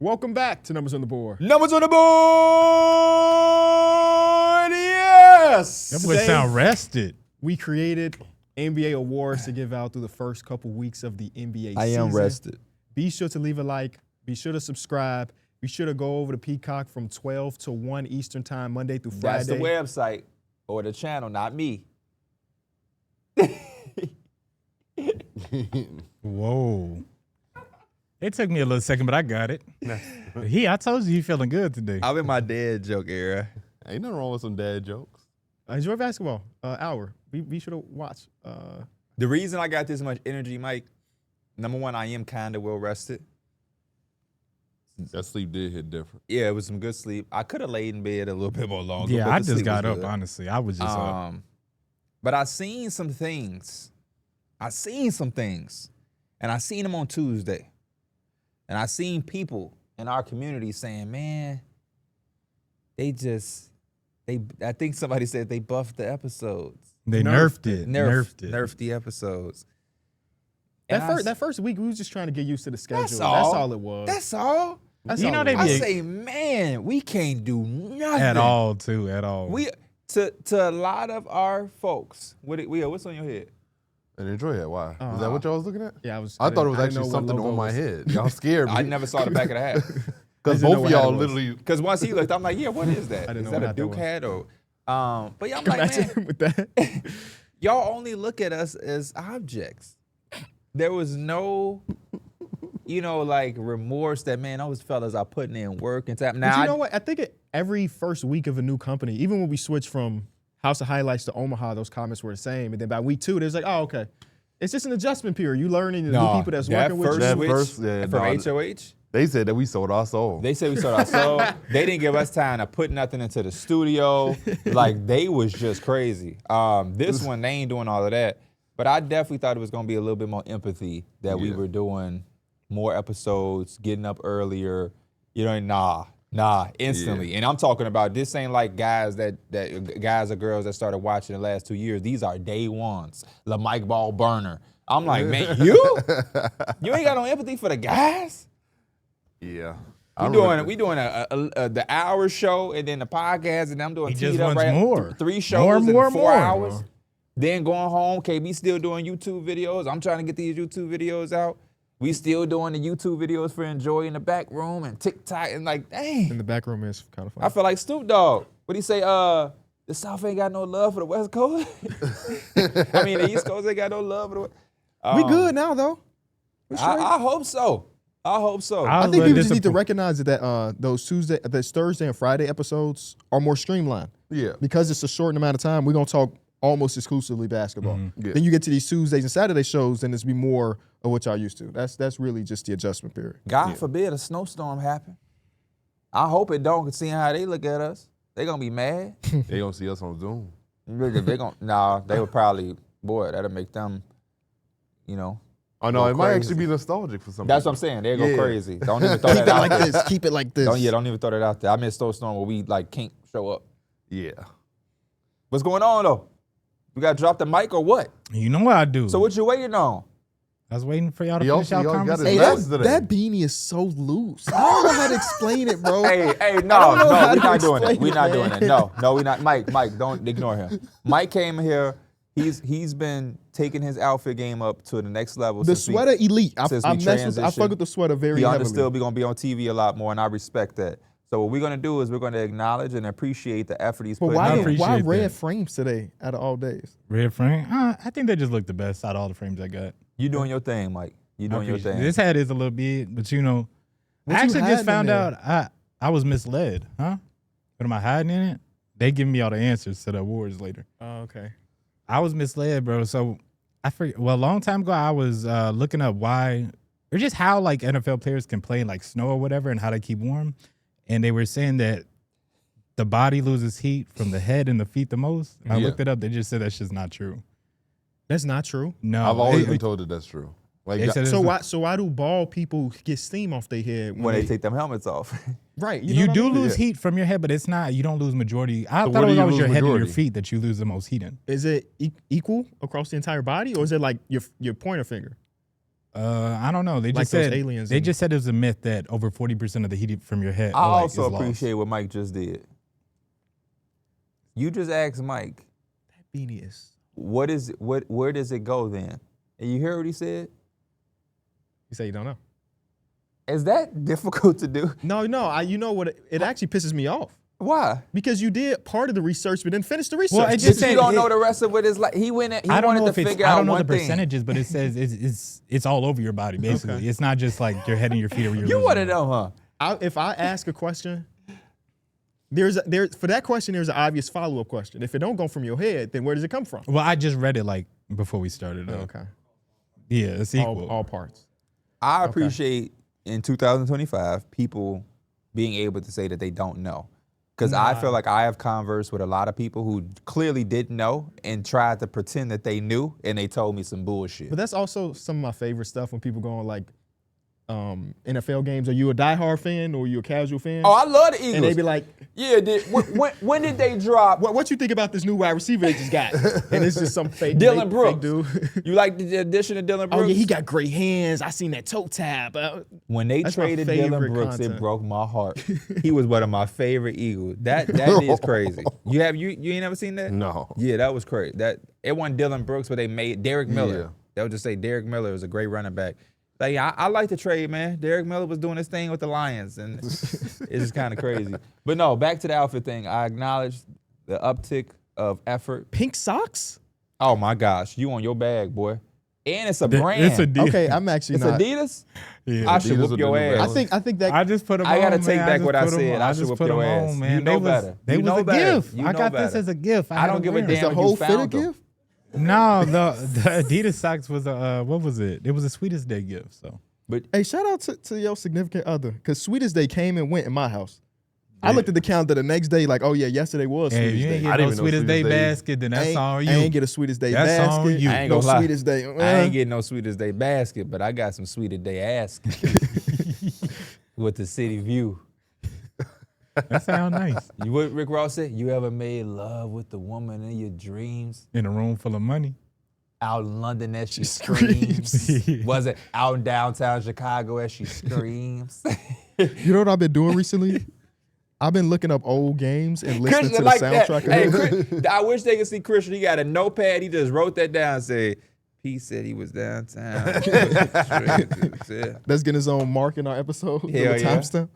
Welcome back to Numbers on the Board. Numbers on the board, yes! That boy sound rested. We created NBA awards to give out through the first couple weeks of the NBA season. I am rested. Be sure to leave a like. Be sure to subscribe. Be sure to go over to Peacock from 12 to 1 Eastern time, Monday through Friday. That's the website or the channel, not me. Whoa. It took me a little second, but I got it. I told you feeling good today. I'm in my dad joke era. Ain't nothing wrong with some dad jokes. Enjoy basketball hour. Be sure to watch. The reason I got this much energy, Mike, number one, I am kind of well rested. That sleep did hit different. Yeah, it was some good sleep. I could have laid in bed a little bit more longer. Yeah, but I the just sleep got was up, good. honestly. I was just up. But I seen some things. And I seen them on Tuesday. And I seen people in our community saying, man, I think somebody said they buffed the episodes. They nerfed it. Nerfed the episodes. That first week, we was just trying to get used to the schedule. That's all it was. That's all. I say, man, we can't do nothing. At all, too, at all. We to a lot of our folks, what's on your head? And enjoy it. Why? Is that what y'all was looking at? Yeah, I thought it was actually something on my head. Y'all scared me. I never saw the back of the hat. Because both of y'all literally. Because once he looked, I'm like, yeah, what is that? Is that a Duke hat or? But yeah, I'm like, man, with that. y'all only look at us as objects. There was no, like remorse that, man, those fellas are putting in work and time. Now, But you know what? I think every first week of a new company, even when we switched from House of Highlights to Omaha, those comments were the same. And then by week 2, there's like, oh, okay. It's just an adjustment period. You learning the new people that's working with you. From HOH? They said that we sold our soul. They said we sold our soul. They didn't give us time to put nothing into the studio. Like, they was just crazy. This one, they ain't doing all of that. But I definitely thought it was going to be a little bit more empathy that we were doing more episodes, getting up earlier. Instantly. Yeah. And I'm talking about this ain't like guys guys or girls that started watching the last 2 years. These are day ones. The Mike Ball burner. I'm like, man, you ain't got no empathy for the guys? Yeah. We doing the hour show and then the podcast, and I'm doing just wants more. 3 shows in 4 hours. Bro. Then going home, KB still doing YouTube videos. I'm trying to get these YouTube videos out. We still doing the YouTube videos for Enjoy in the back room and TikTok and like, dang. In the back room is kind of funny. I feel like Snoop Dogg. What'd he say? The South ain't got no love for the West Coast. I mean, the East Coast ain't got no love for the West. We good now, though. I hope so. I think people just need to recognize that those Thursday and Friday episodes are more streamlined. Yeah. Because it's a short amount of time, we're going to talk almost exclusively basketball. Yeah. Then you get to these Tuesdays and Saturday shows, and it's be more of what y'all used to. That's really just the adjustment period. God forbid a snowstorm happen. I hope it don't, seeing how they look at us. They gonna be mad. They gonna see us on Zoom. They would probably, that'll make them, Oh no, it might actually be nostalgic for some That's people. what I'm saying. They'll go crazy. Don't even throw that out there. Keep it like this. Don't even throw that out there. I miss snowstorm where we can't show up. Yeah. What's going on though? We got to drop the mic or what? You know what I do. So what you waiting on? I was waiting for y'all to finish our conversation. Hey, that beanie is so loose. I don't know how to explain it, bro. Hey, no, we're not doing it. We're not doing it. No, we're not. Mike, don't ignore him. Mike came here. He's been taking his outfit game up to the next level. The sweater elite. I fuck with the sweater very heavily. He understood we're gonna be on TV a lot more, and I respect that. So what we're gonna do is we're gonna acknowledge and appreciate the effort he's putting in. Why red frames today out of all days? Red frame? I think they just look the best out of all the frames I got. You doing your thing, Mike. You doing your thing. This hat is a little big, but I actually just found out I was misled. Huh? What am I hiding in it? They give me all the answers to the awards later. Oh, okay. I was misled, bro. So I forget. Well, a long time ago, I was looking up why, or just how like NFL players can play in like snow or whatever, and how they keep warm. And they were saying that the body loses heat from the head and the feet the most. I looked it up. They just said that's just not true. That's not true. No, I've always been told that that's true. Like, so why do bald people get steam off their head when they take them helmets off? Right. You do lose heat from your head, but it's not. You don't lose majority. I thought it was always your head and your feet that you lose the most heat in. Is it equal across the entire body, or is it like your pointer finger? I don't know. They Like just those said aliens They and- just said it was a myth that over 40% of the heat from your head. I also is lost. appreciate what Mike just did. You just asked Mike, That beanie is. what is it? Where does it go then? And you hear what he said? You say you don't know. Is that difficult to do? No. You know what? It actually pisses me off Why? because you did part of the research, but didn't finish the research. Well, it But just you said don't know the rest of what it's like. He wanted I don't know to if it's. figure I out don't know one the thing. percentages, but it says it's all over your body basically. Okay. It's not just like your head and your feet or your. You want to know, huh? If I ask a question, for that question, there's an obvious follow-up question. If it don't go from your head, then where does it come from? Well, I just read it like before we started. Okay. Yeah, it's equal. All parts. I appreciate in 2025 people being able to say that they don't know. Because I feel like I have conversed with a lot of people who clearly didn't know and tried to pretend that they knew, and they told me some bullshit. But that's also some of my favorite stuff when people go on like NFL games. Are you a diehard fan or are you a casual fan? Oh, I love the Eagles. and they be like, yeah, when did they drop? what you think about this new wide receiver they just got? And it's just some fake Dylan Brooks. fake dude. You like the addition of Dylan Brooks? Oh yeah, he got great hands. I seen that toe tap. When they That's my traded favorite Dylan Brooks, content. it broke my heart. He was one of my favorite Eagles. That is crazy. You ain't never seen that? No. Yeah, that was crazy. It wasn't Dylan Brooks, but they made Darrick Miller. Yeah. They'll just say Darrick Miller was a great running back. Like, yeah, I like the trade, man. Darrick Miller was doing his thing with the Lions, and it's just kind of crazy. But no, back to the outfit thing. I acknowledge the uptick of effort. Pink socks? Oh my gosh, you on your bag, boy. And it's a brand. It's Adidas. Okay, I'm actually It's not. Adidas? Yeah. I should Adidas whoop are your the new ass. balance. I think that I just put them I on. gotta take man. back just what I put 'em said. on. I I should just whip put your them ass. on, man. You know They was, better. They You was know a better. gift. You I know got better. this as a gift. I don't give a had to damn wear the if whole you fit a found them. gift. it. No, the Adidas socks was what was it? It was a Sweetest Day gift. So Hey, shout out to your significant other, because Sweetest Day came and went in my house. I looked at the calendar the next day, like, oh yeah, yesterday was hey, Sweetest you ain't Day. I get didn't no even know Sweetest Day Sweetest Day- basket, then that's on you. I ain't get a Sweetest Day That's basket. on you. I ain't No gonna lie. Sweetest Day. I ain't getting no Sweetest Day basket, but I got some Sweetest Day ass with the city view. That sound nice. You what Rick Ross said? You ever made love with the woman in your dreams? In a room full of money. Out in London as she screams. Was it out in downtown Chicago as she screams? You know what I've been doing recently? I've been looking up old games and listening to the like that. soundtrack. Hey, of it. Chris, I wish they could see Christian. He got a notepad. He just wrote that down and said, P said he was downtown. That's getting his own mark in our episode. Hell Little yeah. timestamp.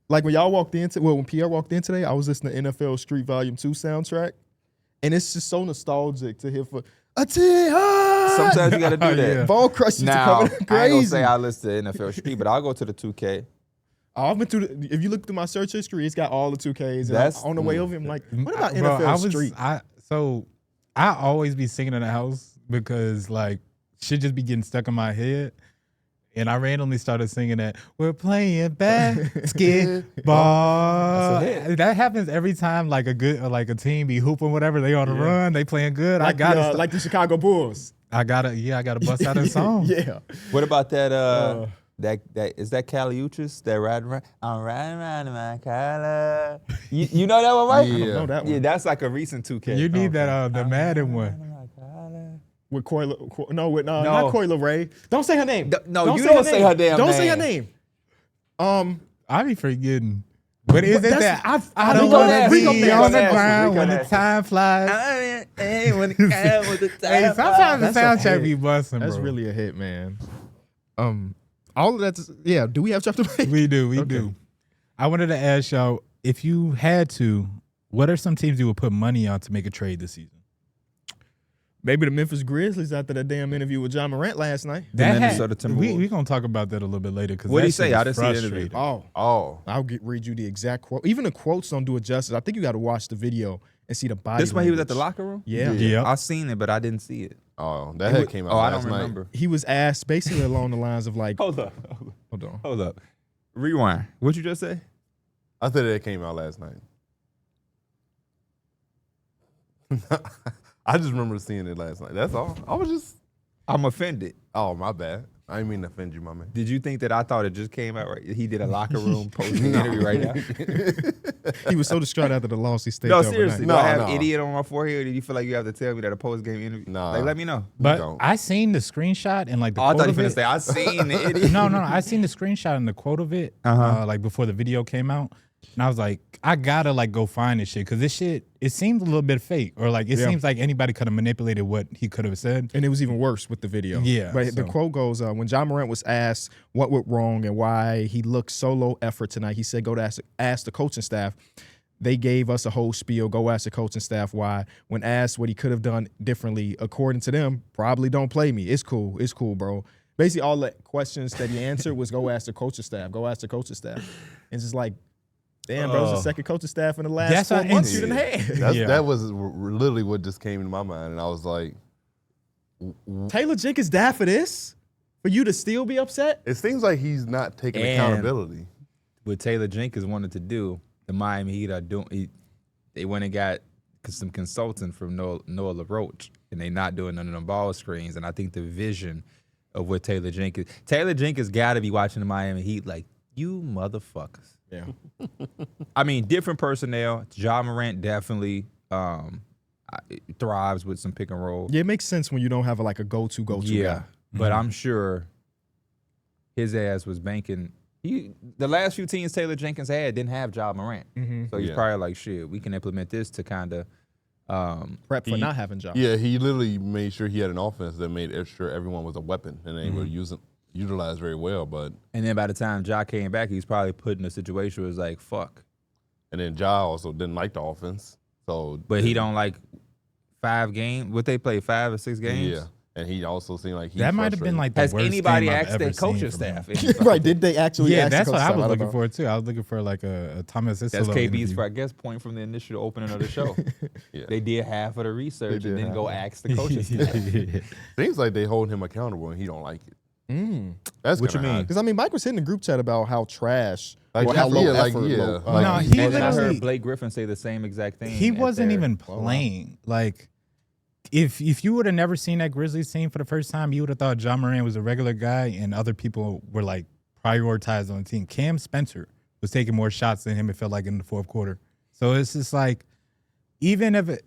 Like when Pierre walked in today, I was listening to NFL Street Volume 2 soundtrack. And it's just so nostalgic to hear for a T-Hawk! Sometimes you got to do that. Yeah. Ball crushers to Now, come I in ain't crazy. gonna say I listen to NFL Street, but I'll go to the 2K. I've been through if you look through my search history, it's got all the 2Ks. And That's- on the way over, I'm like, what about Bro, NFL Street? I always be singing in the house because like shit just be getting stuck in my head. And I randomly started singing that we're playing basketball. That happens every time like a team be hooping whatever, they on the run, they playing good. Like like the Chicago Bulls. I gotta bust out a song. Yeah. What about that? That is that Caliuchis that riding around? I'm riding around in my collar. You know that one, right? Yeah. I don't know that one. Yeah, that's like a recent 2K. You need that the Madden one. With not Coyle Ray. Don't say her name. No, you don't say her damn Don't say her name. name. I be forgetting. But isn't that's- that I I don't gonna want ask to you. be We on gonna the ask you. ground We when gonna the ask you. time flies. Hey, sometimes the That's a soundtrack hit. be busting, bro. That's really a hit, man. All of that's do we have stuff to make? We do. Okay. I wanted to ask y'all, if you had to, what are some teams you would put money on to make a trade this season? Maybe the Memphis Grizzlies after that damn interview with John Morant last night. Minnesota Timberwolves. We gonna talk about that a little bit later. What'd he say? I didn't see the interview. Oh, I'll read you the exact quote. Even the quotes don't do it justice. I think you got to watch the video and see the body. This when he was at the language. locker room? Yeah. Yeah. I seen it, but I didn't see it. Oh, that head came out I last don't night. remember. He was asked basically along the lines of like, Hold up. hold on. Rewind. What'd you just say? I thought that came out last night. I just remember seeing it last night. That's all. I was just, I'm offended. oh, my bad. I didn't mean to offend you, my man. Did you think that I thought it just came out right? He did a locker room post-game interview right now. He was so distraught after the loss, he stayed No, there seriously. overnight. Do I have idiot on my forehead, or did you feel like you have to tell me that a post-game interview? Nah. Like, let me know. But I seen the screenshot and like the Oh, I quote thought you of were going it. to say, I seen the idiot. No, I seen the screenshot and the quote of it, like before the video came out, and I was like, I gotta like go find this shit because this shit it seems a little bit fake, or like it seems like anybody could have manipulated what he could have said, and it was even worse with the video. Yeah, but the quote goes, when John Morant was asked what went wrong and why he looked so low effort tonight, he said, "Go to ask the coaching staff." They gave us a whole spiel. Go ask the coaching staff why. When asked what he could have done differently, according to them, probably don't play me. It's cool, bro. Basically, all the questions that he answered was go ask the coaching staff. Go ask the coaching staff. And it's just like, damn, bro, it's the second coaching staff in the last 4 months you done had. That was literally what just came into my mind, and I was like, Taylor Jenkins died for this? For you to still be upset? It seems like he's not taking accountability. What Taylor Jenkins wanted to do, the Miami Heat are doing. They went and got some consulting from Noah LaRoche, and they not doing none of them ball screens. And I think the vision of what Taylor Jenkins got to be watching the Miami Heat like, you motherfuckers. Yeah. I mean, different personnel. Ja Morant definitely thrives with some pick and roll. Yeah, it makes sense when you don't have a go-to guy. But I'm sure his ass was banking. The last few teams Taylor Jenkins had didn't have Ja Morant. So he's probably like, shit, we can implement this to kind of prep for not having Ja. Yeah, he literally made sure he had an offense that made sure everyone was a weapon and they were utilized very well. And then by the time Ja came back, he was probably put in a situation where it was like, fuck. And then Ja also didn't like the offense. But he don't like 5 games. What they play, 5 or 6 games? Yeah. And he also seemed like that might have been like the Has worst anybody game I've asked their ever seen coaching from staff? him. Right, did they actually Yeah, ask that's the what I coaching was staff? looking for too. I was looking for like a Thomas Isolo That's KB's, interview. I guess, point from the initial opening of the show. They did half of the research and then go ask the coaching staff. Seems like they hold him accountable and he don't like it. That's What you mean? Because Mike was hitting the group chat about how trash or how low effort. No, And then I heard Blake Griffin say the same exact thing. He wasn't even playing. Like, if you would have never seen that Grizzlies team for the first time, you would have thought Ja Morant was a regular guy and other people were like prioritized on the team. Cam Spencer was taking more shots than him, it felt like, in the fourth quarter. So it's just like, even if it,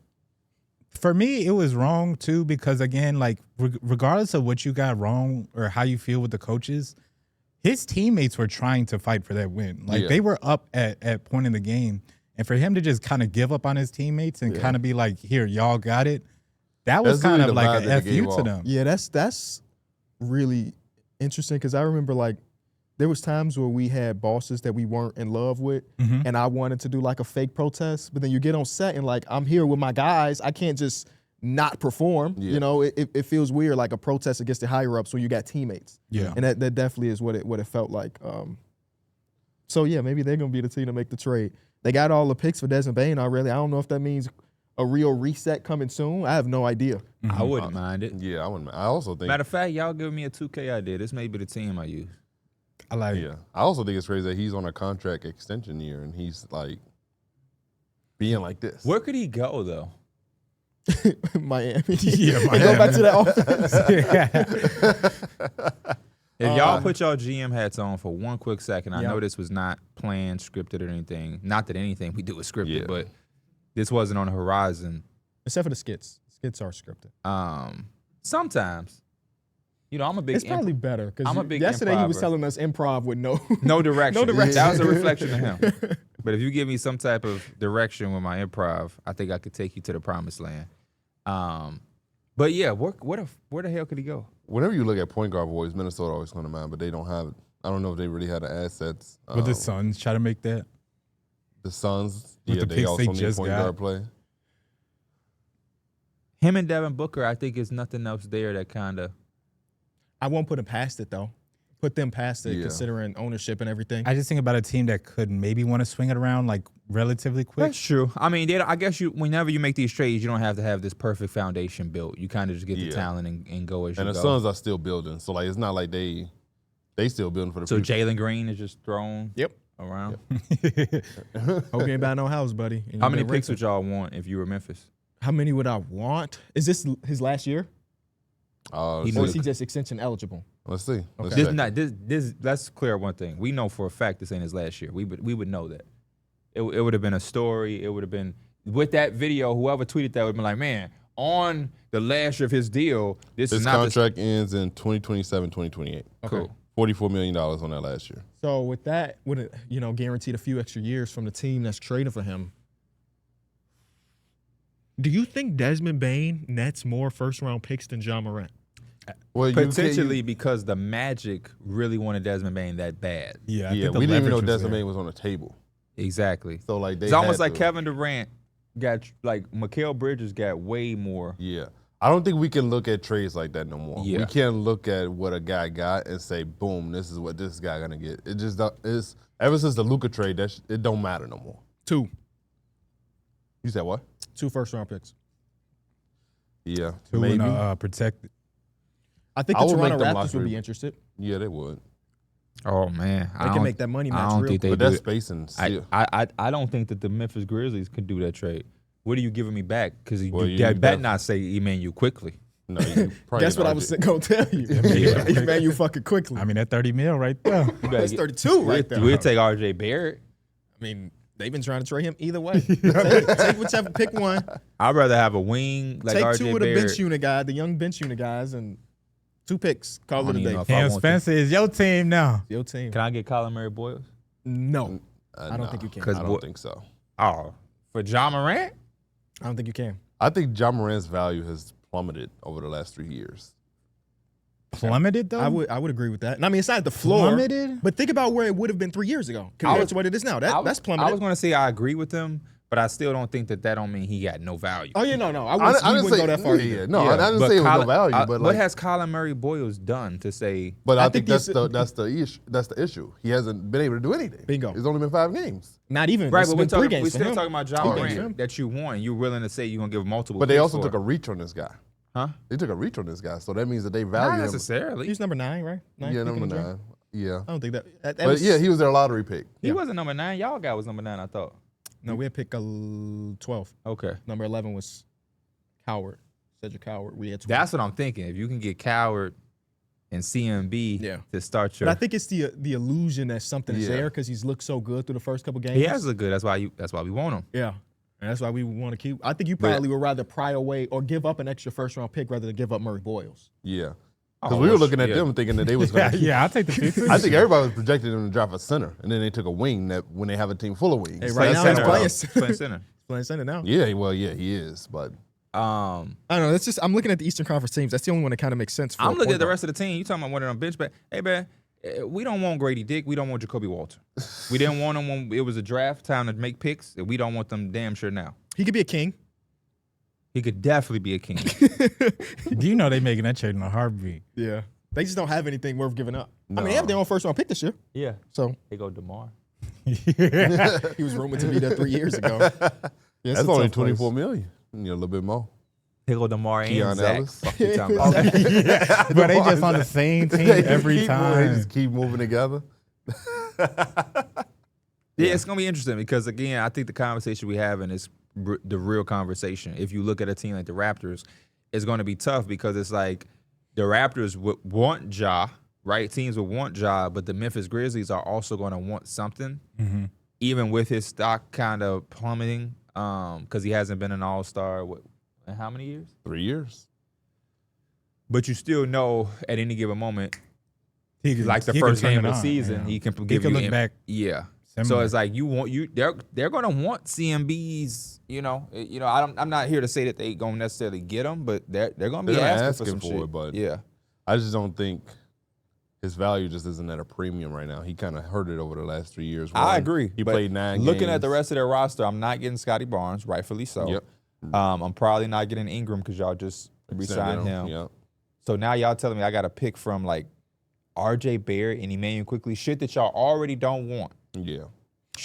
for me, it was wrong too, because again, like, regardless of what you got wrong or how you feel with the coaches, his teammates were trying to fight for that win. Like, they were up at point in the game. And for him to just kind of give up on his teammates and kind of be like, here, y'all got it. That was kind of like an FU to them. Yeah, that's really interesting because I remember like there was times where we had bosses that we weren't in love with and I wanted to do like a fake protest, but then you get on set and like, I'm here with my guys. I can't just not perform. You know, it feels weird, like a protest against the higher ups when you got teammates. Yeah. And that definitely is what it felt like. So yeah, maybe they're going to be the team to make the trade. They got all the picks for Desmond Bane already. I don't know if that means a real reset coming soon. I have no idea. I wouldn't mind it. Yeah, I wouldn't. I also think. Matter of fact, y'all give me a 2K idea. This may be the team I use. I like it. Yeah, I also think it's crazy that he's on a contract extension year and he's like being like this. Where could he go though? Miami. Yeah, Miami. Go back to that offense. If y'all put y'all GM hats on for one quick second, I know this was not planned, scripted, or anything. Not that anything we do is scripted, but this wasn't on the horizon. Except for the skits. Skits are scripted. Sometimes. You know, I'm a big. It's probably better because yesterday improver. he was telling us improv with no direction. No direction. That was a reflection of him. But if you give me some type of direction with my improv, I think I could take you to the promised land. But yeah, where the hell could he go? Whenever you look at point guard boys, Minnesota always come to mind, but they don't have. I don't know if they really had the assets. Would the Suns try to make that? The Suns, With the they picks also they need just point got. guard play. Him and Devin Booker, I think is nothing else there that kind of. I won't put him past it though. Put them past it, considering ownership and everything. I just think about a team that could maybe want to swing it around like relatively quick. That's true. I mean, I guess whenever you make these trades, you don't have to have this perfect foundation built. You kind of just get the talent and go as you go. And the Suns are still building, so like it's not like they still building for the future. So Jalen Green is just thrown around. Hope you ain't buy no house, buddy. How many picks would y'all want if you were Memphis? How many would I want? Is this his last year? Or is he just extension eligible? Let's see. Let's clear up one thing. We know for a fact this ain't his last year. We would know that. It would have been a story. It would have been with that video. Whoever tweeted that would have been like, man, on the last year of his deal, his contract ends in 2027, 2028. Okay. Cool. $44 million on that last year. So with that, would it guaranteed a few extra years from the team that's trading for him? Do you think Desmond Bane nets more first-round picks than Ja Morant? Well, potentially because the Magic really wanted Desmond Bane that bad. Yeah, we didn't even know Desmond Bane was on the table. Exactly. So like it's almost like Kevin Durant got Mikal Bridges got way more. Yeah. I don't think we can look at trades like that no more. Yeah. We can't look at what a guy got and say, boom, this is what this guy gonna get. It just is. Ever since the Luka trade, it don't matter no more. 2. You said what? 2 first-round picks. Yeah, 2 maybe protected. I think the Toronto Raptors would be interested. Yeah, they would. Oh man, they can make that money match. I don't think they but do. That's spacing. I don't think that the Memphis Grizzlies could do that trade. What are you giving me back? Because you better not say Emmanuel quickly. No, you that's what I was going to tell you. Emmanuel fucking quickly. I mean, that $30 million right there. That's 32 right there. We'll take RJ Barrett. I mean, they've been trying to trade him either way. take whichever, pick one. I'd rather have a wing like take RJ 2 of the Barrett. bench unit guys, the young bench unit guys, and 2 picks. Call it a day. Cam Spencer is your team now. Your team. Can I get Colin Murray Boyles? No, I don't think you can. I don't think so. Oh, for Ja Morant? I don't think you can. I think Ja Morant's value has plummeted over the last 3 years. Plummeted though? I would agree with that. And I mean, it's not the floor. Plummeted? But think about where it would have been 3 years ago compared to what it is now. That's plummeted. I was going to say I agree with them, but I still don't think that don't mean he got no value. Oh, yeah, no. I wouldn't go that far either. Yeah, no, I didn't say it was no value. But what has Colin Murray Boyles done to say? But I think that's the issue. He hasn't been able to do anything. Bingo. It's only been 5 games. Not even. Right, but we're still talking about Ja Morant that you won. You're willing to say you're going to give multiple. But they also took a reach on this guy. Huh? They took a reach on this guy, so that means that they value him. Not necessarily. He's number 9, right? Yeah, number 9. Yeah. I don't think that. But yeah, he was their lottery pick. He wasn't number 9. Y'all guy was number 9, I thought. No, we had pick 12. Okay. Number 11 was Coward, Cedric Coward. We had 12. That's what I'm thinking. If you can get Coward and CMB to start your. But I think it's the illusion that something is there because he's looked so good through the first couple games. He has looked good. That's why we want him. Yeah. And that's why we want to keep. I think you probably would rather pry away or give up an extra first-round pick rather than give up Murray Boyles. Yeah. Because we were looking at them thinking that they was going to Yeah, I'll take the pick. I think everybody was projecting them to draft a center, and then they took a wing that when they have a team full of wings. Hey, right now he's playing center. Playing center now. Yeah, well, yeah, he is, but I don't know. That's just I'm looking at the Eastern Conference teams. That's the only one that kind of makes sense. I'm looking at the rest of the team. You talking about one of them bench, but hey man, we don't want Grady Dick. We don't want Jacoby Walter. We didn't want him when it was a draft time to make picks. We don't want them damn sure now. He could be a king. He could definitely be a king. Do you know they making that trade in a heartbeat? Yeah. They just don't have anything worth giving up. No. I mean, they have their own first-round pick this year. Yeah. So they go DeMar. He was rumored to be there 3 years ago. Yeah, that's only $24 million. You need a little bit more. They go DeMar and Keon Zach. Ellis. Fuck you talking about. But they just on the same team every time. They just keep moving together. Yeah, it's gonna be interesting because again, I think the conversation we having is the real conversation. If you look at a team like the Raptors, it's going to be tough because it's like the Raptors would want Ja, right? Teams would want Ja, but the Memphis Grizzlies are also going to want something, even with his stock kind of plummeting because he hasn't been an All-Star in how many years? 3 years. But you still know at any given moment, He like the first game of the season, he can give you look back. Yeah. Similar. So it's like they're gonna want CMBs. I'm not here to say that they gonna necessarily get them, but they're gonna be asking for some shit. it, but yeah, I just don't think his value just isn't at a premium right now. He kind of hurt it over the last 3 years. I agree. He played 9 games. Looking at the rest of their roster, I'm not getting Scotty Barnes, rightfully so. Yep. I'm probably not getting Ingram because y'all just re-signed him. Yep. So now y'all telling me I got to pick from like RJ Barrett and Emmanuel quickly, shit that y'all already don't want. Yeah.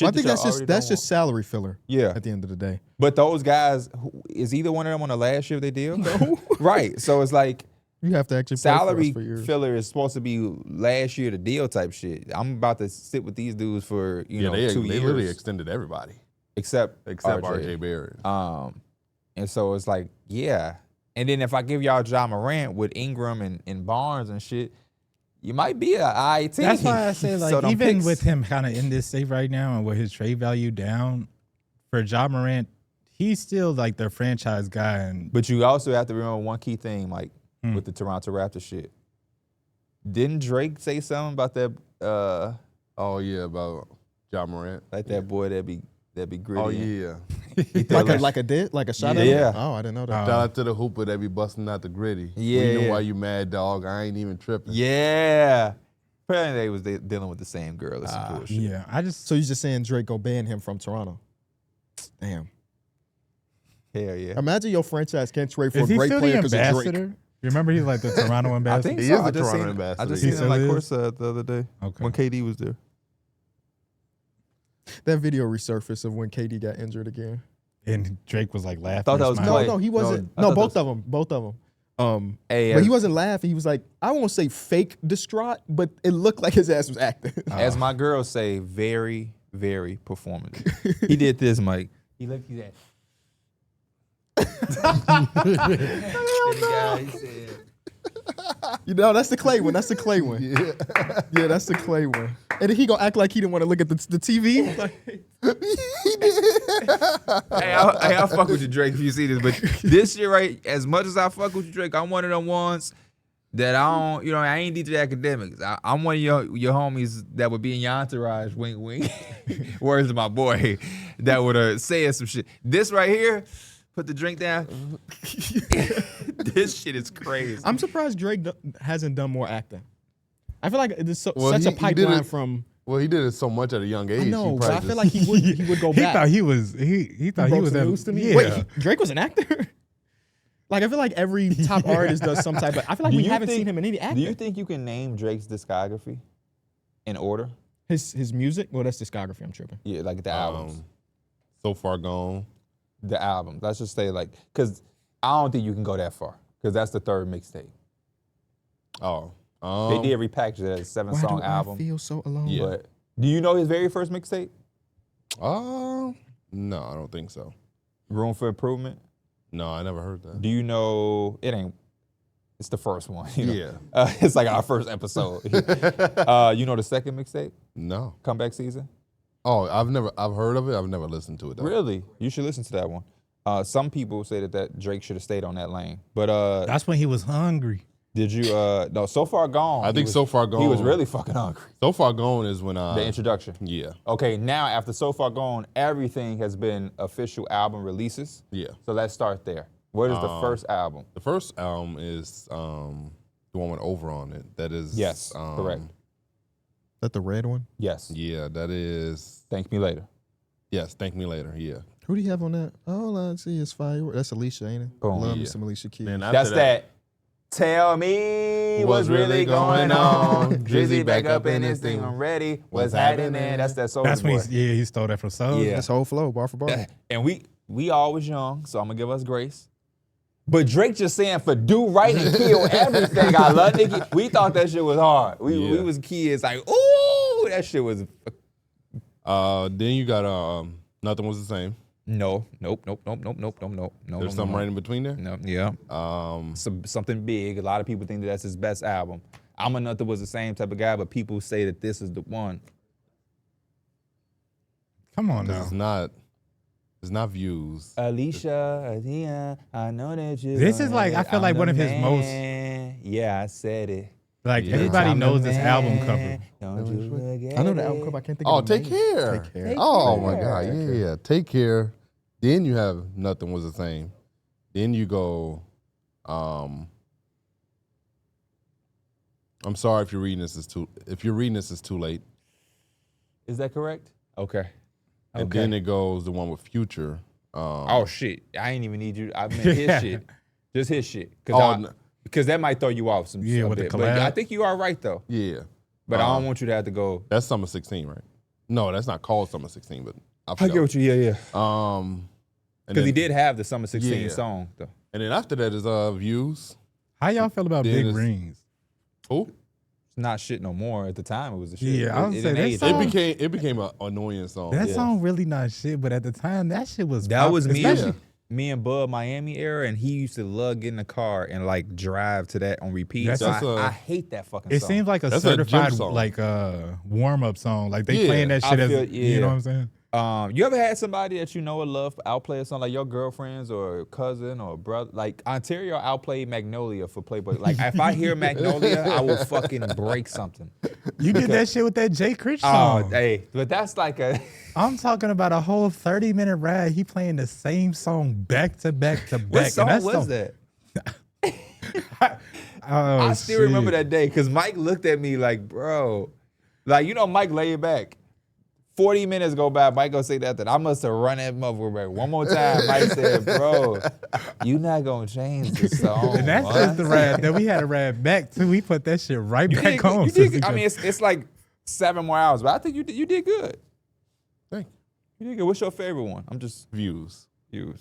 Well, I think that's just salary filler. Yeah. At the end of the day. But those guys, is either one of them on the last year of their deal? No. Right. So it's like you have to actually salary play for us for filler is supposed to be last year of the deal type shit. I'm about to sit with these dudes for 2 years. They literally extended everybody except RJ Barrett. And so it's like, yeah. And then if I give y'all Ja Morant with Ingram and Barnes and shit, you might be a IT. That's why I say, like, So them even picks- with him kind of in this state right now and with his trade value down, for Ja Morant, he's still like their franchise guy. And But you also have to remember one key thing, like with the Toronto Raptors shit. Didn't Drake say something about that? Oh yeah, about Ja Morant. Like that boy that be gritty. Oh yeah. Like a shot at Yeah. him? Oh, I didn't know that. Shout out to the hooper that be busting out the gritty. Yeah. You know why you mad, dog? I ain't even tripping. Yeah. Apparently they was dealing with the same girl. It's some bullshit. yeah, So you're just saying Drake go ban him from Toronto? Damn. Hell yeah. Imagine your franchise can't trade for a is he great still the player because of ambassador? Drake. You remember he's like the Toronto I ambassador? think He so. is I the just Toronto seen, ambassador. I just He seen him like still is? courtside the other day Okay. when KD was there. That video resurfaced of when KD got injured again. And Drake was like laughing. I thought that was smiling. Clay. No, he wasn't. I No, thought both that of them. Both of them. Hey, But he wasn't laughing. He was like, I won't say fake distraught, but it looked like his ass was acting. as my girls say, very, very performative. He did this, Mike. He looked his ass. You know, that's the Clay one. That's the Clay one. Yeah, that's the Clay one. And then he gonna act like he didn't want to look at the TV. Like, Hey, I fuck with you, Drake, if you see this. But this year, right, as much as I fuck with you, Drake, I'm one of them ones that I don't, I ain't DJ academics. I'm one of your homies that would be in your entourage, wink, wink. Words to my boy, that would have said some shit. This right here, put the drink down. This shit is crazy. I'm surprised Drake hasn't done more acting. I feel like it's such Well, a he did pipeline it- from. Well, he did it so much at a young age. I know, he but I probably feel just- like he would go He back. thought he was he thought he broke was some that news to me. Yeah. Wait, Drake was an actor. Like I feel like every top artist does some type of. I feel like Do we you haven't think- seen him in any Do acting. you think you can name Drake's discography in order? His music? Well, that's discography. I'm tripping. Yeah, like the albums. So Far Gone. The albums. Let's just say because I don't think you can go that far because that's the third mixtape. Oh. They did repackage it as a 7-song album. I feel so alone? Yeah. But do you know his very first mixtape? No, I don't think so. Room for Improvement? No, I never heard that. Do you know, it's the first one. Yeah. It's like our first episode. You know the second mixtape? No. Comeback Season? Oh, I've heard of it. I've never listened to it though. Really? You should listen to that one. Some people say that Drake should have stayed on that lane. But That's when he was hungry. did you, no, So Far Gone. I think So Far Gone. He was really fucking hungry. So Far Gone is when The introduction. Yeah. Okay, now after So Far Gone, everything has been official album releases. Yeah. So let's start there. What is the first album? The first album is the one with Over on it. That is Yes, correct. That the red one? Yes. Yeah, that is Thank Me Later. yes, Thank Me Later. Yeah. Who do you have on that? All I see is fireworks. That's Alicia, ain't it? Boom. Love me Yeah. some Alicia Keys. Man, after That's that. Tell me what's really going on. Drizzy back up in this thing. I'm ready. What's happening? That's that Soulja That's when Boy. he stole that from Soul. Yeah. That's whole flow, bar for bar. And we always young, so I'm gonna give us grace. But Drake just saying for do right and kill everything. I love Nicki. We thought that shit was hard. We Yeah. was kids like, ooh, that shit was. Then you got Nothing Was the Same. Nope. There's something right in between there. No, yeah. Something big. A lot of people think that's his best album. I'm a Nothing Was the Same type of guy, but people say that this is the one. Come on It's now. not Views. Alicia, Adia, I know that you. This is like, I feel like one of his most, Yeah, I said it. like Yeah. everybody I'm the knows this man. album cover. Don't you forget I know the it. album cover. I can't think Oh, of the Take name. Care. Take Care. Oh Take my God. Care. Yeah. Take Care. Then you have Nothing Was the Same. Then you go, I'm sorry if you're reading this is too late. Is that correct? Okay. And Okay. then it goes the one with Future. Oh shit! I ain't even need you. I meant his Yeah. shit, just his shit, Oh, because that might throw you off some. Yeah, a with the bit. But I collab. think you are right though. Yeah. But I don't want you to have to go. That's Summer 16, right? No, that's not called Summer 16, but I I forgot. get what you. Yeah. And Because he then- did have the Summer 16 Yeah. song though. And then after that is Views. How y'all feel about Then Big it's- Rings? Who? It's not shit no more. At the time, it was the shit. Yeah, I was It saying, didn't that age song- It became an annoying song. That Yeah. song really not shit, but at the time, that shit was That pop- was me. especially- me and Bud Miami era, and he used to love getting in the car and like drive to that on repeat. So I hate that fucking song. It seems like a That's certified a song. like warm up song. Like they playing that shit you know what I'm saying? You ever had somebody that you know would love outplay a song, like your girlfriends or cousin or brother? Like Ontario outplayed Magnolia for Playboy. Like if I hear Magnolia, I will fucking break something. You did that shit with that Jay Critch song. Oh, hey, but that's like a. I'm talking about a whole 30-minute ride. He playing the same song back to back to back. What song was that? I still remember that day because Mike looked at me like, bro, like Mike lay it back. 40 minutes go by, Mike gonna say that. I must have run that motherfucker back one more time. Mike said, bro, you not gonna change this song. And that's just the ride. Then we had a ride back too. We put that shit right back on. I mean, it's like 7 more hours, but I think you did good. Thank you. You did good. What's your favorite one? I'm just Views. Views.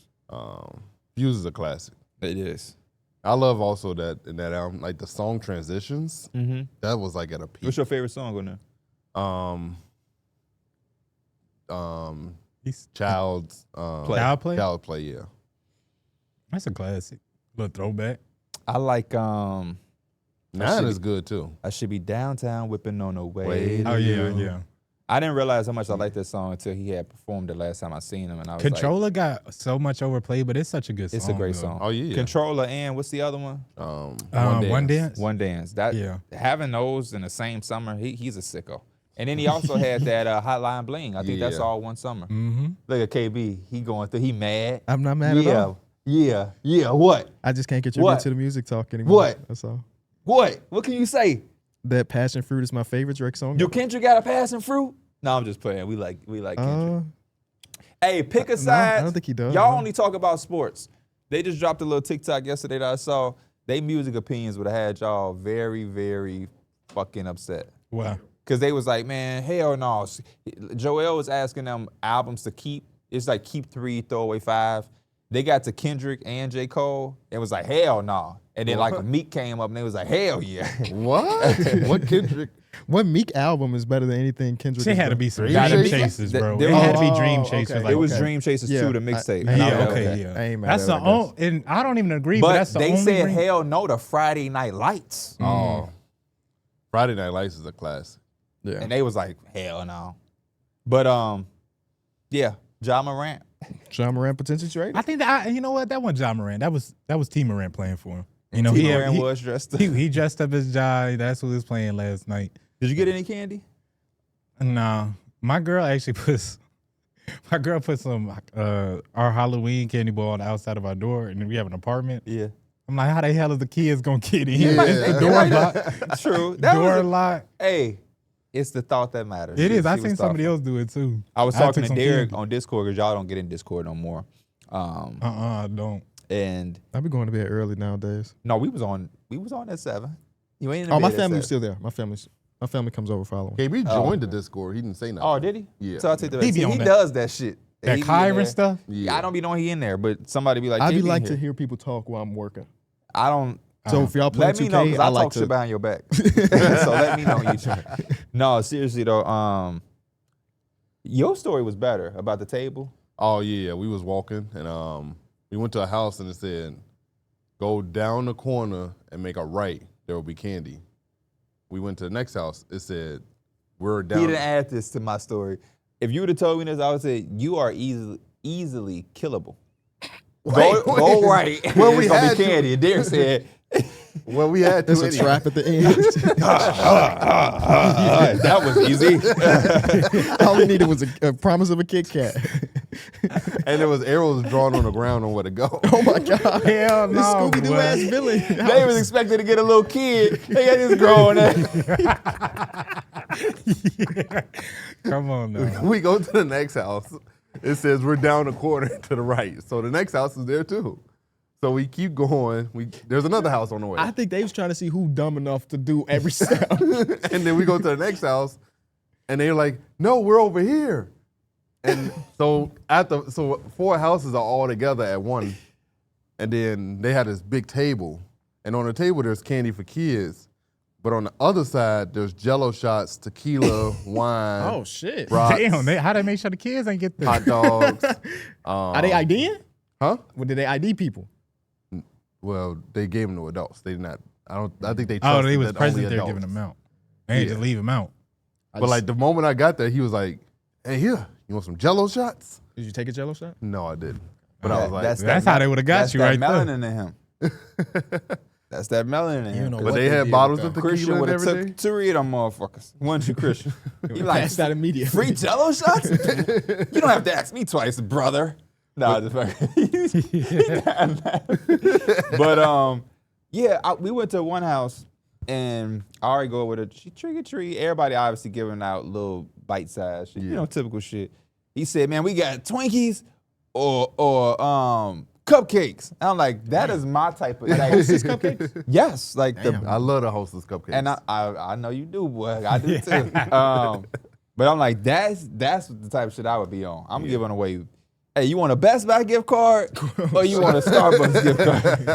Views is a classic. It is. I love also that in that album, like the song transitions. Mm-hmm. That was like at a peak. What's your favorite song on there? Child's Child Play, yeah. That's a classic. Little throwback. I like 9 is good too. I should be downtown whipping on the way. Oh yeah. I didn't realize how much I liked that song until he had performed the last time I seen him, and I was Controller got so much overplay, but it's such a good song. It's a great though. song. Oh yeah. Controller and what's the other one? One Dance. One Dance. That having those in the same summer, he's a sicko. And then he also had that Hotline Bling. I think that's all one summer. Mm-hmm. Look at KB. He mad. I'm not mad at all. Yeah. What? I just can't get you into the music talk anymore. What? That's all. What can you say? That Passion Fruit is my favorite Drake song. Do Kendrick got a passion fruit? No, I'm just playing. We like Kendrick. Hey, pick a side. I don't think he does. Y'all only talk about sports. They just dropped a little TikTok yesterday that I saw. They music opinions would have had y'all very, very fucking upset. Wow. Because they was like, man, hell no. Joel was asking them albums to keep. It's like keep 3, throw away 5. They got to Kendrick and J. Cole. It was like, hell no. And then like Meek came up and they was like, hell yeah. What? What Kendrick? What Meek album is better than anything Kendrick? It had to be some Dream Dream Chasers? Chasers, bro. There It had to be was- Dream oh, Chasers. okay. Like, It was Dream Chasers 2, the mixtape. I ain't mad That's at the it, I only, and I don't even agree, but that's the they only said ring- hell no to Friday Night Lights. Oh, Friday Night Lights is a classic. Yeah. And they was like, hell no. But yeah, Ja Morant. John Morant potential trade. I think that you know what, that one Ja Morant. That was T Morant playing for him. You know, T. Morant was dressed up. he dressed up as Ja. That's who was playing last night. Did you get any candy? Nah, my girl actually puts. My girl put some our Halloween candy bar on the outside of our door, and then we have an apartment. Yeah. I'm like, how the hell is the kids gonna get in? Yeah. Door locked. True. Door locked. Hey, it's the thought that matters. It is. I She was seen somebody thoughtful. else do it too. I was I talking took to some Darrick candy. on Discord because y'all don't get in Discord no more. I don't. And I be going to bed early nowadays. no, we was on at 7. You ain't in the Oh, my bed at family's 7. still there. My family comes over following. KB joined the Discord. He didn't say nothing. Oh, did he? Yeah. So I take the He be See, on he that. does that shit. That He be in Kyron there. stuff. Yeah, I don't be knowing he in there, but somebody be like, I be "KB like in to here." hear people talk while I'm working. I don't. So if y'all play Let 2K, me know because I like talk to. shit behind your back. So let me know when you try. No, seriously though. Your story was better about the table. Oh yeah, we was walking and we went to a house and it said, "Go down the corner and make a right. There will be candy." We went to the next house. It said, "We're down." He didn't add this to my story. If you would have told me this, I would say you are easily killable. Go right. Well, Well, we it's gonna had be to. candy. And Darrick said, Well, we had to. There's a anyway. trap at the end. that was easy. All we needed was a promise of a Kit Kat. And there was arrows drawn on the ground on where to go. Oh my God. Hell This no, Scooby Doo boy. ass villain. They was expecting to get a little kid. They got this grown ass. Come on now. We go to the next house. It says we're down the corner to the right. So the next house is there too. So we keep going. There's another house on the way. I think they was trying to see who dumb enough to do every step. And then we go to the next house, and they're like, "No, we're over here." And so 4 houses are all together at one, and then they had this big table, and on the table there's candy for kids, but on the other side there's Jello shots, tequila, wine. Oh shit. rocks, Damn, how they make sure the kids ain't get this? hot dogs. Are they IDing? Huh? When did they ID people? Well, they gave them to adults. They did not. I think they. Oh, they was that present only there adults. giving them out. They ain't just leave them out. But like the moment I got there, he was like, "Hey, here, you want some Jello shots?" Did you take a Jello shot? No, I didn't. But I was like, That's how they would have got you right there. That's that melanin in him. That's that melanin in him. But they had bottles of Christian tequila would and have everything. took 3 of them motherfuckers. Wasn't you, Christian? He like, Passed out immediately. free Jello shots? You don't have to ask me twice, brother. Nah, just But yeah, we went to one house and I already go with a trick or treat. Everybody obviously giving out little bite size shit, you know, typical shit. He said, "Man, we got Twinkies or cupcakes." And I'm like, that is my type of Hostess cupcakes? Yes, like I love the Hostess cupcakes. and I know you do, boy. I do too. But I'm like, that's the type of shit I would be on. I'm giving away. Hey, you want a Best Buy gift card or you want a Starbucks gift card?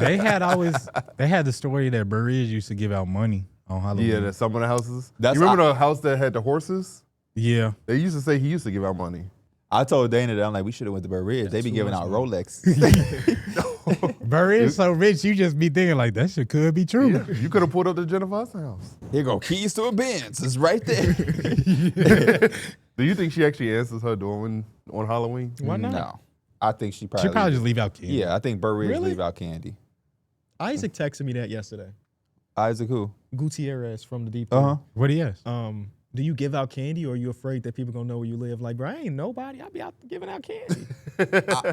They had the story that Burridge used to give out money on Halloween. Yeah, some of the houses. That's- You remember the house that had the horses? Yeah. They used to say he used to give out money. I told Dana that I'm like, we should have went to Burr Ridge. They be giving out Rolex. Burridge so rich, you just be thinking like, that shit could be true. Yeah, you could have pulled up to Jennifer Hudson house. Here go keys to a Benz. It's right there. Do you think she actually answers her door on Halloween? Why not? No, I think she probably. She probably just leave out candy. Yeah, I think Burr Ridge Really? leave out candy. Isaac texted me that yesterday. Isaac who? Gutierrez from the DP. What he asked? Do you give out candy or are you afraid that people gonna know where you live? Like, bro, I ain't nobody. I be out giving out candy.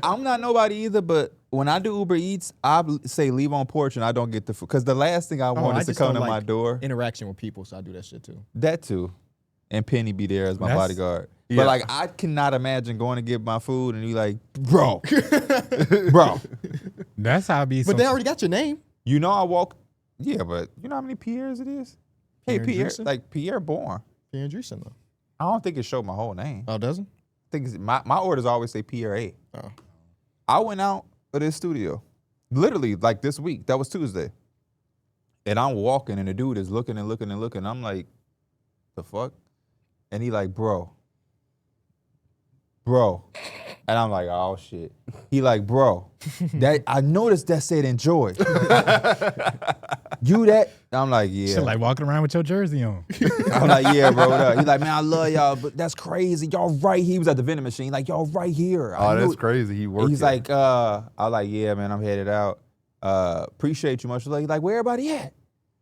I'm not nobody either, but when I do Uber Eats, I say leave on porch and I don't get the food. Because the last thing I want is to just come to don't my like door. Interaction with people, so I do that shit too. That too. And Penny be there as my That's- bodyguard. Yeah. But like, I cannot imagine going to get my food and you like, bro, bro. That's how I be. But they already got your name. You know I walk. Yeah, but you know how many Pierres it is? Hey, Pierre Pierre, Andreessen? like Pierre Born. Pierre Andreessen, though. I don't think it showed my whole name. Oh, doesn't? I think my orders always say Pierre A. Oh. I went out of this studio, literally like this week. That was Tuesday. And I'm walking and the dude is looking and looking and looking. I'm like, the fuck? And he like, bro. And I'm like, oh shit. He like, bro, that I noticed that said enjoy. You that? I'm like, yeah. Shit like walking around with your jersey on. I'm like, yeah, bro, what up? He's like, man, I love y'all, but that's crazy. Y'all right here. He was at the vending machine. Like, y'all right here. Oh, I knew that's it. crazy. He worked. He's here. like, I was like, yeah, man, I'm headed out. Appreciate you much. He's like, where everybody at?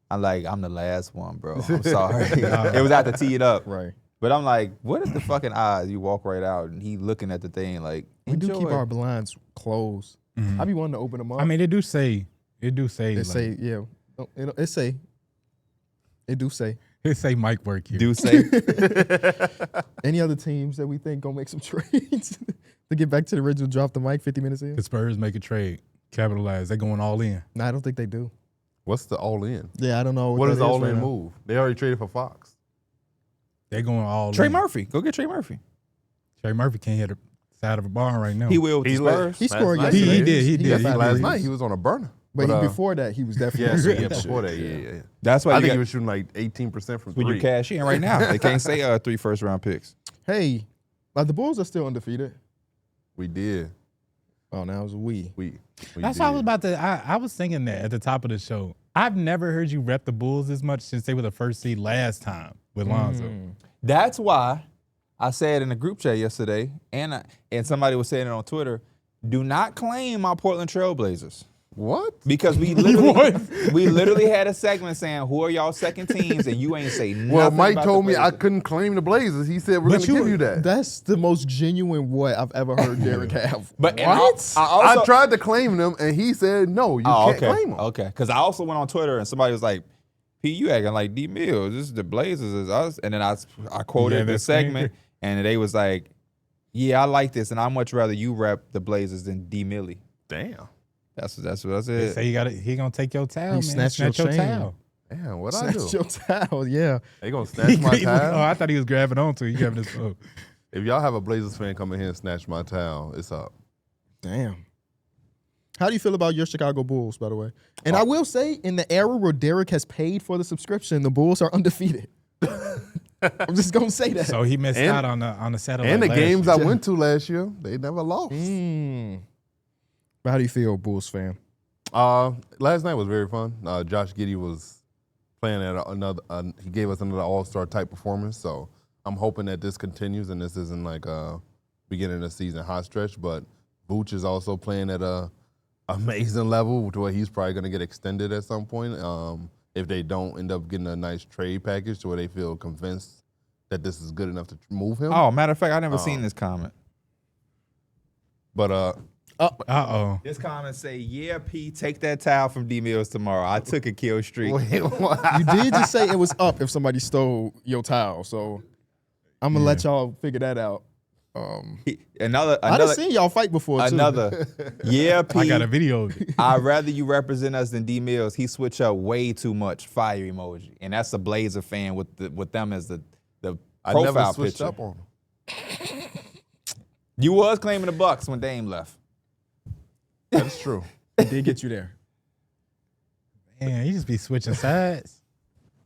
I'm like, I'm the last one, bro. I'm sorry. It was out to tee it up. Right. But I'm like, what is the fucking odds? You walk right out and he looking at the thing like, We do keep enjoy. our blinds closed. I be wanting to open them up. I mean, it do say. it like, say, yeah. It say. It do say. It say Mike work here. Do say. Any other teams that we think gonna make some trades to get back to the original drop the mic 50 minutes in? The Spurs make a trade, capitalize. They going all in. No, I don't think they do. What's the all in? Yeah, I don't know. What is that the all right in now. move? They already traded for Fox. They going all Trey in. Murphy. Go get Trey Murphy. Trey Murphy can't hit the side of a barn right now. He will with the Spurs. He scored Last yesterday. night. He did. got He five Last threes. night he was on a burner. But before that, he was definitely. Yeah, before that, yeah. That's why I you think got, he was shooting like 18% from when three. you cash in right now. They can't say 3 first-round picks. Hey, the Bulls are still undefeated. We did. Oh, now it's we. We That's did. what I was about to. I was thinking that at the top of the show. I've never heard you rep the Bulls as much since they were the first seed last time with Lonzo. That's why I said in the group chat yesterday, and somebody was saying it on Twitter, do not claim my Portland Trailblazers. What? Because we literally had a segment saying, who are y'all second teams? And you ain't say nothing. Well, Mike about told the me I Blazers. couldn't claim the Blazers. He said we're going to give you that. That's the most genuine what I've ever heard Darrick have. But and what? I also, I tried to claim them, and he said, no, you can't claim them. Okay. Because I also went on Twitter and somebody was like, P, you acting like D Mills. This is the Blazers is us. And then I quoted the that's segment and they was like, yeah, I like this. And I'd much rather you rep the Blazers than D Millie. Damn. That's what I They said. say he gonna take your towel, man. snatched Snatch your your chain. towel. Damn, what'd I do? Snatch your towel, yeah. They going to snatch my Oh, towel? I thought he was grabbing onto it. He grabbing his phone. If y'all have a Blazers fan come in here and snatch my towel, it's up. Damn. How do you feel about your Chicago Bulls, by the way? And I will say, in the era where Darrick has paid for the subscription, the Bulls are undefeated. I'm just gonna say that. So he missed out on the satellite. And the last games year. I went to last year, they never lost. But how do you feel, Bulls fan? Last night was very fun. Josh Giddey was playing at he gave us another all-star type performance, so I'm hoping that this continues and this isn't like a beginning of the season hot stretch, but Vooch is also playing at a amazing level to where he's probably going to get extended at some point if they don't end up getting a nice trade package to where they feel convinced that this is good enough to move him. Oh, matter of fact, I never seen this comment. But This comment say, "Yeah, P, take that towel from D Mills tomorrow. I took a kill streak." wait, what? You did just say it was up if somebody stole your towel, so I'm gonna let y'all figure that out. Another I done seen y'all fight before too. another. Yeah, P. I got a video of it. I'd rather you represent us than D Mills. He switch up way too much. Fire emoji, and that's a Blazer fan with them as the I profile never switched picture. up on him. You was claiming the Bucks when Dame left. That's true. It did get you there. Man, he just be switching sides.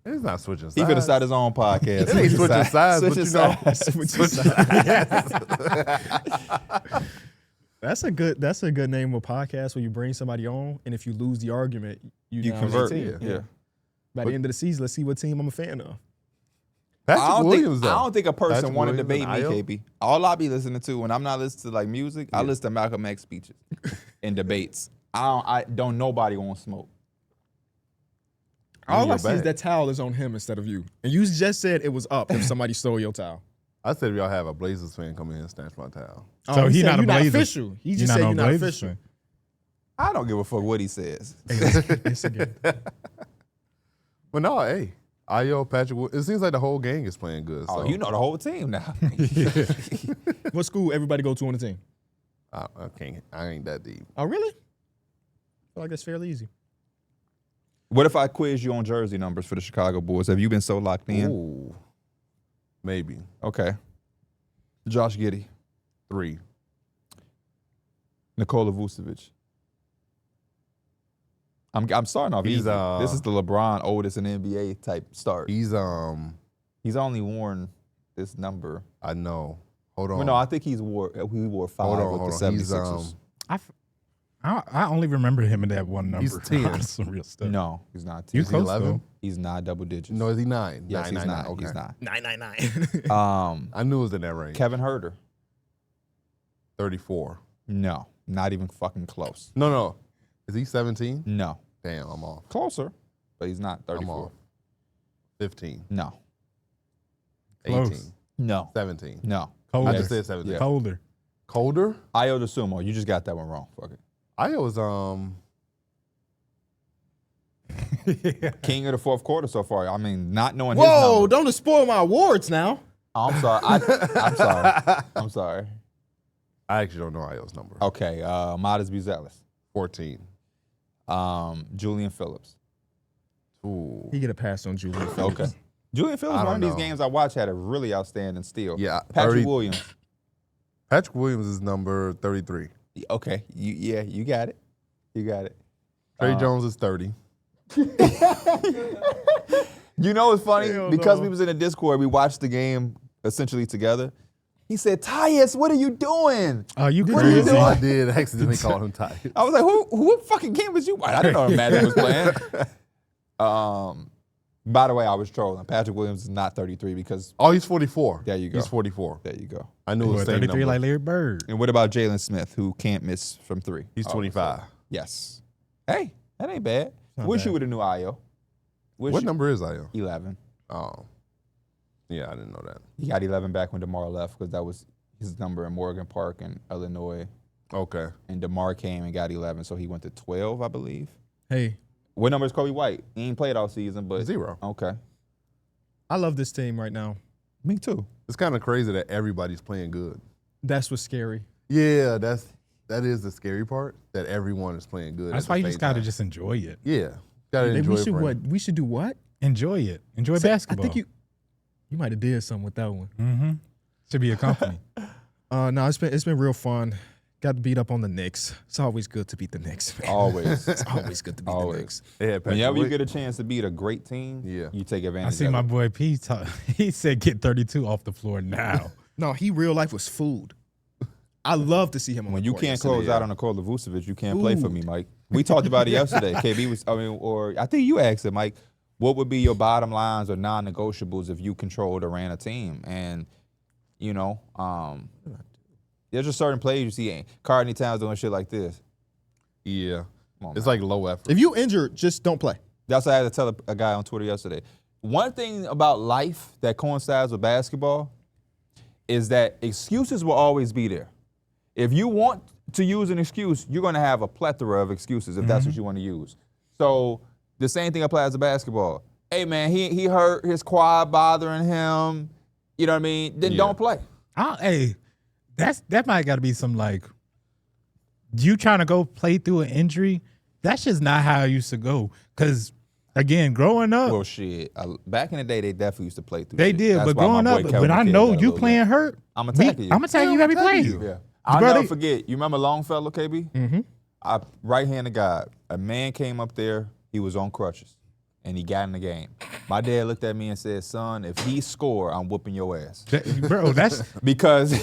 It's not switching sides. He could have started his own podcast. It ain't switching sides, but you know. That's a good name of a podcast where you bring somebody on, and if you lose the argument, you now convert. team. Yeah. By the end of the season, let's see what team I'm a fan of. I Williams, don't think a person Patrick want to Williams debate me, and Ayo? KB. All I be listening to when I'm not listening to like music, I listen to Malcolm X speeches and debates. I don't nobody want smoke. All I your see is bag. that towel is on him instead of you. And you just said it was up if somebody stole your towel. I said if y'all have a Blazers fan come in and snatch my towel. So he said not a you're not Blazer. official. He just said you're not Blazers official. fan. I don't give a fuck what he says. It's a game. But no, hey, Ayo, Patrick, it seems like the whole gang is playing good. Oh, So you know the whole team now. What school everybody go to on the team? I ain't that deep. Oh, really? I feel like that's fairly easy. What if I quiz you on jersey numbers for the Chicago Bulls? Have you been so locked in? Ooh, maybe Okay. Josh Giddey, 3. Nikola Vucevic. I'm starting off He's, easy. This is the LeBron oldest in the NBA type start. He's He's only worn this number. I know. Hold on. Well, no, I think he wore 5 with the He's 76ers. I only remember him in that one number. He's 10. That's some real stuff. No, he's not. You Is he close 11? though. He's not double digits. No, is he 9? Yes, 9, he's 9, not. 9. Okay. He's not. 999. I knew it was in that range. Kevin Herter. 34. No, not even fucking close. No. Is he 17? No, Damn, I'm off. closer, but he's not 34. I'm off. 15. No, 18. Close. no, 17. no. Colder. I just said 17. Yeah. Colder. Colder? Ayo DeSumo. You just got that one wrong. Fuck it. Ayo was King of the fourth quarter so far. I mean, not knowing his Whoa, number. don't spoil my awards now. Oh, I'm sorry. I'm sorry. I'm sorry. I actually don't know Ayo's number. Okay, Modest Buzelis. 14. Julian Phillips. Ooh. He get a pass on Julian Phillips. Okay. Julian Phillips, I one don't of these know. games I watched, had a really outstanding steal. Yeah, Patrick 30 Williams. Patrick Williams is number 33. Okay, you got it. You got it. Trey Jones is 30. You know what's funny? Hell Because no. we was in a Discord, we watched the game essentially together. He said, Tyus, what are you doing? Oh, you What are you crazy. doing? I did accidentally call him tired. I was like, who fucking game was you watching? I didn't know Magic was playing. By the way, I was trolling. Patrick Williams is not 33 because Oh, he's 44. There you go. He's 44. there you go. I knew it was the same 33 number. like Larry Bird. And what about Jalen Smith, who can't miss from 3? He's Oh, 25. yes. Hey, that ain't bad. Not Wish bad. you would have knew Ayo. What number is Ayo? 11. Oh. Yeah, I didn't know that. He got 11 back when DeMar left because that was his number in Morgan Park in Illinois. Okay. And DeMar came and got 11, so he went to 12, I believe. Hey, What number is Kobe White? He ain't played all season, but 0. Okay. I love this team right now. Me too. It's kind of crazy that everybody's playing good. That's what's scary. Yeah, that is the scary part, that everyone is playing good. That's at why the you same just got to time. just enjoy it. Yeah. Gotta Maybe enjoy we it should for what? him. We should do what? Enjoy it. Enjoy Say- basketball. I think you might have did something with that one. Mm-hmm. Should be a company. No, it's been real fun. Got beat up on the Knicks. It's always good to beat the Knicks. Man. Always. It's always good to beat the Always. Knicks. They had Patrick Whenever you Williams. get a chance to beat a great team, Yeah. you take advantage I see of my it. boy P talk. He said get 32 off the floor now. No, he real life was food. I love to see him on When the you court. can't close out on the court of Vucevic, you can't play for me, Mike. We talked about it yesterday. KB was, or I think you asked it, Mike, what would be your bottom lines or non-negotiables if you controlled or ran a team? And, there's just certain plays you see Carney Towns doing shit like this. Yeah. On, it's man. like low effort. If you injured, just don't play. That's what I had to tell a guy on Twitter yesterday. One thing about life that coincides with basketball is that excuses will always be there. If you want to use an excuse, you're going to have a plethora of excuses if that's what you want to use. So the same thing applies to basketball. Hey, man, he hurt, his quad bothering him. You know what I mean? Then don't play. That might got to be some like, you trying to go play through an injury. That's just not how I used to go. Because, again, growing up. Well, shit. Back in the day, they definitely used to play through They shit. did, That's but why growing my boy up, Kelvin when I McKay know got a you little playing bit. hurt, I'm attacking you. I'm attacking you every play. Yeah. I'll Bro, never forget. You remember Longfellow, KB? Mm-hmm. Right-handed guy. A man came up there. He was on crutches, and he got in the game. My dad looked at me and said, son, if he score, I'm whooping your ass. Bro, that's... Because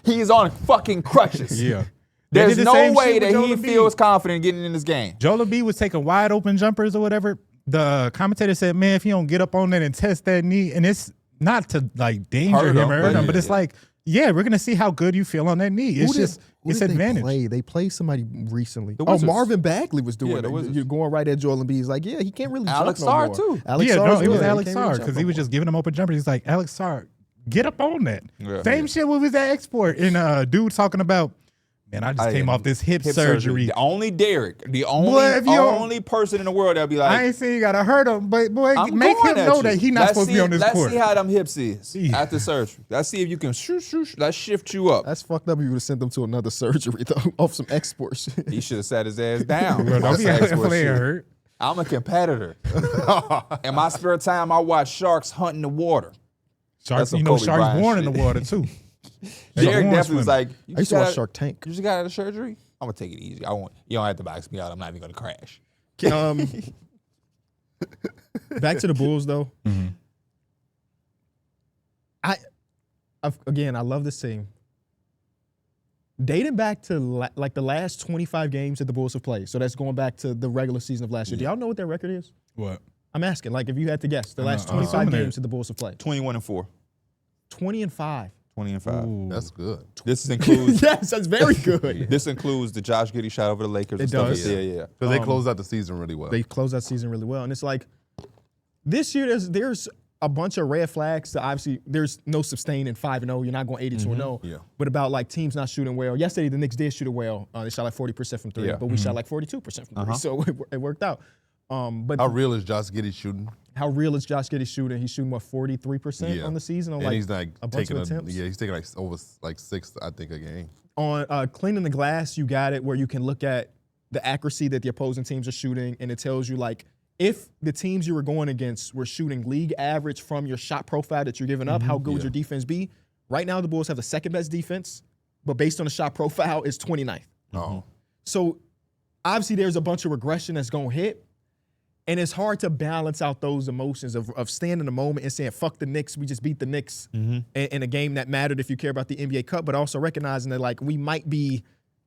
he's on fucking crutches. Yeah. There's the no same way shit with that he Joel Embiid. feels confident getting in this game. Joel Embiid was taking wide open jumpers or whatever. The commentator said, man, if you don't get up on that and test that knee, and it's not to like danger Hurt him him, or hurt him, but yeah, it's yeah. like, yeah, we're going to see how good you feel on that knee. It's it's advantage. They played somebody recently. The Wizards. Marvin Bagley was doing Yeah, the it. Wizards. You're going right at Joel Embiid. He's like, yeah, he can't really Alex jump no Sarr, more. too. Alex Yeah, Sarr's no, it good. was He Alex can't really Sarr jump because no he was more. just giving him open jumpers. He's like, Alex Sarr, get up on that. Yeah. Same shit with his export. And dude talking about, man, I just came off this hip surgery. The only Darrick, the Boy, if you don't- only person in the world that'll be like, I ain't saying you got to hurt him, but boy, I'm make going him at know you. that he's not supposed to be on this let's court. see how them hips is Yeah. after surgery. Let's see if you can let's shift you up. That's fucked up. You would have sent them to another surgery though, off some export shit. He should have sat his ass down. Bro, don't That's be out there export playing shit. hurt. I'm a competitor. In my spare time, I watch sharks hunting the water. Sharks, some you know, Kobe sharks Bryant born in shit. the water too. Derek born definitely was swimming. like, I used to watch got- Shark Tank. You just got out of surgery? I'm gonna take it easy. You don't have to box me out. I'm not even gonna crash. Back to the Bulls though. I love this team. Dating back to like the last 25 games that the Bulls have played. So that's going back to the regular season of last year. Do y'all know what their record is? What? I'm asking, like, if you had to guess, the last know. 25 Some of games that the Bulls have played. 21-4. 20-5. 20-5. That's good. This includes Yes, that's very good. this includes the Josh Giddey shot over the Lakers. It and stuff. does. Yeah. Because they closed out the season really well. They closed that season really well. And it's like, this year there's a bunch of red flags. So obviously, there's no sustaining 5-0. You're not going 82-0. Yeah. But about like teams not shooting well. Yesterday, the Knicks did shoot it well. They shot like 40% from three, Yeah. but we shot like 42% from three. So it worked out. But How real is Josh Giddey shooting? how real is Josh Giddey shooting? He's shooting, what, 43% on the season? On And like he's like a bunch taking of attempts? he's taking like over like 6, I think, a game. On cleaning the glass, you got it where you can look at the accuracy that the opposing teams are shooting, and it tells you like if the teams you were going against were shooting league average from your shot profile that you're giving up, how good would your defense be? Right now, the Bulls have the second best defense, but based on the shot profile, it's 29th. Oh. So obviously, there's a bunch of regression that's gonna hit. And it's hard to balance out those emotions of staying in the moment and saying, fuck the Knicks, we just beat the Knicks in a game that mattered if you care about the NBA Cup, but also recognizing that like we might be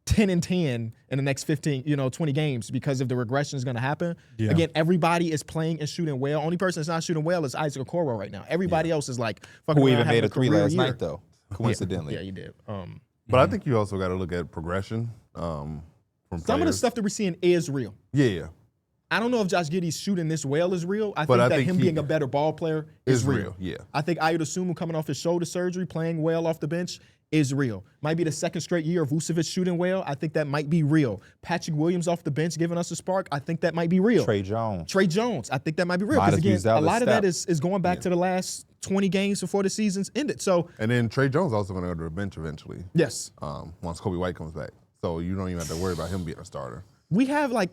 10-10 in the next 20 games because if the regression is gonna happen. Yeah. Again, everybody is playing and shooting well. Only person that's not shooting well is Isaac Okoro right now. Everybody else is like fucking Who around even having made a three career last year. night though? Coincidentally. Yeah, you did. But I think you also got to look at progression from Some of the players. stuff that we're seeing is real. Yeah. I don't know if Josh Giddey's shooting this well is real. I But think I that think him he being a better ball player is real. Yeah. I think Ayo Dosunmu coming off his shoulder surgery, playing well off the bench is real. Might be the second straight year of Vucevic shooting well. I think that might be real. Patrick Williams off the bench giving us a spark. I think that might be real. Trey Jones. Trey Jones. I think that might be real. Might Because as well again, use that a lot of that step. is going back to the last 20 games before the season's ended. So And then Trey Jones also going to go to the bench eventually. yes, Once Kobe White comes back. So you don't even have to worry about him being a starter. we have like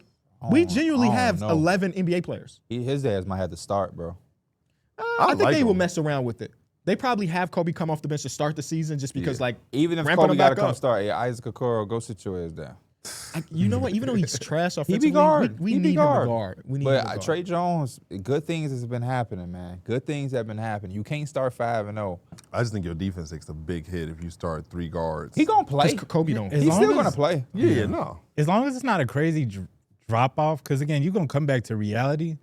we genuinely I don't have know. 11 NBA players. His ass might have to start, bro. I think like they will him. mess around with it. They probably have Kobe come off the bench to start the season just because, like, Even if ramping Kobe him got to back come up. start, Isaac Okoro, go sit your ass down. You know what? Even though he's trash He offensively, be guard. we He be need him to guard. guard. We need him to But guard. Trey Jones, good things has been happening, man. Good things have been happening. You can't start 5-0 I just think your defense takes a big hit if you start 3 guards. He gonna play. Kobe don't. He's still gonna play. Yeah, no. As long as it's not a crazy drop off, because again, you're gonna come back to reality.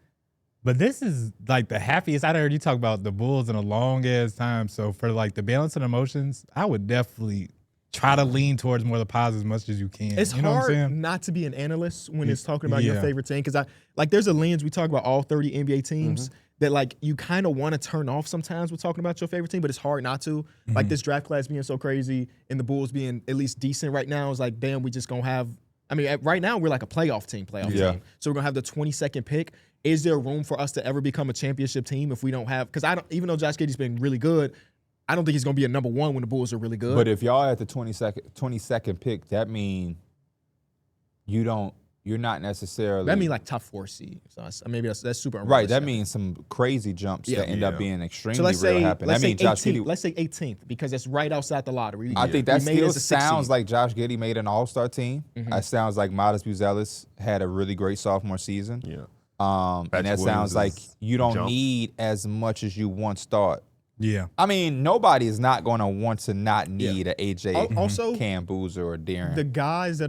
But this is like the happiest I'd heard you talk about the Bulls in a long ass time. So for like the balance of emotions, I would definitely try to lean towards more of the positive as much as you can. It's you know hard what I'm saying? not to be an analyst when it's talking about your favorite team, because there's a lens we talk about all 30 NBA teams that like you kind of want to turn off sometimes with talking about your favorite team, but it's hard not to. Like this draft class being so crazy and the Bulls being at least decent right now is like, damn, we just gonna have. I mean, right now we're like a playoff team. So we're gonna have the 22nd pick. Is there room for us to ever become a championship team if we don't have? Because even though Josh Giddey's been really good, I don't think he's going to be a number 1 when the Bulls are really good. But if y'all at the 22nd pick, that means you're not necessarily. That means like top 4 seed. So maybe that's super unrealistic. Right. That means some crazy jumps that end up being extremely real happen. Let's that means Josh Giddey. Let's say 18th because that's right outside the lottery. I think that still sounds like Josh Giddey made an all-star team. It sounds like Modest Buzelis had a really great sophomore season. Yeah. And that sounds like you don't need as much as you once thought. Yeah. I mean, nobody is not going to want to not need an AJ, also, Cam Boozer, or Darren.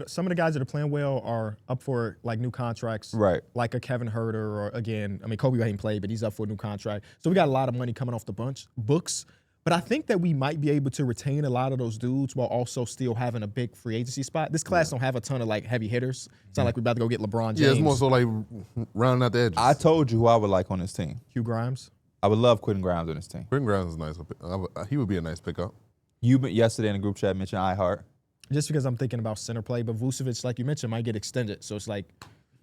Some of the guys that are playing well are up for like new contracts. Right. Like a Kevin Huerter or again, I mean, Kobe hasn't played, but he's up for a new contract. So we got a lot of money coming off the books. But I think that we might be able to retain a lot of those dudes while also still having a big free agency spot. This class don't have a ton of like heavy hitters. It's not like we're about to go get LeBron James. Yeah, it's more so like rounding out the edges. I told you who I would like on this team. Hugh Grimes. I would love Quentin Grimes on this team. Quentin Grimes is nice. He would be a nice pickup. You yesterday in the group chat mentioned iHeart. Just because I'm thinking about center play, but Vucevic, like you mentioned, might get extended. So it's like,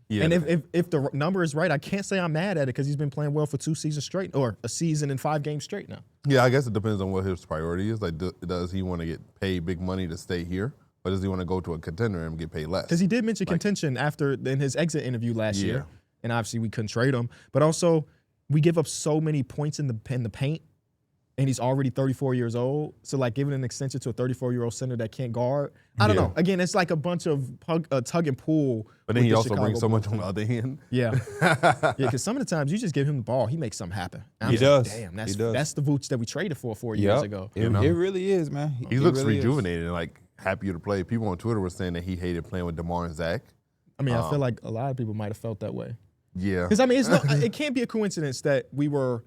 yeah. And if the number is right, I can't say I'm mad at it because he's been playing well for 2 seasons straight, or a season and 5 games straight now. Yeah, I guess it depends on what his priority is. Like, does he want to get paid big money to stay here, or does he want to go to a contender and get paid less? Because he did mention contention in his exit interview last year, and obviously we couldn't trade him. But also, we give up so many points in the paint, and he's already 34 years old. So, like, giving an extension to a 34-year-old center that can't guard, I don't know. Again, it's like a bunch of tug and pull. But then he also brings so much on the other end. Yeah. Because some of the times you just give him the ball, he makes something happen. He does. Damn, that's the Vooch that we traded for 4 years ago. It really is, man. He looks rejuvenated and, like, happier to play. People on Twitter were saying that he hated playing with DeMar and Zach. I mean, I feel like a lot of people might have felt that way. Yeah. Because, I mean, it can't be a coincidence that we were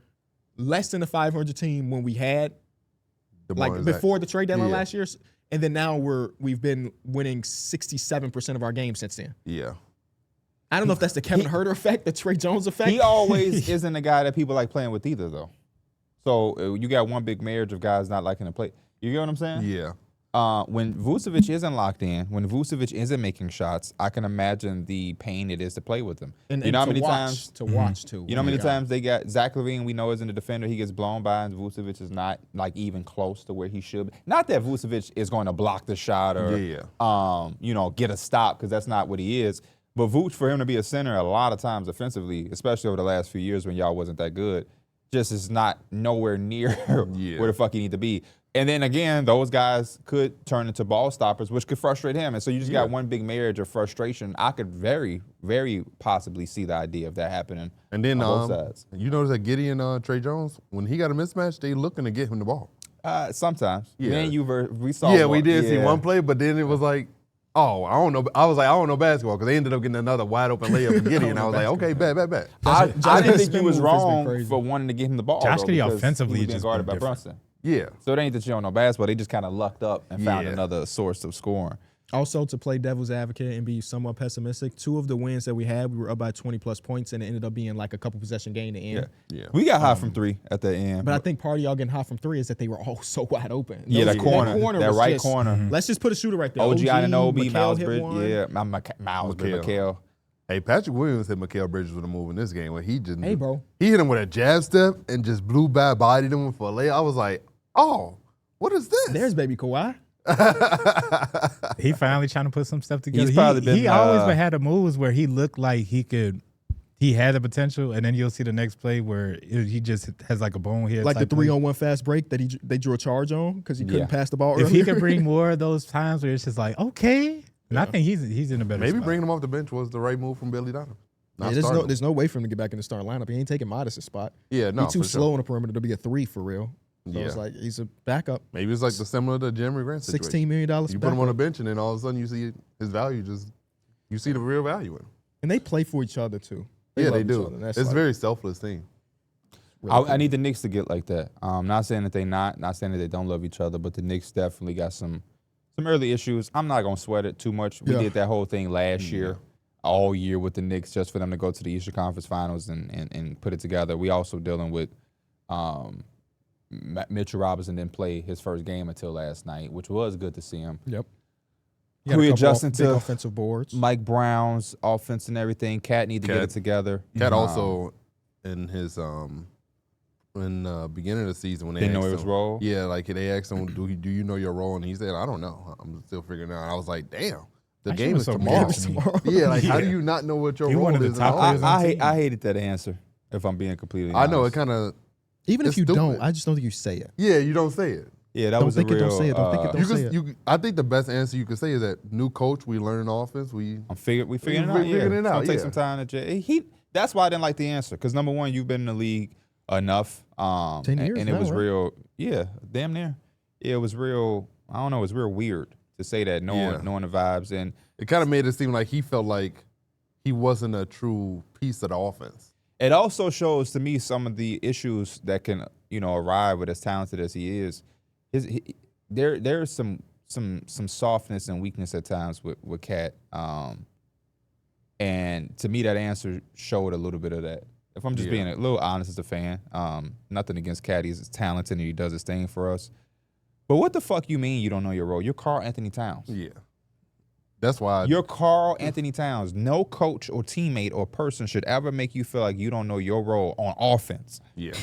less than a 500 team when we had DeMar and before Zach. the trade deadline last year, and then now we've been winning 67% of our games since then. Yeah. I don't know if that's the Kevin Huerter effect, the Trey Jones effect. He always isn't the guy that people like playing with either, though. So you got one big marriage of guys not liking to play. You get what I'm saying? Yeah. When Vucevic isn't locked in, when Vucevic isn't making shots, I can imagine the pain it is to play with him. And you know how to many watch, times to watch too. You know how many times they got Zach LaVine? We know isn't a defender. He gets blown by, and Vucevic is not like even close to where he should be. Not that Vucevic is going to block the shot or get a stop, because that's not what he is. But Vooch, for him to be a center a lot of times offensively, especially over the last few years when y'all wasn't that good, just is not nowhere near where the fuck he need to be. And then again, those guys could turn into ball stoppers, which could frustrate him. And so you just got one big marriage of frustration. I could very, very possibly see the idea of that happening and then, on both sides. You notice that Giddey and Trey Jones, when he got a mismatch, they looking to get him the ball. Sometimes. Yeah. Man, we saw. Yeah, we did see one play, but then it was like, oh, I don't know. I was like, I don't know basketball, because they ended up getting another wide open layup from Giddey, and I was like, okay, bet. I didn't think he was wrong for wanting to get him the ball. Josh Giddey offensively he was being just guarded by different. Brunson. Yeah. So it ain't that you don't know basketball. They just kind of lucked up and found another source of scoring. Also, to play devil's advocate and be somewhat pessimistic, 2 of the wins that we had, we were up by 20-plus points, and it ended up being like a couple possession game to end. Yeah. We got hot from 3 at the end. But I think part of y'all getting hot from 3 is that they were all so wide open. That corner was right just, corner. Let's just put a shooter right there. OG Anunoby, Mikal Miles hit Bridges. one. Yeah, Miles Bridges, Mikal. Hey, Patrick Williams hit Mikal Bridges with a move in this game where he just Hey, bro. He hit him with a jab step and just blew by, bodied him for a layup. I was like, oh, what is this? There's baby Kawhi. He finally trying to put some stuff together. He's probably been, he always had the moves where he looked like he had the potential, and then you'll see the next play where he just has like a bonehead. Like the 3-on-1 fast break that they drew a charge on because he couldn't pass the ball earlier. If he could bring more of those times where it's just like, okay. And I think he's in a better Maybe spot. bringing him off the bench was the right move from Billy Donovan. There's no way for him to get back in the starting lineup. He ain't taking Modest's spot. Yeah, no, He's too for slow sure. on the perimeter to be a 3 for real. So it's like he's a backup. Maybe it's like similar to Jeremy Grant situation. $16 million. You put him on the bench, and then all of a sudden you see his value you see the real value in him. And they play for each other too. They do. It's a very selfless team. Really I need the Knicks to get like that. Not saying that they not saying that they don't love each other, but the Knicks definitely got some early issues. I'm not gonna sweat it too much. We did that whole thing last year, all year with the Knicks, just for them to go to the Eastern Conference Finals and put it together. We also dealing with Mitchell Robinson didn't play his first game until last night, which was good to see him. Yep. We adjusting to offensive boards. Mike Brown's offense and everything. Cat need to get it together. Cat also in his beginning of the season when they didn't know asked his him, role. Yeah, like they asked him, "Do you know your role?" And he said, "I don't know. I'm still figuring it out." I was like, "Damn, the game is tomorrow." Yeah, like how do you not know what your role is? I hated that answer. If I'm being completely honest. I know it kind of. Even if you don't, I just don't think you say it. Yeah, you don't say it. Yeah, that was a real. Don't say it. Don't think it. Don't say it. I think the best answer you could say is that new coach, we learning offense. We figuring it out. It's gonna take some time to. That's why I didn't like the answer, because number one, you've been in the league enough. 10 years and now, it was right? real. Yeah, damn near. Yeah, it was real. I don't know. It was real weird to say that, knowing the vibes, and it kind of made it seem like he felt like he wasn't a true piece of the offense. it also shows to me some of the issues that can arrive with as talented as he is. There's some softness and weakness at times with Cat, and to me that answer showed a little bit of that. If I'm just being a little honest as a fan, nothing against Cat. He's talented and he does his thing for us. But what the fuck you mean you don't know your role? You're Karl Anthony Towns. Yeah. That's why. You're Karl Anthony Towns. No coach or teammate or person should ever make you feel like you don't know your role on offense. Yeah.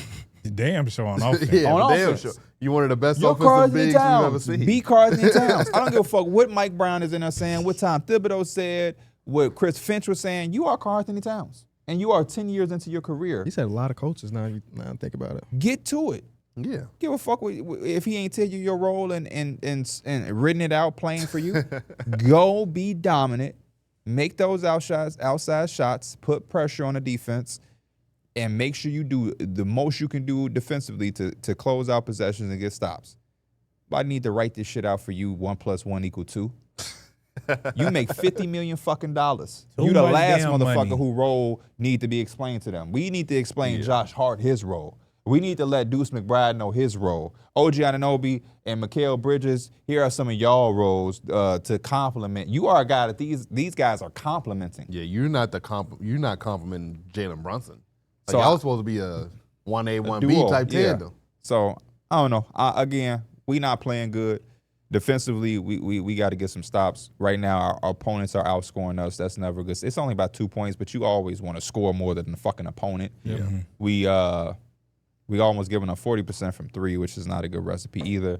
Damn sure on offense. On damn offense. sure. You one of the best You're Karl offensive Anthony bigs you've ever Towns. seen. Be Karl Anthony Towns. I don't give a fuck what Mike Brown is in there saying, what Tom Thibodeau said, what Chris Finch was saying. You are Karl Anthony Towns. And you are 10 years into your career. He's had a lot of coaches now. Now I think about it. Get to it. Yeah. Give a fuck if he ain't tell you your role and written it out playing for you. Go be dominant. Make those outside shots. Put pressure on the defense. And make sure you do the most you can do defensively to close out possessions and get stops. But I need to write this shit out for you. 1 + 1 = 2. You make $50 million fucking dollars. You the last motherfucker who role need to be explained to them. We need to explain Josh Hart his role. We need to let Deuce McBride know his role. OG Anunoby and Mikal Bridges, here are some of y'all roles to compliment. You are a guy that these guys are complimenting. Yeah, you're not complimenting Jalen Brunson. Like, So y'all supposed to be a 1A, 1B duo, type tandem. So I don't know. Again, we not playing good. Defensively, we got to get some stops. Right now, our opponents are outscoring us. That's never good. It's only about 2 points, but you always want to score more than the fucking opponent. Yeah. Mm-hmm. We almost giving up 40% from 3, which is not a good recipe either.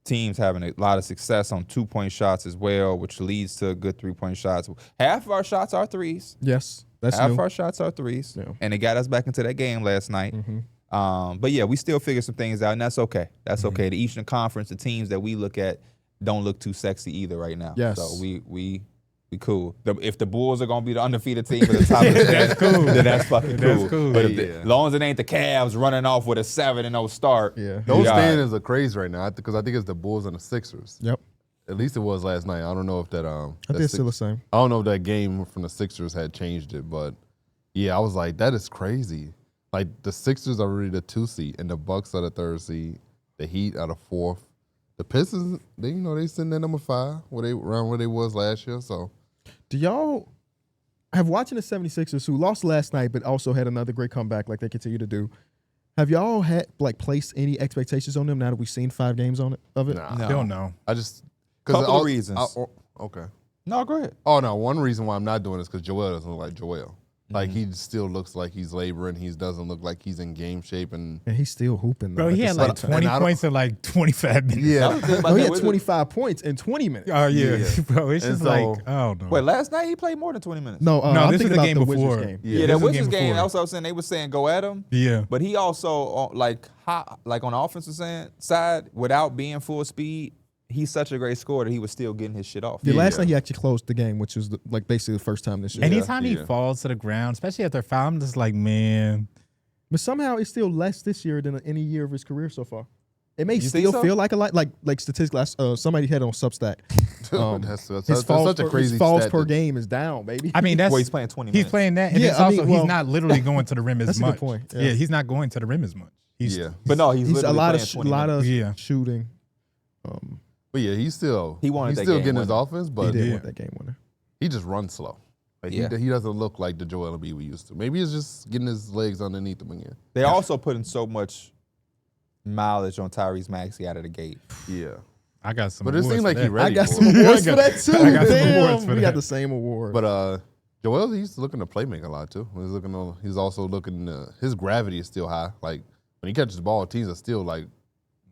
Teams having a lot of success on 2-point shots as well, which leads to good 3-point shots. Half of our shots are threes. Yes, that's Half new. of our shots are threes, Yeah. and it got us back into that game last night. Mm-hmm. But yeah, we still figure some things out, and that's okay. That's okay. The Eastern Conference, the teams that we look at, don't look too sexy either right now. Yes. So we cool. If the Bulls are gonna be the undefeated team at the top of the that's cool. Then that's fucking cool. That's cool. But as long as it ain't the Cavs running off with a 7-0 start, Yeah. Those standings are crazy right now because I think it's the Bulls and the Sixers. Yep. At least it was last night. I don't know if that. I think it's still the same. I don't know if that game from the Sixers had changed it, but yeah, I was like, that is crazy. Like the Sixers are really the 2 seed, and the Bucks are the 3rd seed. The Heat are the 4th. The Pistons, they sitting at number 5, around where they was last year. So, Do y'all have watching the 76ers who lost last night but also had another great comeback like they continue to do? Have y'all had placed any expectations on them now that we've seen 5 games of it? nah. No. Don't know. I just Couple of reasons. Okay. No, go ahead. Oh no, one reason why I'm not doing this because Joel doesn't look like Joel. Like he still looks like he's laboring. He doesn't look like he's in game shape. And he's still hooping. Bro, he had like 20 points in like 25 minutes. yeah, He had 25 points in 20 minutes. Oh, yeah. Yeah. Bro, it's And just so- like, oh, no. Wait, last night he played more than 20 minutes. No, No, I'm this thinking was the about game the before. Wizards game. Yeah, this that was the Wizards game game. before. Also saying they were saying go at him. Yeah. But he also like on the offensive side, without being full speed, he's such a great scorer that he was still getting his shit off. The last night he actually closed the game, which was basically the first time this year. Anytime he falls to the ground, especially after a foul, I'm just like, man. But somehow it's still less this year than any year of his career so far. It may still feel like a lot, like statistically. Somebody had on Substack. His falls per game is down, baby. I mean, he's playing 20 minutes. He's playing that, and he's not literally going to the rim as that's much. A good point. Yeah, he's not going to the rim as much. He's a lot of shooting. But yeah, he's still getting his offense, but he did want that game winner. He just runs slow. Like he doesn't look like the Joel Embiid we used to. Maybe it's just getting his legs underneath him again. They're also putting so much mileage on Tyrese Maxey out of the gate. Yeah. I got some. But it seems like he's ready. I got some awards for that too. I got some awards for that. We got the same award. But Joel, he's looking to play make a lot too. He's also looking. His gravity is still high. Like when he catches the ball, teams are still like.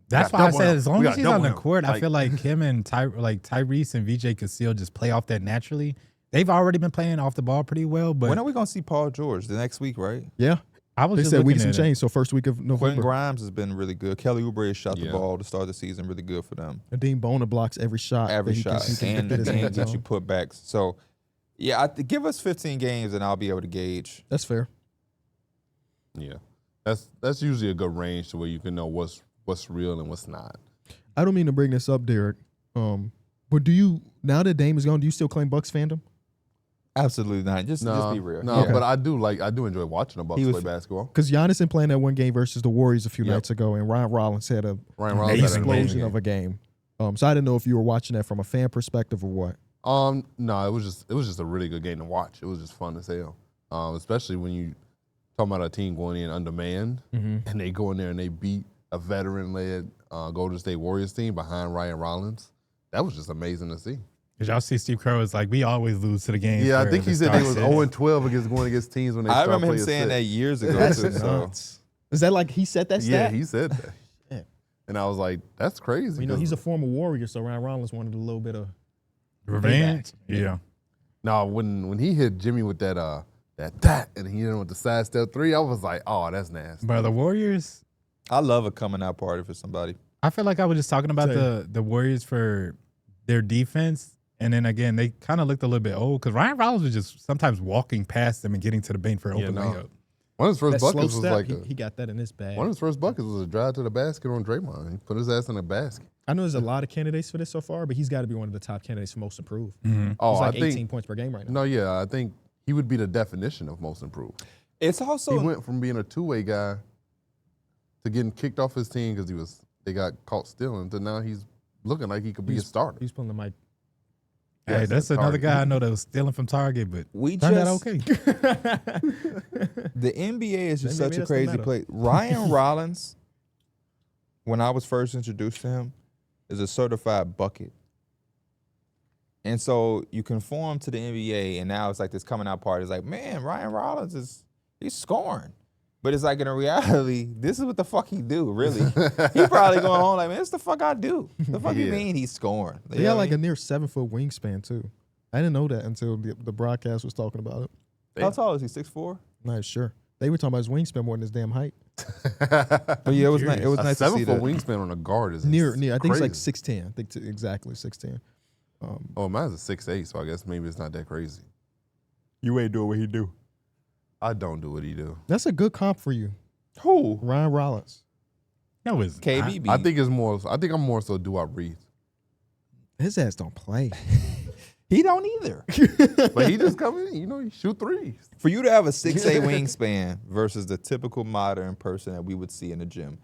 That's why I said as long as he's on the court, I feel like him and Tyrese and VJ could still just play off that naturally. They've already been playing off the ball pretty well. But when are we gonna see Paul George? The next week, right? Yeah. They said weeks and change, so first week of November. Quentin Grimes has been really good. Kelly Oubre has shot the ball to start the season, really good for them. Nadeem Bona blocks every shot. And get you putbacks. So, give us 15 games and I'll be able to gauge. That's fair. Yeah, that's usually a good range to where you can know what's real and what's not. I don't mean to bring this up, Darrick, but now that Dame is gone, do you still claim Bucks fandom? Absolutely not. Just be real. No, but I do enjoy watching the Bucks play basketball. Because Giannis been playing that one game versus the Warriors a few nights ago, and Ryan Rollins had an explosion of a game. So I didn't know if you were watching that from a fan perspective or what. No, it was just a really good game to watch. It was just fun as hell. Especially when you talking about a team going in undermanned and they go in there and they beat a veteran-led Golden State Warriors team behind Ryan Rollins. That was just amazing to see. Did y'all see Steve Kerr was like, we always lose to the game? Yeah, I think he said they was 0-12 going against teams when they start playing. I remember him saying that years ago. Is that like he said that stat? Yeah, he said that. Yeah. And I was like, that's crazy. He's a former Warrior, so Ryan Rollins wanted a little bit of revenge. Yeah. No, when he hit Jimmy with that and he hit him with the side step 3, I was like, oh, that's nasty. But the Warriors, I love a coming out party for somebody. I feel like I was just talking about the Warriors for their defense. And then again, they kind of looked a little bit old because Ryan Rollins was just sometimes walking past them and getting to the paint for an open layup. One of his first buckets was like he got that in his bag. One of his first buckets was a drive to the basket on Draymond. He put his ass in the basket. I know there's a lot of candidates for this so far, but he's got to be one of the top candidates for most improved. Mm-hmm. He's like 18 points per game right now. No, yeah, I think he would be the definition of most improved. It's also he went from being a two-way guy to getting kicked off his team because they got caught stealing to now he's looking like he could be a starter. He's pulling the mic. Hey, that's another guy I know that was stealing from Target, but turned out okay. The NBA is just such a crazy place. Ryan Rollins, when I was first introduced to him, is a certified bucket. And so you conform to the NBA, and now it's like this coming out party. It's like, man, Ryan Rollins he's scoring. But it's like in reality, this is what the fuck he do, really. He probably going home like, man, this the fuck I do. The fuck you mean he's scoring? He got like a near 7-foot wingspan, too. I didn't know that until the broadcast was talking about it. How tall is he, 6'4"? Not sure. They were talking about his wingspan more than his damn height. But yeah, it was nice to see that. 7-foot wingspan on a guard is near. I think it's like 6'10". I think exactly 6'10". Mine's a 6'8", so I guess maybe it's not that crazy. You ain't doing what he do. I don't do what he do. That's a good comp for you. Who? Ryan Rollins. No, it's KBB. I think I'm more so do-up Reed. His ass don't play. He don't either. But he just come in, he shoot threes. For you to have a 6'8" wingspan versus the typical modern person that we would see in the gym,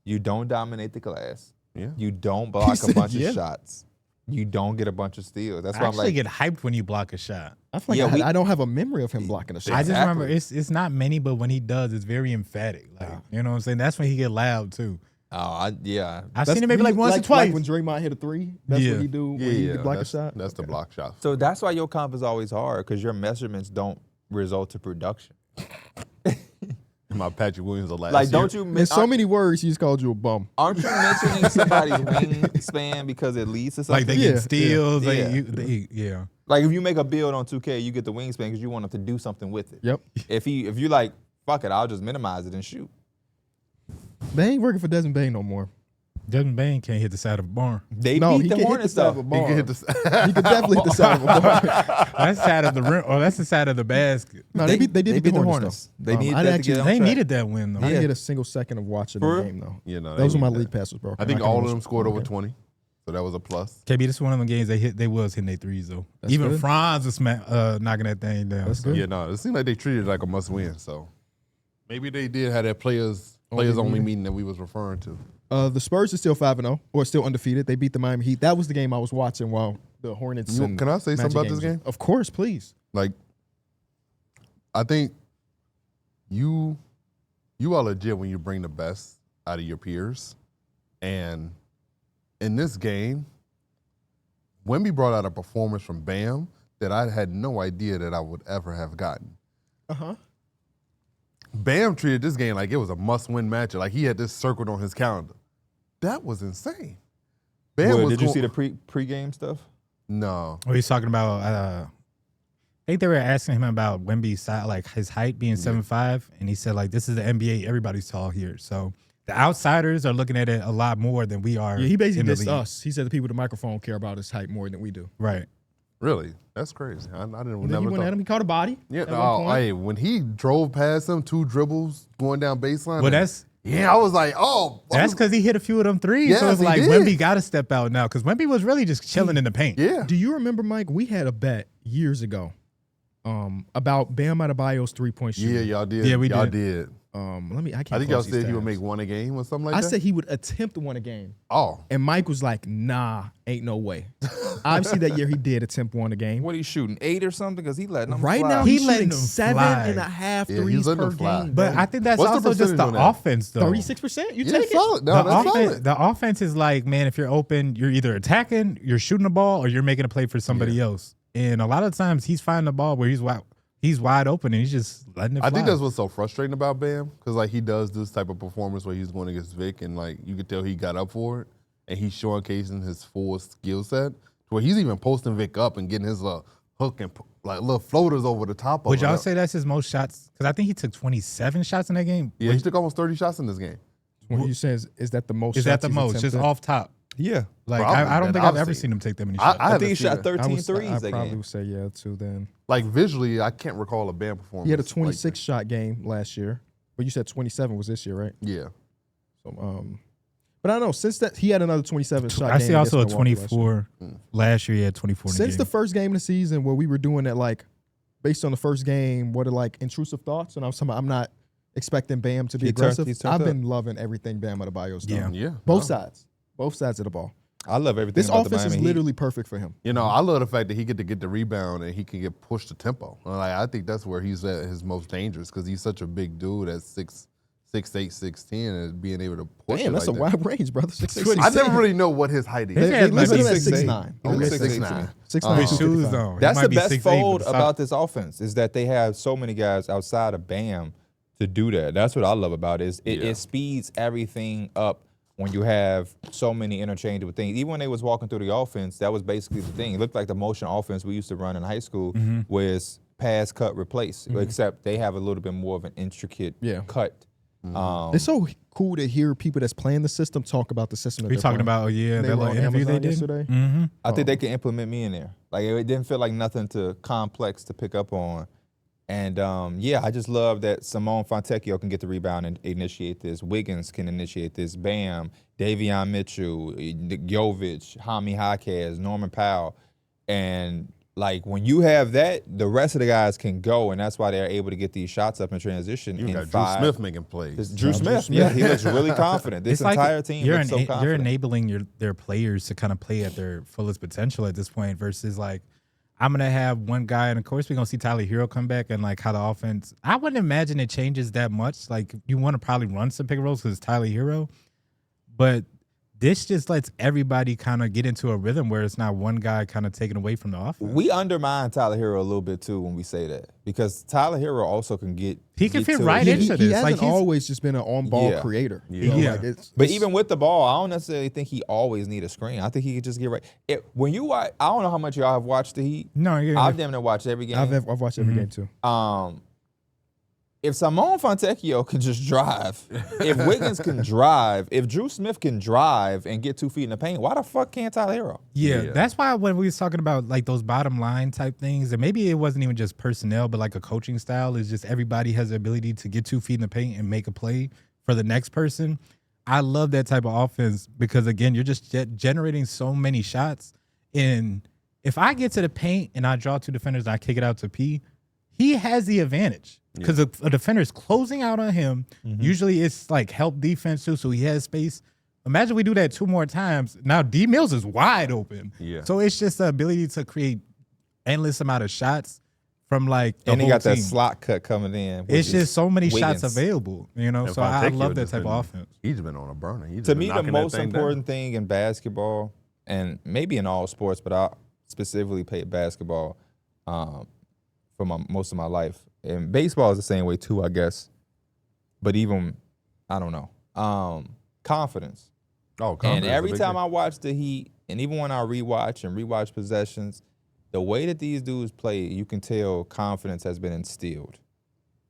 you don't dominate the glass. Yeah. You don't block a bunch of shots. You don't get a bunch of steals. That's why I'm like, get hyped when you block a shot. I feel like I don't have a memory of him blocking a shot. I just remember it's not many, but when he does, it's very emphatic. Like, you know what I'm saying? That's when he get loud too. Oh, yeah. I've seen it maybe like once or twice. Like when Draymond hit a 3, that's what he do when he block a shot. That's the block shot. So that's why your comp is always hard, because your measurements don't result to production. My Patrick Williams last like, year. don't you? In so many words, he just called you a bum. Aren't you mentioning somebody's wingspan because it leads to something? Like they get steals. Yeah. Like if you make a build on 2K, you get the wingspan because you want them to do something with it. Yep. If you like, fuck it, I'll just minimize it and shoot. They ain't working for Desmond Bane no more. Devin Bain can't hit the side of a barn. They beat the Hornets though. He can hit the. He could definitely hit the side of a bar. That's the side of the rim, or that's the side of the basket. No, they did beat the Hornets. They needed I that to actually- get on They track. needed that win though. I didn't get a single second of watching the game though. You know, Those were my they- league passes, bro. I think all of them scored over 20, so that was a plus. KB, this is one of the games they was hitting their threes though. That's Even good. Franz was knocking that thing down. That's good. Yeah, no, it seemed like they treated it like a must-win. So maybe they did have that players-only meeting that we was referring to. The Spurs are still 5-0 or still undefeated. They beat the Miami Heat. That was the game I was watching while the Hornets. Can I say something about this game? Of course, please. Like, I think you are legit when you bring the best out of your peers. And in this game, Wemby brought out a performance from Bam that I had no idea that I would ever have gotten. Bam treated this game like it was a must-win matchup. Like he had this circled on his calendar. That was insane. Bam was Did you see the pre-game stuff? No. Oh, he's talking about. I think they were asking him about Wemby's size, like his height being 7'5", and he said like this is the NBA. Everybody's tall here, so the outsiders are looking at it a lot more than we are. Yeah, he basically in the dissed league. us. He said the people with the microphone care about his height more than we do. Right. Really? That's crazy. I didn't And then never he went thought. at him. He caught a body. Yeah, at one point. hey, when he drove past him, 2 dribbles going down baseline. Well, that's I was like, oh. because he hit a few of them threes. So Yes, it's he like did. Wemby got to step out now because Wemby was really just chilling in the paint. Yeah. Do you remember, Mike? We had a bet years ago about Bam Adebayo's 3-point shooting. Yeah, y'all did. Yeah, we y'all did. I can't. I think y'all close these said he would tabs. make 1 a game or something like I that. said he would attempt one a game. Oh. And Mike was like, nah, ain't no way. Obviously, that year he did attempt one a game. What are you shooting? 8 or something? Because he letting them Right fly. now, He he's letting shooting them fly. 7.5 Yeah, threes he's letting per them fly. game. But I think that's What's the also just percentage the on that? offense, though. 36%? You Yeah, take it? solid. No, that's solid. The offense is like, man, if you're open, you're either attacking, you're shooting the ball, or you're making a play for somebody else. And a lot of times he's finding the ball where he's wide open and he's just letting it fly. I think that's what's so frustrating about Bam, because like he does this type of performance where he's going against Vic, and like you could tell he got up for it, and he's showcasing his full skill set, where he's even posting Vic up and getting his hook and like little floaters over the top of Would it. y'all say that's his most shots? Because I think he took 27 shots in that game. Yeah, he took almost 30 shots in this game. What you saying is that the most? Is that shots the he's most? Just attempted? off top. Yeah. Like Probably, I don't man. think I've I've ever seen- seen him take that many shots. I think haven't he seen shot it. 13 I threes that probably game. would say yeah too. Then Like visually, I can't recall a Bam performance. he had a like 26 shot game last year, but you said 27 was this year, right? that. Yeah. So but I don't know. Since that he had another 27 shot. I game see also a against Milwaukee last year. 24. Last year he had 24 in Since the the game. first game of the season, where we were doing that, like based on the first game, what are like intrusive thoughts? And I'm not expecting Bam to be aggressive. he's turned I've up. been loving everything Bam Adebayo's done. Yeah. Both sides of the ball. I love everything This about offense the is Miami Heat. literally perfect for him. You know, I love the fact that he get to get the rebound and he can get pushed to tempo. Like I think that's where he's at his most dangerous, because he's such a big dude at 6'8", 6'10", and being able to push. Damn, it that's a like that. wide range, brother. 6'6". I never really know what his height is. His They head might listed be him at 6'8". 6'9". He looks Okay, 6'8" to me. 6'9", With shoes 255. on. He That's might the be best 6'8" fold with a sock. about this offense is that they have so many guys outside of Bam to do that. That's what I love about it. Is it speeds everything up when you have so many interchangeable things. Even when they was walking through the offense, that was basically the thing. It looked like the motion offense we used to run in high school was pass, cut, replace, except they have a little bit more of an intricate cut. It's so cool to hear people that's playing the system talk about the system. We're talking about, They that were little on interview they Amazon did. yesterday. Mm-hmm. I think they can implement me in there. Like it didn't feel like nothing too complex to pick up on. And I just love that Simone Fontecchio can get the rebound and initiate this. Wiggins can initiate this. Bam, Davion Mitchell, Jovic, Hami Jaquez, Norman Powell. And like when you have that, the rest of the guys can go, and that's why they're able to get these shots up in transition. You in got 5. Drew Smith making plays. Drew Smith, he looks really confident. This It's entire team you're looks so confident. You're enabling their players to kind of play at their fullest potential at this point versus like, I'm going to have one guy, and of course we're going to see Tyler Hero come back and like how the offense, I wouldn't imagine it changes that much. Like you want to probably run some pick and rolls because it's Tyler Hero, but this just lets everybody kind of get into a rhythm where it's not one guy kind of taken away from the offense. We undermine Tyler Hero a little bit too when we say that, because Tyler Hero also can get. He can get fit to right it. into He this. hasn't Like he's, always just been an on-ball Yeah. creator. Yeah. Yeah. Like But even with the ball, I don't necessarily think he always need a screen. I think he could just get right. When you watch, I don't know how much y'all have watched the Heat. no, I've damn near watched every game. I've watched every game too. if Simone Fontecchio can just drive, if Wiggins can drive, if Drew Smith can drive and get 2 feet in the paint, why the fuck can't Tyler Hero? Yeah, that's why when we was talking about like those bottom line type things, and maybe it wasn't even just personnel, but like a coaching style is just everybody has the ability to get 2 feet in the paint and make a play for the next person. I love that type of offense because, again, you're just generating so many shots. And if I get to the paint and I draw 2 defenders and I kick it out to P, he has the advantage because a defender is closing out on him. Mm-hmm. Usually it's like help defense too, so he has space. Imagine we do that 2 more times. Now D Mills is wide open. Yeah. So it's just the ability to create endless amount of shots from like the and he whole got team. That slot cut coming in. It's just so many Wiggins. shots available, you know. So I love that type of offense. He's been on a burner. To me, the most important thing in basketball, and maybe in all sports, but I specifically pay basketball for most of my life. And baseball is the same way too, I guess. But even, I don't know, confidence. Oh, confidence. And every time I watch the Heat, and even when I rewatch possessions, the way that these dudes play, you can tell confidence has been instilled.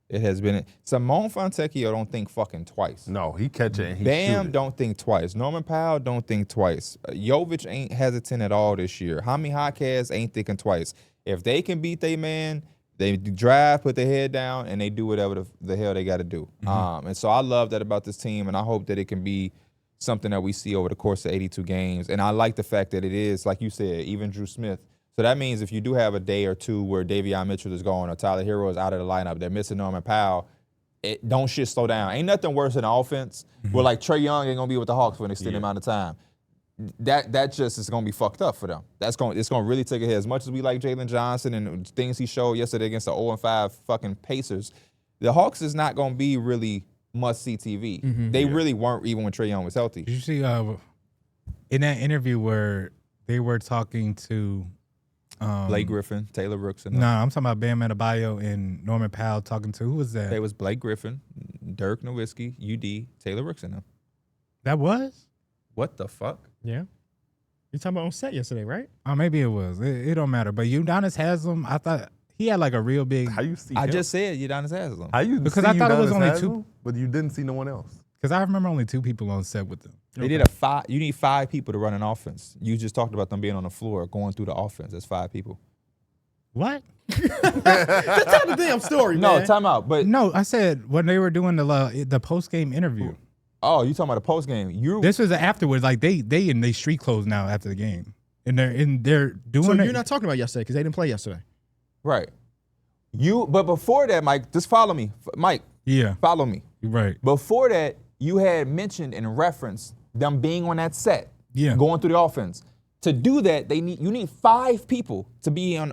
It has been. Simone Fontecchio don't think fucking twice. No, he catch it and he Bam shoot it. Don't think twice. Norman Powell don't think twice. Jovic ain't hesitant at all this year. Jaime Jaquez ain't thinking twice. If they can beat their man, they drive, put their head down, and they do whatever the hell they got to do. Mm-hmm. And so I love that about this team, and I hope that it can be something that we see over the course of 82 games. And I like the fact that it is, like you said, even Drew Smith. So that means if you do have a day or two where Davion Mitchell is going or Tyler Hero is out of the lineup, they're missing Norman Powell, don't shit slow down. Ain't nothing worse than offense where like Trae Young ain't gonna be with the Hawks for an extended amount of time. That just is gonna be fucked up for them. It's gonna really take a hit. As much as we like Jalen Johnson and things he showed yesterday against the 0-5 fucking Pacers, the Hawks is not gonna be really must-see TV. Mm-hmm. They really weren't even when Trae Young was healthy. Did you see in that interview where they were talking to Blake Griffin, Taylor Rooks. No, I'm talking about Bam Adebayo and Norman Powell talking to, who was that? It was Blake Griffin, Dirk Nowitzki, UD, Taylor Rooks and them. That was? What the fuck? Yeah. You talking about on set yesterday, right? Oh, maybe it was. It don't matter. But Udonis Haslem, I thought he had like a real big. How you see? I just said Udonis Haslem. How you? Because I thought it was only Haslem, 2, but you didn't see no one else. Because I remember only 2 people on set with them. They did you need 5 people to run an offense. You just talked about them being on the floor, going through the offense. That's 5 people. What? That's not the damn story, man. No, time out. But no, I said when they were doing the post game interview. Oh, you talking about the post game? This was afterwards. Like they in they street clothes now after the game, and they're doing. So it. you're not talking about yesterday because they didn't play yesterday, right? But before that, Mike, just follow me, Mike. Yeah, follow me. Right. Before that, you had mentioned and referenced them being on that set. Yeah. Going through the offense. To do that, you need 5 people to be on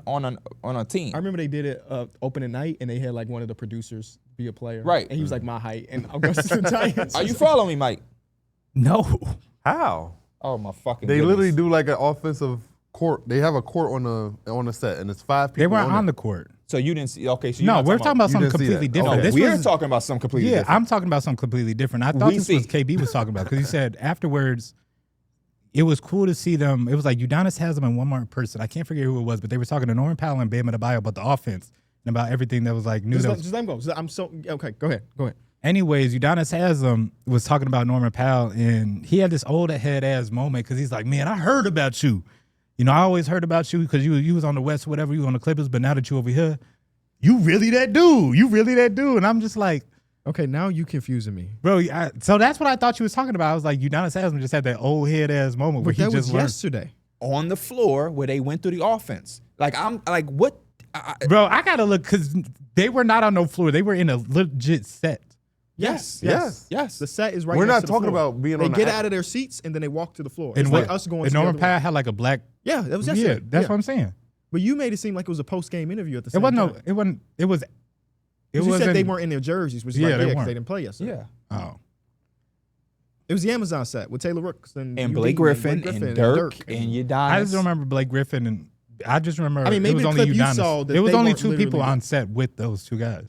a team. I remember they did it opening night, and they had like one of the producers be a player. Right. And he was like my height, and Augustus and Giants. Are you following me, Mike? No. How? Oh my fucking! They goodness. literally do like an offensive court. They have a court on the set, and it's 5 people. They weren't on the court. So you didn't see? Okay, so no, we're talking about something completely different. Okay. We're talking about something completely different. Yeah, I'm talking about something completely different. I thought this was KB was talking about because he said afterwards. It was cool to see them. It was like Udonis Haslem and one more person. I can't forget who it was, but they were talking to Norman Powell and Bam Adebayo about the offense and about everything that was like new. Just let them go. I'm so okay. Go ahead. Anyways, Udonis Haslem was talking about Norman Powell, and he had this old head ass moment because he's like, "Man, I heard about you. You know, I always heard about you because you was on the West, whatever. You on the Clippers, but now that you over here, you really that dude. You really that dude." And I'm just like. Okay, now you confusing me, bro. So that's what I thought you was talking about. I was like, Udonis Haslem just had that old head ass moment where he just was learned. Yesterday on the floor where they went through the offense. Like I'm like what? Bro, I gotta look because they were not on no floor. They were in a legit set. Yes. The set is right. We're next not to the talking floor. about being. They on get the out of their seats and then they walk to the floor. And it's like us going. And Norman Powell had like a black. Yeah, that was yesterday. Yeah, that's what I'm saying. But you made it seem like it was a post game interview at the same time. It wasn't. It was. You said they weren't in their jerseys, which is like, because they didn't play yesterday. Yeah. Oh. It was the Amazon set with Taylor Rooks and Blake Griffin and Dirk and Udonis. I just remember Blake Griffin and I just remember. I mean, maybe it was the only clip Udonis. you saw that there was they only weren't 2 people literally- on set with those 2 guys.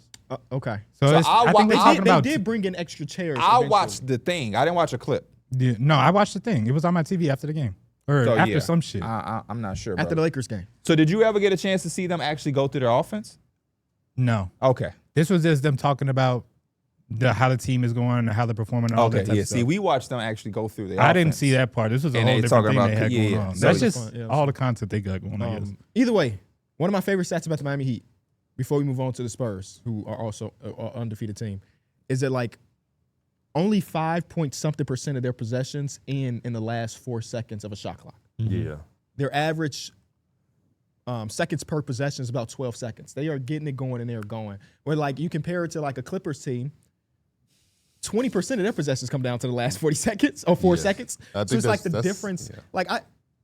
Okay. So I think they're talking about. They did bring in extra chairs. I watched the thing. I didn't watch a clip. Yeah, no, I watched the thing. It was on my TV after the game or after some shit. I'm not sure. After the Lakers game. So did you ever get a chance to see them actually go through their offense? No. Okay. This was just them talking about how the team is going and how they're performing and all that type of stuff. See, we watched them actually go through the I didn't offense. see that part. This was a And whole they different talking thing about- they had yeah, going yeah. on. So That's it's just fun. Yeah, all the content they got going on, I guess. Either way, one of my favorite stats about the Miami Heat, before we move on to the Spurs, who are also an undefeated team, is that like only 5-point-something% of their possessions in the last 4 seconds of a shot clock. Yeah. Their average seconds per possession is about 12 seconds. They are getting it going and they're going. Where like you compare it to like a Clippers team, 20% of their possessions come down to the last 40 seconds or 4 seconds. I So think it's like the that's- difference. yeah. Like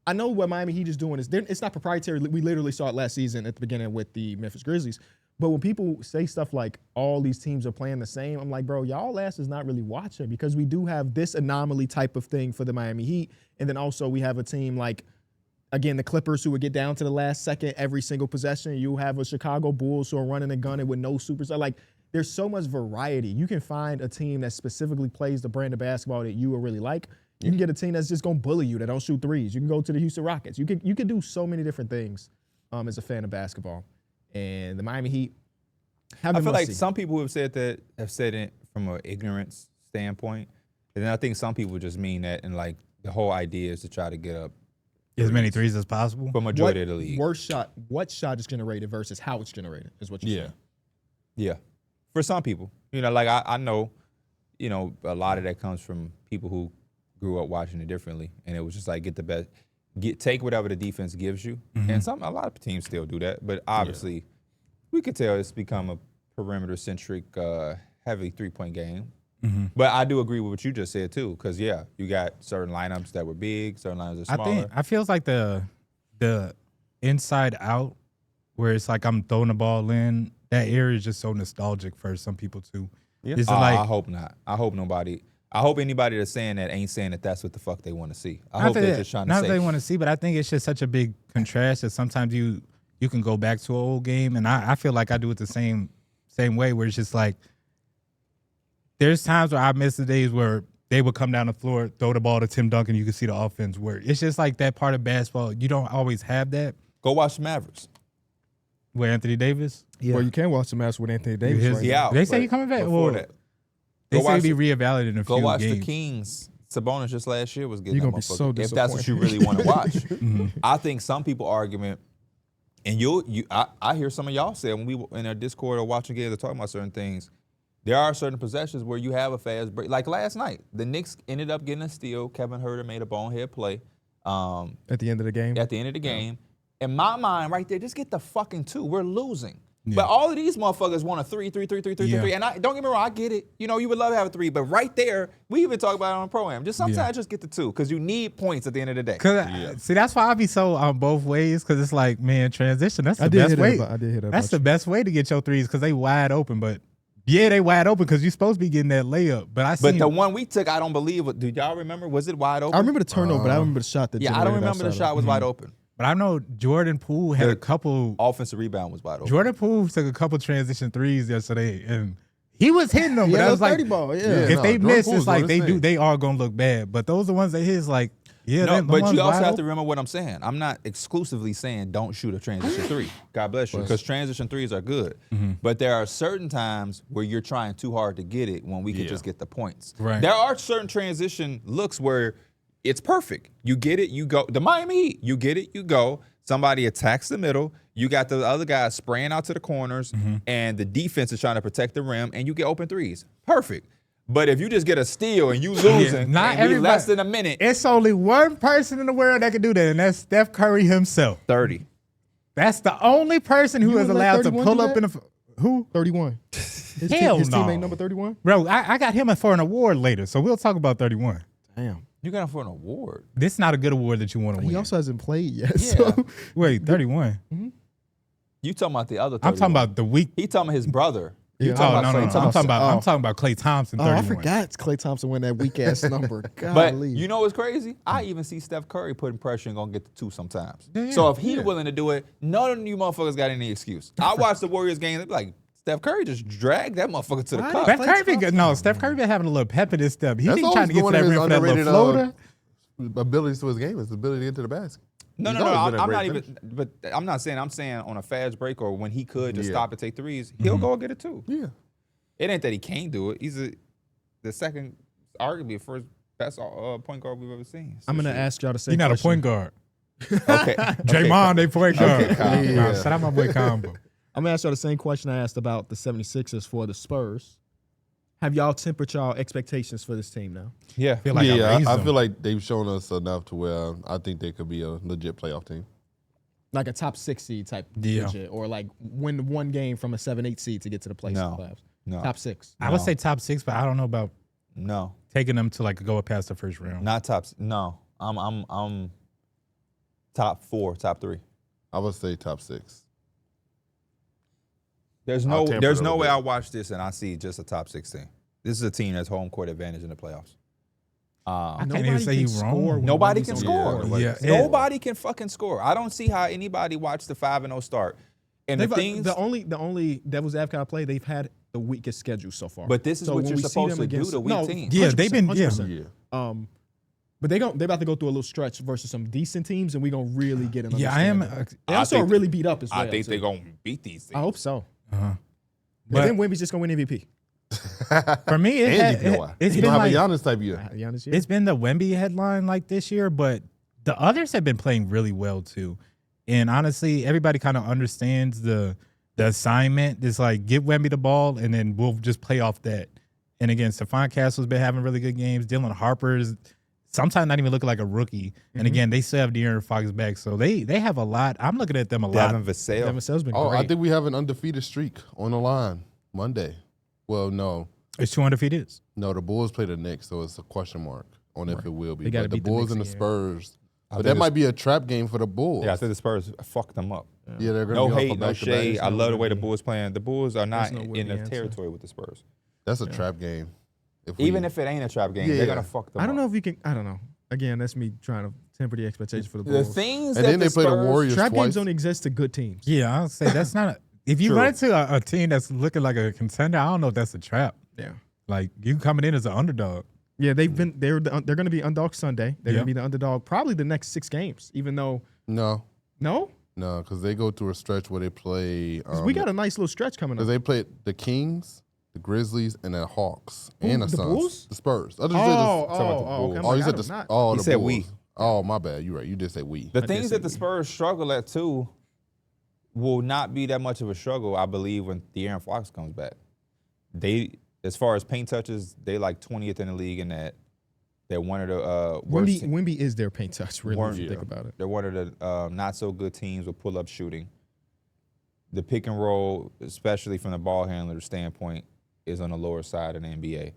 I know what Miami Heat is doing is it's not proprietary. We literally saw it last season at the beginning with the Memphis Grizzlies. But when people say stuff like all these teams are playing the same, I'm like, bro, y'all ass is not really watching because we do have this anomaly type of thing for the Miami Heat. And then also we have a team like, again, the Clippers who would get down to the last second every single possession. You have a Chicago Bulls who are running and gunning with no superstar. Like, there's so much variety. You can find a team that specifically plays the brand of basketball that you will really like. You can get a team that's just going to bully you, that don't shoot threes. You can go to the Houston Rockets. You could do so many different things as a fan of basketball. And the Miami Heat have I been feel like must-see. some people have said it from an ignorance standpoint. And then I think some people just mean that, and like the whole idea is to try to get up As many threes as possible. for majority of the league. What shot is generated versus how it's generated is what you're saying. Yeah. For some people, like I know, a lot of that comes from people who grew up watching it differently, and it was just like get the best, take whatever the defense gives you, and a lot of teams still do that, but obviously, we could tell it's become a perimeter-centric, heavy three-point game. But I do agree with what you just said too, because you got certain lineups that were big, certain lineups that were smaller. I feels like the inside out, where it's like I'm throwing the ball in. That area is just so nostalgic for some people too. Yeah. It's like, I hope not. I hope anybody that's saying that ain't saying that that's what the fuck they want to see. I hope they're just trying to not say. that they want to see, but I think it's just such a big contrast that sometimes you can go back to an old game, and I feel like I do it the same way, where it's just like there's times where I miss the days where they would come down the floor, throw the ball to Tim Duncan, you can see the offense work. It's just like that part of basketball. You don't always have that. Go watch the Mavericks. With Anthony Davis? Well, you can watch the match with Anthony Davis. He out. They say but he coming back. before Well, that, they Go say watch he'll be reevaluated in a go few watch games. the Kings. Sabonis just last year was getting You're that gonna be motherfucker. so If that's what you really want to watch. I think some people argument, and I hear some of y'all say when we were in our Discord or watching games or talking about certain things, there are certain possessions where you have a fast break. Like last night, the Knicks ended up getting a steal. Kevin Huerter made a bonehead play At the end of the game. at the end of the game. In my mind, right there, just get the fucking two. We're losing. But all of these motherfuckers want a three. And don't get me wrong, I get it. You would love to have a three, but right there, we even talk about it on the program. Just sometimes just get the two because you need points at the end of the day. See, that's why I be so on both ways, because it's like, man, transition, that's the I did best hear that way. about- I did hear that That's about the you. best way to get your threes, because they wide open. But they wide open because you're supposed to be getting that layup. But But the one we took, I don't believe it. Do y'all remember? Was it wide open? I remember the turnover, but I remember the shot that Yeah, I generated don't remember the outside shot of- was wide open. But I know Jordan Poole had a couple. Offensive rebound was wide open. Jordan Poole took a couple transition threes yesterday, and he was hitting them. But I Yeah, was that like, 30 ball, yeah. if they Jordan miss, Poole's it's like doing his thing. they are gonna look bad. But those are the ones that hit, like, No, the but ones you also wide have to open. remember what I'm saying. I'm not exclusively saying don't shoot a transition three. God bless you, because transition threes are good. But there are certain times where you're trying too hard to get it when we could just get the points. Right. There are certain transition looks where it's perfect. You get it, you go. The Miami Heat, you get it, you go. Somebody attacks the middle. You got the other guys spraying out to the corners, and the defense is trying to protect the rim, and you get open threes. Perfect. But if you just get a steal and you losing, not and be everybody- less than a minute, It's only one person in the world that can do that, and that's Steph Curry himself. 30. That's the only person who You is would let allowed to 31 pull do up that? in the who. 31. His Hell his no. teammate number 31? Bro, I got him for an award later, so we'll talk about 31. Damn. You got him for an award. This is not a good award that you want to win. He also hasn't played yet. Yeah. So. Wait, 31. You talking about the other 31. I'm talking about the week. He talking about his brother. Yeah. You Oh, talking no, about no, Klay no. Thompson. I'm talking about Klay Thompson, Oh, 31. I forgot Klay Thompson won that weak ass number. But Golly. you know what's crazy? I even see Steph Curry putting pressure and gonna get the two sometimes. Yeah, So if he's willing to do it, none of you motherfuckers got any excuse. I watch the Warriors game, they be like, Steph Curry just dragged that motherfucker to the Why cup. Steph Klay Curry been Thompson. no, Steph Curry been having a little pep in his step. He That's been trying to get to always that one of rim his for that little underrated, floater. abilities to his game is his ability to get to the basket. No. He's always been a I'm great not even. finisher. But I'm not saying. I'm saying on a fast break or when he could just Yeah. stop and take threes, he'll go and get it too. Yeah. It ain't that he can't do it. He's the second, arguably first best point guard we've ever seen. I'm gonna ask y'all the same. He's not a question. point guard. Okay. Draymond, they point guard. Okay, Kyle. Nah, Yeah. shout out my boy Combo. I'm gonna ask y'all the same question I asked about the 76ers for the Spurs. Have y'all tempered y'all expectations for this team now? Yeah. I feel like I raised I them. feel like they've shown us enough to where I think they could be a legit playoff team. Like a top 6 seed type, Yeah. legit, or like win one game from a 7-8 seed to get to the playoffs. No. Top 6. I would say top 6, but I don't know about No. taking them to like go past the first round. Not top. No. I'm top 4, top 3. I would say top 6. There's I'll no temper it a little way bit. I watch this and I see just a top 16. This is a team that's home court advantage in the playoffs. I can't even say you're wrong. Nobody can score. Yeah, Nobody can fucking score. I don't see how anybody watched the 5-0 start. And the things, the only devil's advocate play they've had the weakest schedule so far. but this is So what when you're we see supposed them to do against- to weak no, teams. Yeah, they've been 100%. Yeah. But they about to go through a little stretch versus some decent teams, and we're gonna really get an Yeah, I am. understanding. They also are really beat up as well. I think too. they're going to beat these things. I hope so. Uh-huh. But then Wemby's just gonna win MVP. For me, And it's you been don't have like a Giannis type year. Giannis, it's been the Wemby headline like this year, but the others have been playing really well too. And honestly, everybody kind of understands the assignment. It's like give Wemby the ball, and then we'll just play off that. And again, Stephon Castle's been having really good games. Dylan Harper's sometimes not even looking like a rookie. And again, they still have De'Aaron Fox back, so they have a lot. I'm looking at them a lot. Devin Vassell. Devin Vassell's been Oh, great. I think we have an undefeated streak on the line Monday. Well, no. It's 2 undefeated. No, the Bulls play the Knicks, so it's a question mark on if it will be. They gotta But the beat the Bulls Knicks and the again. Spurs. I But think that might be a trap game for the Bulls. Yeah, I think the Spurs fucked them up. Yeah, they're going No to be hate, off no a back-to-back. shade. I no love the way the Wemby. Bulls playing. The Bulls are not no in Wemby the answer. territory with the Spurs. That's a trap game. Even if it ain't a trap game, Yeah. they're going to fuck them up. I don't know if you can. I don't know. Again, that's me trying to temper the expectations for the The Bulls. things And that then they play the Spurs- Warriors Trap twice. games don't exist to good teams. Yeah, I'll say that's not. If you True. run into a team that's looking like a contender, I don't know if that's a trap. Yeah. Like you coming in as an underdog. Yeah, they're going to be underdog Sunday. They're Yeah. going to be the underdog probably the next 6 games. Even though No, no, because they go through a stretch where they play. 'cause we got a nice little stretch coming Because up. they play the Kings, the Grizzlies, and the Hawks, and the the Suns. Bulls? The Spurs. I just Oh, said the- okay. Bulls. I'm Oh, like, you I said do the not- oh He the said Bulls. we. Oh, my bad. You're right. You did say we. The did things say that the Spurs struggle at too will not be that much of a struggle, I believe, when De'Aaron Fox comes back. They, as far as paint touches, they like 20th in the league in that. They're one of the worst. Wemby is their paint touch, really, if you Yeah. think about it. They're one of the not so good teams with pull-up shooting. The pick and roll, especially from the ball handler standpoint, is on the lower side of the NBA.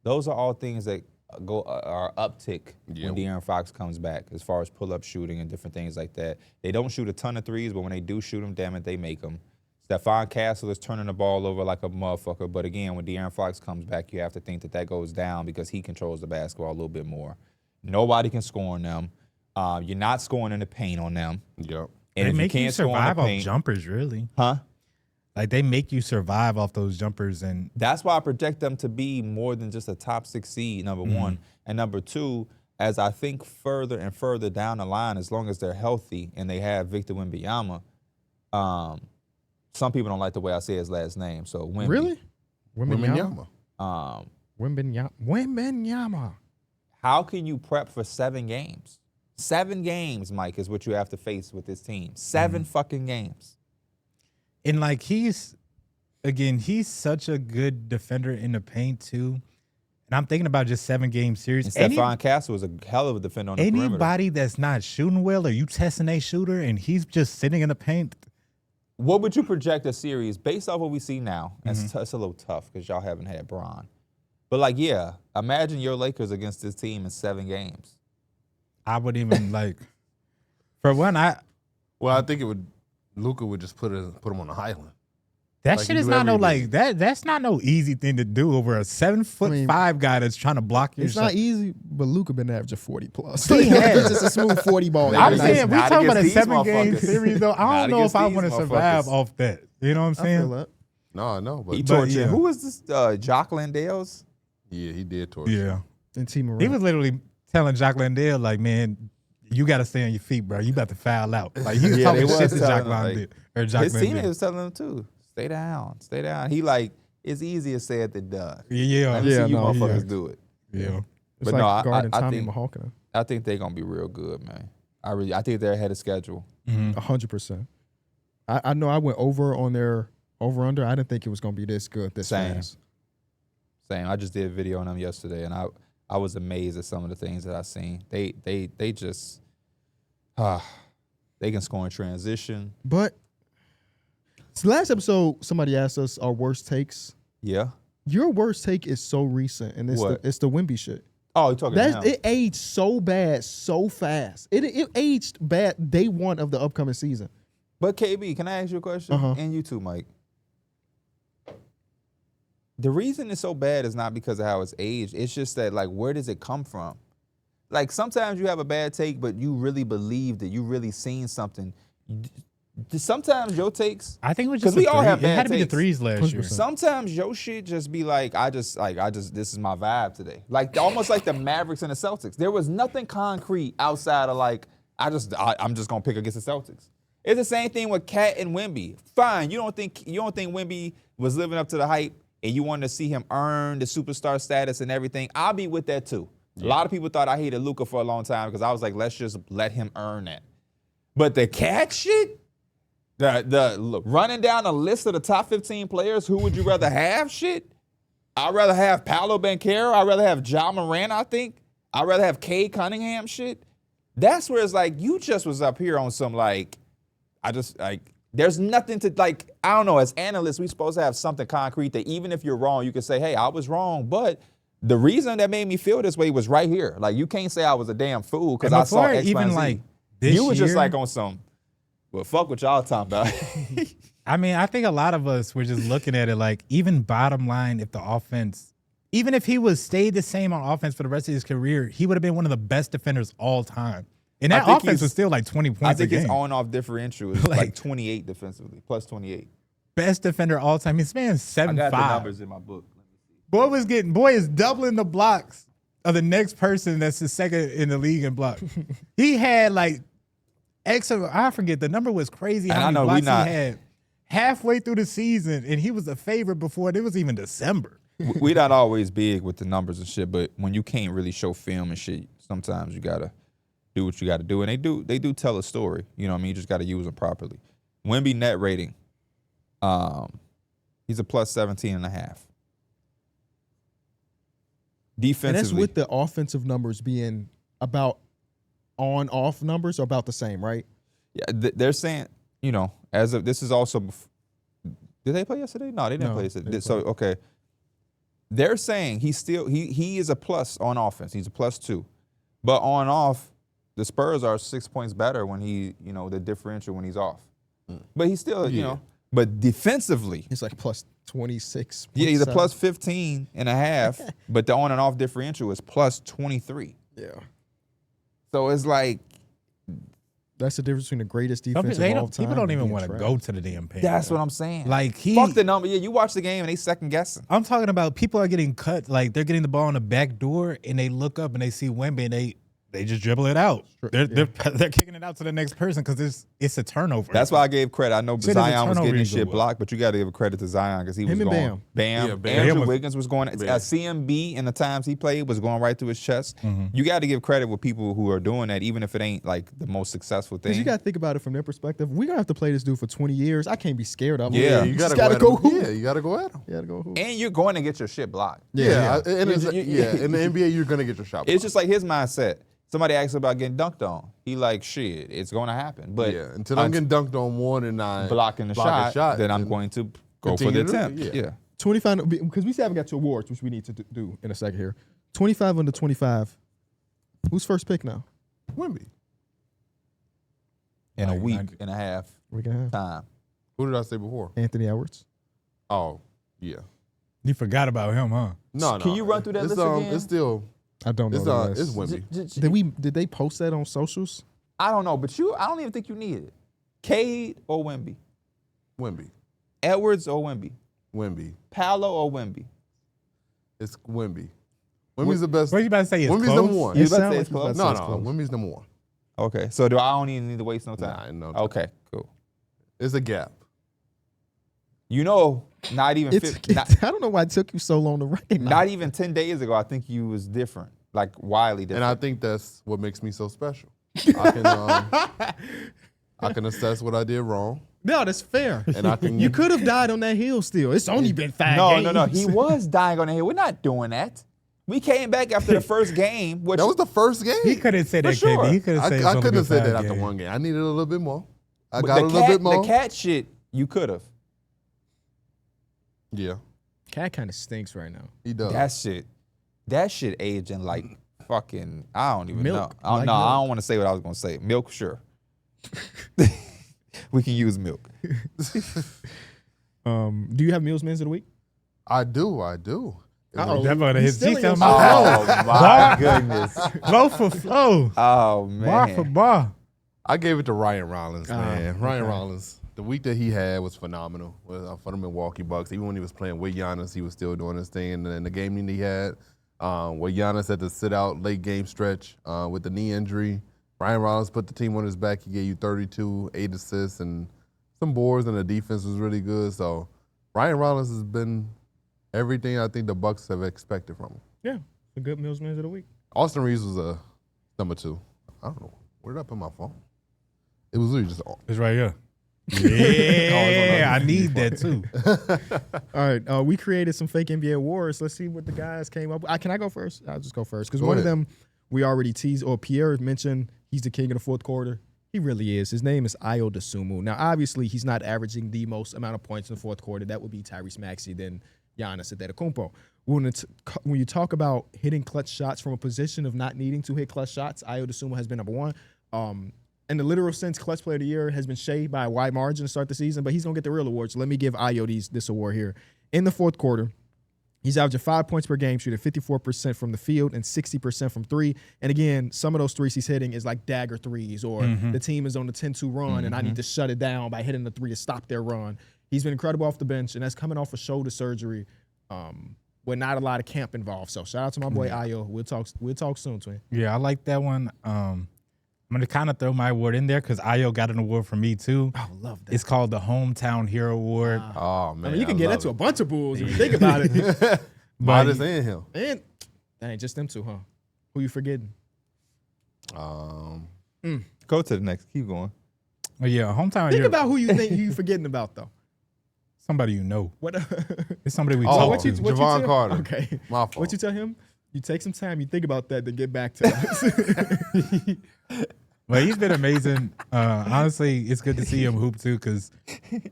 Those are all things that are uptick when De'Aaron Fox comes back, as far as pull-up shooting and different things like that. They don't shoot a ton of threes, but when they do shoot them, damn it, they make them. Stephon Castle is turning the ball over like a motherfucker, but again, when De'Aaron Fox comes back, you have to think that goes down because he controls the basketball a little bit more. Nobody can score on them. You're not scoring in the paint on them. Yep. And They if make you you can't score in survive the off paint, jumpers, really. huh? Like they make you survive off those jumpers, and That's why I project them to be more than just a top 6 seed, number one. And number two, as I think further and further down the line, as long as they're healthy and they have Victor Wembanyama, some people don't like the way I say his last name. So Wemby. Really? Wembanyama? Wembanyama. Wembanyama. How can you prep for 7 games? 7 games, Mike, is what you have to face with this team. 7 fucking games. and like he's such a good defender in the paint too. And I'm thinking about just 7-game series. And Stephon Castle is a hell of a defender on the perimeter. Anybody that's not shooting well, or you testing a shooter, and he's just sitting in the paint. What would you project a series based off what we see now? It's a little tough because y'all haven't had Bron. But like, yeah, imagine your Lakers against this team in 7 games. I would even like, for one, Well, I think Luka would just put him on the island. that Like shit you is do not no every like that. That's not no easy thing to do over a 7'5" guy that's trying to block your It's shot. not easy, but Luka been averaging 40 plus. He has. It's just a smooth 40 ball. I'm every night. saying we Not talking about a against these 7-game motherfuckers. series though. I Not don't know if against I these want to survive motherfuckers. off that. You know what I'm I saying? feel that. No, I know, but He But, tortured. yeah. Who was this? Jock Landale's? yeah, he did torture. Yeah. And T. Morant. He was literally telling Jacques Landale, like, man, You got to stay on your feet, bro. You about to foul out. Like, he was Yeah, talking they shit was to telling Jock him, Long like, did. Or Jock His Long teammate did. was telling him too. Stay down. Stay down. He like, it's easier said than done. Yeah. Let me see you no, motherfuckers yeah. do it. Yeah. It's But like no, guarding I Tommy think Mahawkin. I think they're gonna be real good, man. I think they're ahead of schedule. 100%. I know I went over on their over-under. I didn't think it was going to be this good this fast. Same. I just did a video on them yesterday, and I was amazed at some of the things that I seen. They just they can score in transition. But so last episode, somebody asked us our worst takes. Yeah. Your worst take is so recent, and it's the Wemby shit. Oh, you're talking about It aged so bad so fast. It aged bad day one of the upcoming season. But KB, can I ask you a question? And you too, Mike. The reason it's so bad is not because of how it's aged. It's just that, like, where does it come from? Like, sometimes you have a bad take, but you really believe that you really seen something. Sometimes your takes, I think it was just we all have it bad had to be the takes. threes last year. Sometimes your shit just be like, I just this is my vibe today. Like, almost like the Mavericks and the Celtics. There was nothing concrete outside of like, I'm just gonna pick against the Celtics. It's the same thing with Cat and Wemby. Fine, you don't think Wemby was living up to the hype and you wanted to see him earn the superstar status and everything. I'll be with that too. Yeah. A lot of people thought I hated Luka for a long time because I was like, let's just let him earn that. But the Cat shit, the running down a list of the top 15 players, who would you rather have shit? I'd rather have Paolo Banchero. I'd rather have Ja Morant, I think. I'd rather have Cade Cunningham shit. That's where it's like, you just was up here on some like, there's nothing to like, I don't know, as analysts, we're supposed to have something concrete that even if you're wrong, you can say, hey, I was wrong, but the reason that made me feel this way was right here. Like, you can't say I was a damn fool because I saw X, Y, and Z. Like this you was year, just like on some, well, fuck what y'all talking about. I mean, I think a lot of us were just looking at it like, even bottom line, if the offense, even if he was stayed the same on offense for the rest of his career, he would have been one of the best defenders all time. And that offense was still like 20 points a game. I think his on-off differential is like 28 defensively, plus 28. Best defender all time. This man's 7'5". I got the numbers in my book. Boy is doubling the blocks of the next person that's the second in the league in block. He had like I forget, the number was crazy how many blocks he had halfway through the season, and he was a favorite before it was even December. We're not always big with the numbers and shit, but when you can't really show film and shit, sometimes you gotta do what you gotta do. And they do tell a story. You know what I mean? You just gotta use them properly. Wemby net rating, he's a plus 17.5. Defensively. And that's with the offensive numbers being about on-off numbers are about the same, right? Yeah, they're saying, you know, as of this is also. Did they play yesterday? No, they didn't play yesterday. So okay, they're saying he is a plus on offense. He's a plus 2, but on off, the Spurs are 6 points better when the differential when he's off. But he's still, you know, but defensively, he's like plus 26. Yeah, he's a plus 15.5, but the on and off differential is plus 23. Yeah. So it's like, that's the difference between the greatest defense of all time. People don't even want to go to the damn paint. That's what I'm saying. Like fuck the number. Yeah, you watch the game and they second guessing. I'm talking about people are getting cut. Like they're getting the ball on the back door and they look up and they see Wemby and they just dribble it out. They're kicking it out to the next person because it's a turnover. That's why I gave credit. I know Zion was getting his shit blocked, but you got to give credit to Zion because he was going. Bam. Andrew Wiggins was going. CMB in the times he played was going right through his chest. Mm-hmm. You got to give credit with people who are doing that, even if it ain't like the most successful thing. Because you got to think about it from their perspective. We're going to have to play this dude for 20 years. I can't be scared of him. Yeah. You got to go hoop. Yeah, you got to go at him. You got to go hoop. And you're going to get your shit blocked. Yeah. In the NBA, you're going to get your shot blocked. It's just like his mindset. Somebody asked about getting dunked on. He like, shit, it's going to happen. But yeah, until I'm getting dunked on more than I blocking the shot, then I'm going to go for the attempt. Yeah. 25, because we still haven't got to awards, which we need to do in a second here. 25 under 25. Who's first pick now? Wemby. In a week and a half time. Who did I say before? Anthony Edwards. Oh, yeah. You forgot about him, huh? No. Can you run through that list again? It's still... I don't know. It's Wemby. Did they post that on socials? I don't know, but I don't even think you need it. Cade or Wemby? Wemby. Edwards or Wemby? Wemby. Paolo or Wemby? It's Wemby. Wemby's the best. What are you about to say? Wemby's number one. You about to say it's close? No. Wemby's number one. Okay, so do I don't even need to waste no time? Nah, no. Okay, cool. It's a gap. You know, not even I don't know why it took you so long to recognize. not even 10 days ago, I think you was different, like wildly different. And I think that's what makes me so special. I can assess what I did wrong. No, that's fair. And I can. You could have died on that hill still. It's only been 5 games. No. He was dying on the hill. We're not doing that. We came back after the first game. Which That was the first game. He couldn't say that, sure. KB. He could have said I couldn't have said that after after one game. I needed a little bit more. I but got a little bit more. The cat shit, you could have. Yeah, Cat kind of stinks right now. he does. That shit aging like fucking, I don't even Milk. know. Like I milk. don't want to say what I was going to say. Milk, sure. We can use milk. Do you have Meals Men's of the Week? I do. Uh-oh. That one of his He's G stealing sound. your Oh, my goodness. Flow for flow. Oh, man. Bar for bar. I gave it to Ryan Rollins, man. Ryan okay. Rollins. The week that he had was phenomenal for the Milwaukee Bucks. Even when he was playing with Giannis, he was still doing his thing. And then the game that he had, where Giannis had to sit out late game stretch with the knee injury, Ryan Rollins put the team on his back. He gave you 32, 8 assists, and some boards, and the defense was really good. So Ryan Rollins has been everything I think the Bucks have expected from him. Yeah, a good Meals Men's of the Week. Austin Reeves was a number 2. I don't know. Where did I put my phone? It was really just It's right here. Yeah, I need that too. All right, we created some fake NBA awards. Let's see what the guys came up with. Can I go first? I'll just go first. Because one of them we already teased, or Pierre mentioned, he's the king of the fourth quarter. He really is. His name is Ayo Dosunmu. Now, obviously, he's not averaging the most amount of points in the fourth quarter. That would be Tyrese Maxey, then Giannis Antetokounmpo. When you talk about hitting clutch shots from a position of not needing to hit clutch shots, Ayo Dosunmu has been number one. In the literal sense, Clutch Player of the Year has been Shea by a wide margin to start the season, but he's going to get the real award. So let me give Ayo this award here. In the fourth quarter, he's averaging 5 points per game, shooting 54% from the field and 60% from three. And again, some of those threes he's hitting is like dagger threes, or the team is on the 10-2 run, and I need to shut it down by hitting the three to stop their run. He's been incredible off the bench, and that's coming off of shoulder surgery with not a lot of camp involved. So shout out to my boy Ayo. We'll talk soon, twin. Yeah, I like that one. I'm going to kind of throw my award in there because Ayo got an award from me too. Oh, love that. It's called the Hometown Hero Award. Oh, man. I mean, you can get that to a bunch of Bulls if you think about it. Modest and him. And dang, just them two, huh? Who you forgetting? Go to the next. Keep going. Oh, yeah, Hometown Think Hero. about who you think you forgetting about, though. Somebody you know. What? It's somebody we Oh, talk what to. you Javon tell- Carter. Okay. My fault. What you tell him? You take some time, you think about that, then get back to us. Well, he's been amazing. Honestly, it's good to see him hoop too because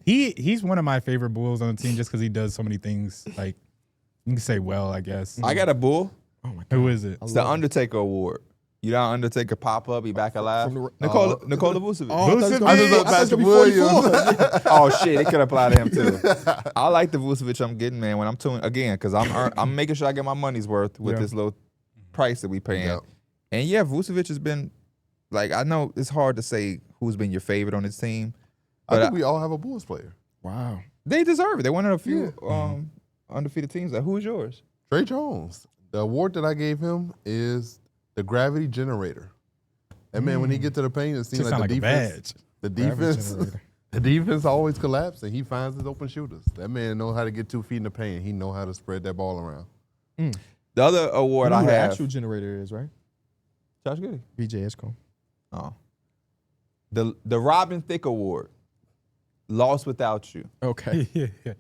he's one of my favorite Bulls on the team just because he does so many things. Like, you can say well, I guess. I got a bull. Oh my God. Who is it? It's the Undertaker Award. You know Undertaker pop up, he back alive. Nikola Vucevic. I Vucevic. thought Patrick it was gonna be 44. Oh shit, it could apply to him too. I like the Vucevic I'm getting, man. When I'm tuning again, because I'm making sure I get my money's worth with this little price that we paying. Yep. And yeah, Vucevic has been like, I know it's hard to say who's been your favorite on this team, I but think we all have a Bulls player. Wow. they deserve it. They're one of the few undefeated teams. Like, who is yours? Trey Jones. The award that I gave him is the gravity generator. And man, when he get to the paint, it seems Just like sound the like a defense. badge. The Gravity defense. generator. The defense always collapses, and he finds his open shooters. That man knows how to get 2 feet in the paint. He know how to spread that ball around. The other award I Who the have. actual generator is, right? Josh Giddey. BJ Esco. Oh. The Robin Thicke Award. Lost Without You. Okay. Yeah.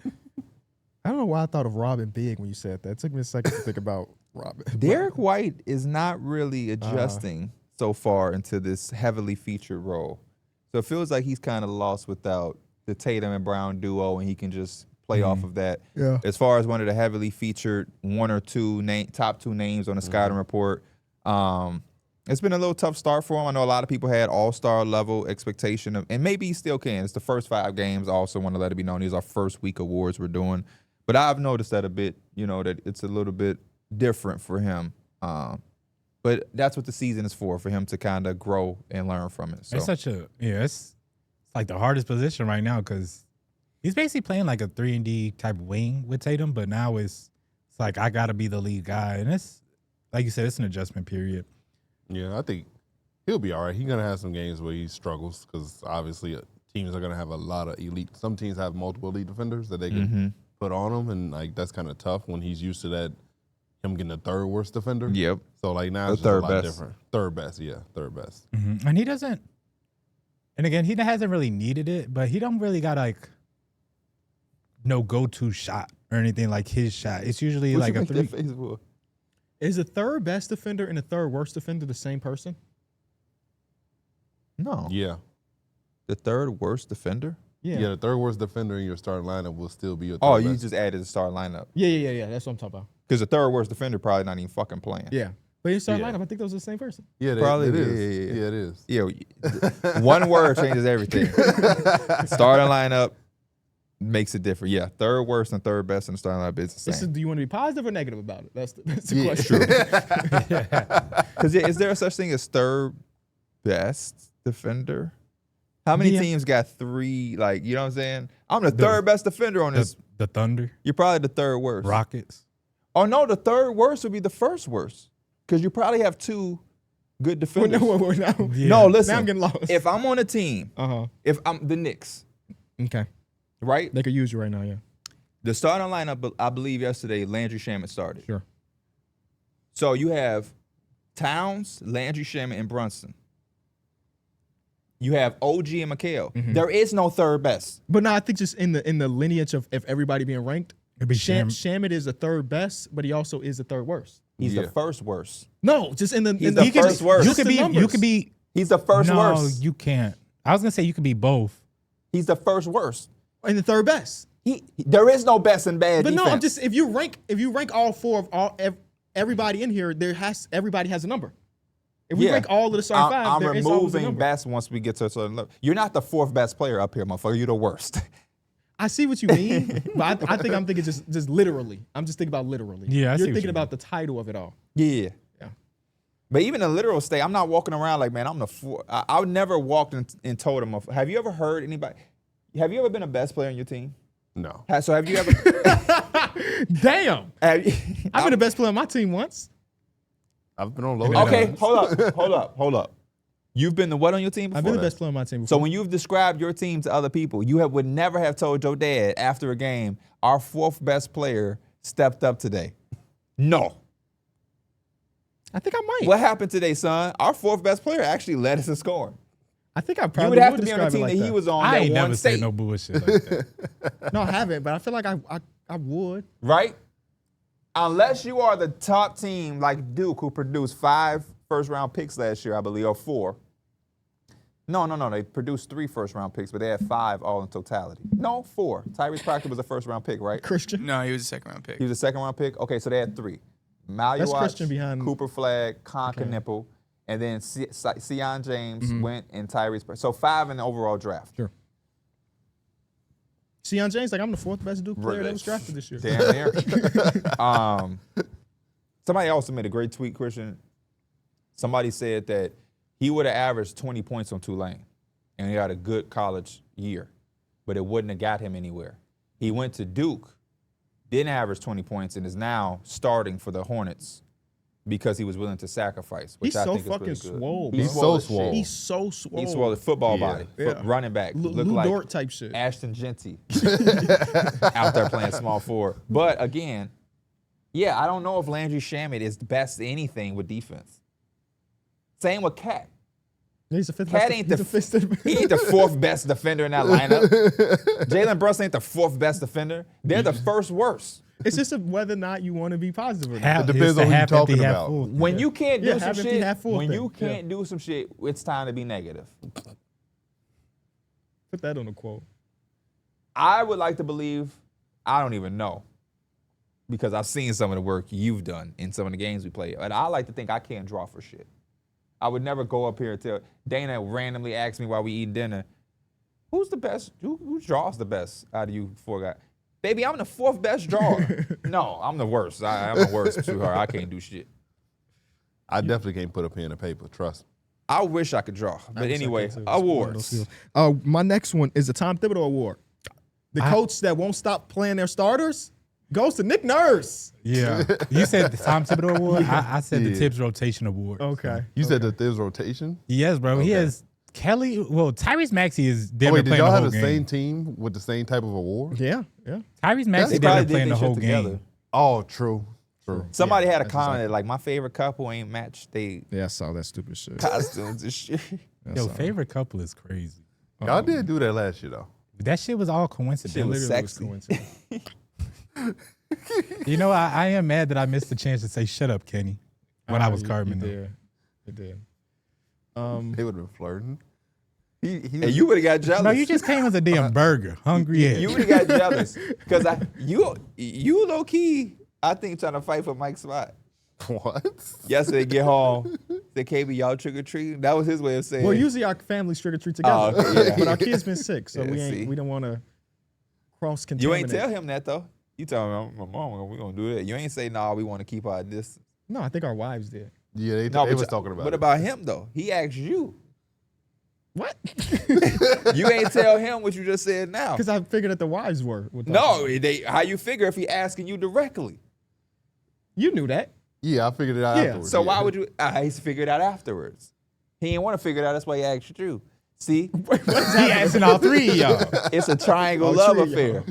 I don't know why I thought of Robin Big when you said that. It took me a second to think about Robin. Darrick White is not really adjusting so far into this heavily featured role. So it feels like he's kind of lost without the Tatum and Brown duo, and he can just play off of that. Yeah. As far as one of the heavily featured one or two top 2 names on the scouting report, it's been a little tough start for him. I know a lot of people had all-star level expectation of, and maybe he still can. It's the first 5 games. I also want to let it be known these are first week awards we're doing. But I've noticed that a bit, that it's a little bit different for him. But that's what the season is for him to kind of grow and learn from it. So It's such a it's like the hardest position right now because he's basically playing like a 3-and-D type wing with Tatum, but now it's like I gotta be the lead guy, and it's like you said, it's an adjustment period. Yeah, I think He'll be all right. He's going to have some games where he struggles because obviously teams are going to have a lot of elite. Some teams have multiple elite defenders that they can put on him, and like that's kind of tough when he's used to that, him getting the third worst defender. Yep. So like now it's just a lot different. Third best, yeah, third best. And he doesn't, and again, he hasn't really needed it, but he don't really got like no go-to shot or anything like his shot. It's usually like a three. Is the third best defender and the third worst defender the same person? No. Yeah. The third worst defender? Yeah, the third worst defender in your starting lineup will still be your third Oh, you best. just added the starting lineup. Yeah. That's what I'm talking about. Because the third worst defender probably not even fucking playing. Yeah. But your starting lineup, I think those are the same person. Yeah, Probably it is. Yeah, it is. Yeah, one word changes everything. Starting lineup makes it different. Yeah, third worst and third best in the starting lineup is the same. Do you want to be positive or negative about it? That's the question. Because is there such thing as third best defender? How many teams got three? Like, you know what I'm saying? I'm the third best defender on this. The Thunder. You're probably the third worst. Rockets. Oh, no, the third worst would be the first worst. Because you probably have two good defenders. No, listen. Now I'm getting lost. If I'm on a team, if I'm the Knicks, okay, right? They could use you right now, yeah. The starting lineup, I believe yesterday, Landry Shamet started. Sure. So you have Towns, Landry Shamet, and Brunson. You have OG and McHale. There is no third best. But no, I think just in the lineage of everybody being ranked, It'd be Shamet is the third best, but he also is the third worst. He's the first worst. No, just in the He's the first worst. You could be. He's the first worst. No, you can't. I was gonna say you could be both. He's the first worst. in the third best. There is no best and bad. But defense. no, I'm just if you rank all four of everybody in here, everybody has a number. If we rank all of the starting five, I'm there is always a removing number. best once we get to a certain level. You're not the fourth best player up here, motherfucker. You're the worst. I see what you mean, but I think I'm thinking just literally. I'm just thinking about literally. Yeah, I see You're what thinking you about the title of it all. Yeah. But even in literal state, I'm not walking around like, man, I'm the fourth. I would never walked and told him. Have you ever heard anybody? Have you ever been a best player on your team? No. So have you ever? Damn. I've been the best player on my team once. I've been on low. Okay, hold up. You've been the what on your team before? I've been the best player on my team before. So when you've described your team to other people, would never have told your dad after a game, our fourth best player stepped up today. No. I think I might. What happened today, son? Our fourth best player actually led us in scoring. I think I You probably would have to be on the describe it team like that he was on. I that ain't won never state. said no bullshit like that. No, I haven't, but I feel like I would. Right? Unless you are the top team like Duke, who produced 5 first-round picks last year, I believe, or 4. No. They produced 3 first-round picks, but they had 5 all in totality. No, 4. Tyrese Proctor was a first-round pick, right? Christian. No, he was a second-round pick. He was a second-round pick? Okay, so they had 3. That's Maluach, Christian behind Cooper Flagg, Nipple, and then Sion James went and Tyrese Proctor. So 5 in the overall draft. Sure. Sion James, I'm the 4th best Duke player that was drafted this year. Damn near. Somebody also made a great tweet, Christian. Somebody said that he would have averaged 20 points on Tulane, and he had a good college year, but it wouldn't have got him anywhere. He went to Duke, didn't average 20 points, and is now starting for the Hornets because he was willing to sacrifice, which I think is really good. He's so fucking swole, He's bro. so swole. He's so swole. He's swole. Football Yeah. body, Yeah. running back. Look Lou like Dort type shit. Ashton Genty out there playing small forward. But again, I don't know if Landry Shamet is the best at anything with defense. Same with Cat. He's the fifth Cat best. ain't He's the fifth. he ain't the 4th best defender in that lineup. Jalen Brunson ain't the 4th best defender. They're the first worst. It's just whether or not you want to be positive or not. It depends on who you're talking half about. full. When you can't do some half empty, shit, half full when thing. you can't do some shit, it's time to be negative. Put that on a quote. I would like to believe, I don't even know, because I've seen some of the work you've done in some of the games we play. And I like to think I can't draw for shit. I would never go up here and tell Dana randomly ask me while we eating dinner, who's the best? Who draws the best out of you 4 guys? Baby, I'm the 4th best drawer. No, I'm the worst. I'm the worst, sweetheart. I can't do shit. I definitely can't put a pen to paper. Trust me. I wish I could draw. But anyway, awards. My next one is the Tom Thibodeau Award. The coach that won't stop playing their starters. Goes to Nick Nurse. Yeah. You said the Tom Thibodeau Award? I said the Tibbs Rotation Award. Okay. You said the Thibs rotation? Yes, bro. He has Kelly. Well, Tyrese Maxey is damn Wait, did playing y'all the have whole the game. same team with the same type of award? Yeah. Tyrese Maxey They damn playing the whole together. game. Oh, true. Somebody had a that's comment exactly. that, like, my favorite couple ain't matched they Yeah, I saw that stupid shit. costumes and shit. Yo, favorite couple is crazy. Y'all did do that last year, though. That shit was all coincidental. Shit was Literally sexy. coincidence. You know, I am mad that I missed the chance to say "shut up, Kenny" when I was You carving. did. You did. They would have been flirting. He And you would have got jealous. No, you just came as a damn burger, hungry ass. You would have got jealous because you low key, I think, trying to fight for Mike's spot. What? Yesterday, get home. Said, KB, y'all trick or treating. That was his way of saying. Well, usually our families trick or treat together, Oh, okay, yeah. but our kids been sick, so Yeah, we don't want to cross you contaminate. ain't tell him that though. You tell him, my mom, we gonna do that. You ain't say, nah, we want to keep our distance. No, I think our wives did. Yeah, they No, was talking about What it. about him though? He asked you. What? You ain't tell him what you just said now. Because I figured that the wives were. No, how you figure if he asking you directly? You knew that. Yeah, I figured it out Yeah. afterwards. So why would you? He's figured it out afterwards. He didn't want to figure it out. That's why he asked you. See, He asking all three of y'all. it's a triangle Oh, love tree, affair.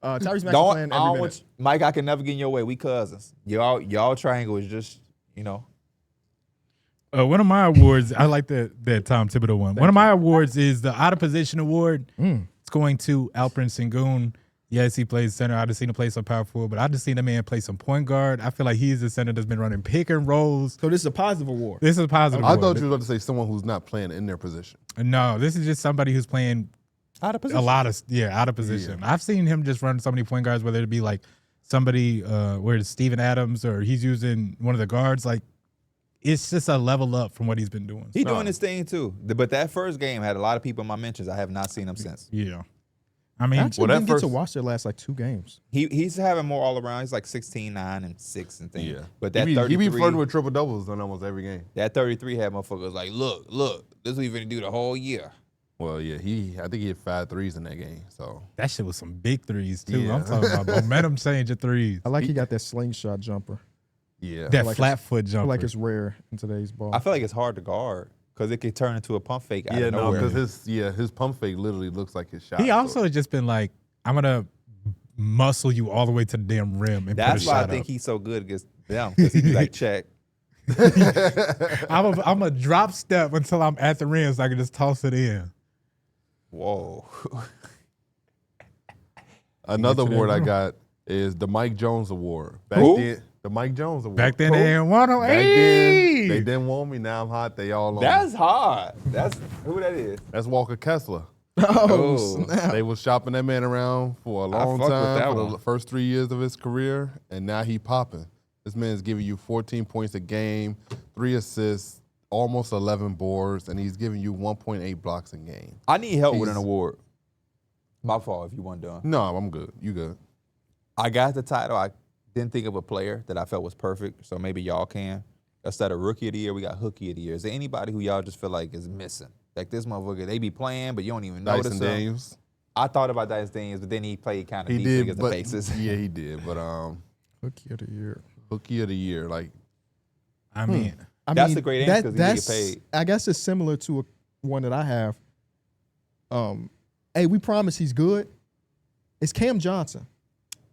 Tyrese Maxey Don't, playing I every don't minute. want Mike. I can never get in your way. We cousins. Y'all triangle is just One of my awards, I like that Tom Thibodeau one. One of my awards is the Out of Position Award. It's going to Alperen Sengun. Yes, he plays center. I just seen him play some power forward, but I just seen the man play some point guard. I feel like he's the center that's been running pick and rolls. So this is a positive award. This is a positive I award. thought you were about to say someone who's not playing in their position. No, this is just somebody who's playing out of a lot of out of position. I've seen him just run so many point guards, whether it be like somebody where it's Steven Adams or he's using one of the guards. Like it's just a level up from what he's been doing. He doing his thing too. But that first game had a lot of people in my mentions. I have not seen him since. Yeah, I mean, I actually that didn't get to first- watch their last like 2 games. He's having more all around. He's like 16, 9, and 6 and things. Yeah. But that he 33, be flirting with triple doubles in almost every game. that 33 had motherfuckers like, look, this is what he's gonna do the whole year. Well, yeah, I think he hit 5 threes in that game. So that shit was some big threes too. Yeah. I'm talking about momentum changer threes. I like he got that slingshot jumper. yeah, That like flat foot I jumper. feel like it's rare in today's ball. I feel like it's hard to guard because it could turn into a pump fake out yeah, of no, nowhere. because his pump fake literally looks like his shot. He so- also has just been like, I'm gonna muscle you all the way to the damn rim and That's put a why I shot think up. he's so good against them because he's like, check. I'm a drop step until I'm at the rim so I can just toss it in. Whoa. Another award I got is the Mike Jones Award. Back Who? then, the Mike Jones Award. Back then they didn't want him. Back then, they didn't want me. Now I'm hot. They all on me. That's hard. That's who that is. That's Walker Kessler. Oh. They was shopping that man around for a long fuck with that time for one. the first 3 years of his career, and now he popping. This man's giving you 14 points a game, 3 assists, almost 11 boards, and he's giving you 1.8 blocks a game. I need help with an He's- award. My fault if you weren't done. No, I'm good. You good? I got the title. I didn't think of a player that I felt was perfect, so maybe y'all can. Instead of Rookie of the Year, we got Hookie of the Year. Is there anybody who y'all just feel like is missing? Like this motherfucker, they be playing, but you don't even notice Dyson them. Daniels. I thought about Dyson Daniels, but then he played kind of He decent did, against the but Pacers. yeah, he did. But Rookie of the year. Rookie of the Year, like I mean, That's a great answer 'cause he get paid. I guess it's similar to one that I have. Hey, we promise he's good. It's Cam Johnson.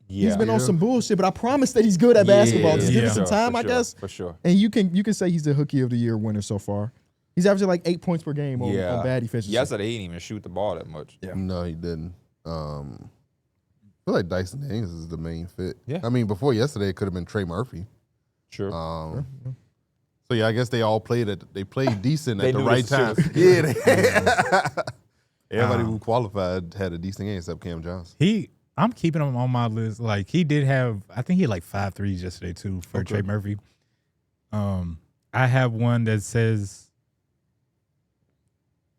Yeah. He's been on some bullshit, but I promise that he's good at basketball. Just give Yeah. him some time, I guess. For sure. And you can say he's the Hookie of the Year winner so far. He's averaging like 8 points per game on bad efficiency. Yesterday, he didn't even shoot the ball that much. Yeah. no, he didn't. I feel like Dyson Daniels is the main fit. Yeah. I mean, before yesterday, it could have been Trey Murphy. Sure. So yeah, I guess they all played decent They at the knew right this time. shit Yeah, everybody who qualified had a decent game except Cam Johnson. I'm keeping him on my list. Like he did have, I think he had like 5 threes yesterday too for Trey Murphy. I have one that says,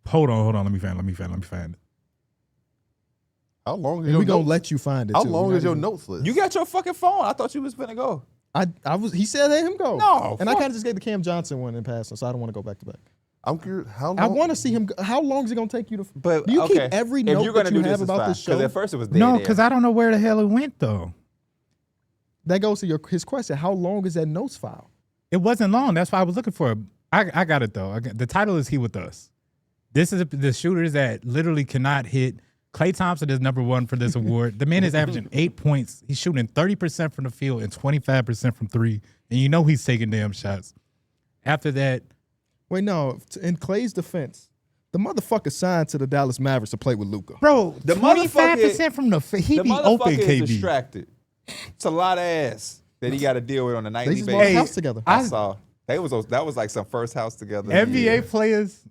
hold on, let me find it. How long is And your we gonna notes? let you find it. How too. long We're is not your even- notes list? You got your fucking phone. I thought you was finna go. I was. He said let him go. No, and I fuck. kind of just gave the Cam Johnson one in passing, so I don't want to go back to back. I'm curious. How long? I want to see him. How long is it going to take you to? But do you okay, keep every if note you're gonna that you do have this, about this show? Because at first it was dead No, air. because I don't know where the hell it went though. That goes to his question. How long is that notes file? It wasn't long. That's why I was looking for it. I got it though. The title is "He with Us." This is the shooters that literally cannot hit. Klay Thompson is number 1 for this award. The man is averaging 8 points. He's shooting 30% from the field and 25% from 3. And you know he's taking damn shots. After that, Wait, no. In Klay's defense, the motherfucker signed to the Dallas Mavericks to play with Luka. bro, The 25% from the field. He the be motherfucker open, is KB. distracted. It's a lot of ass that he got to deal with on a They nightly just bought a basis. house together. I saw. That was like some first house together. NBA players,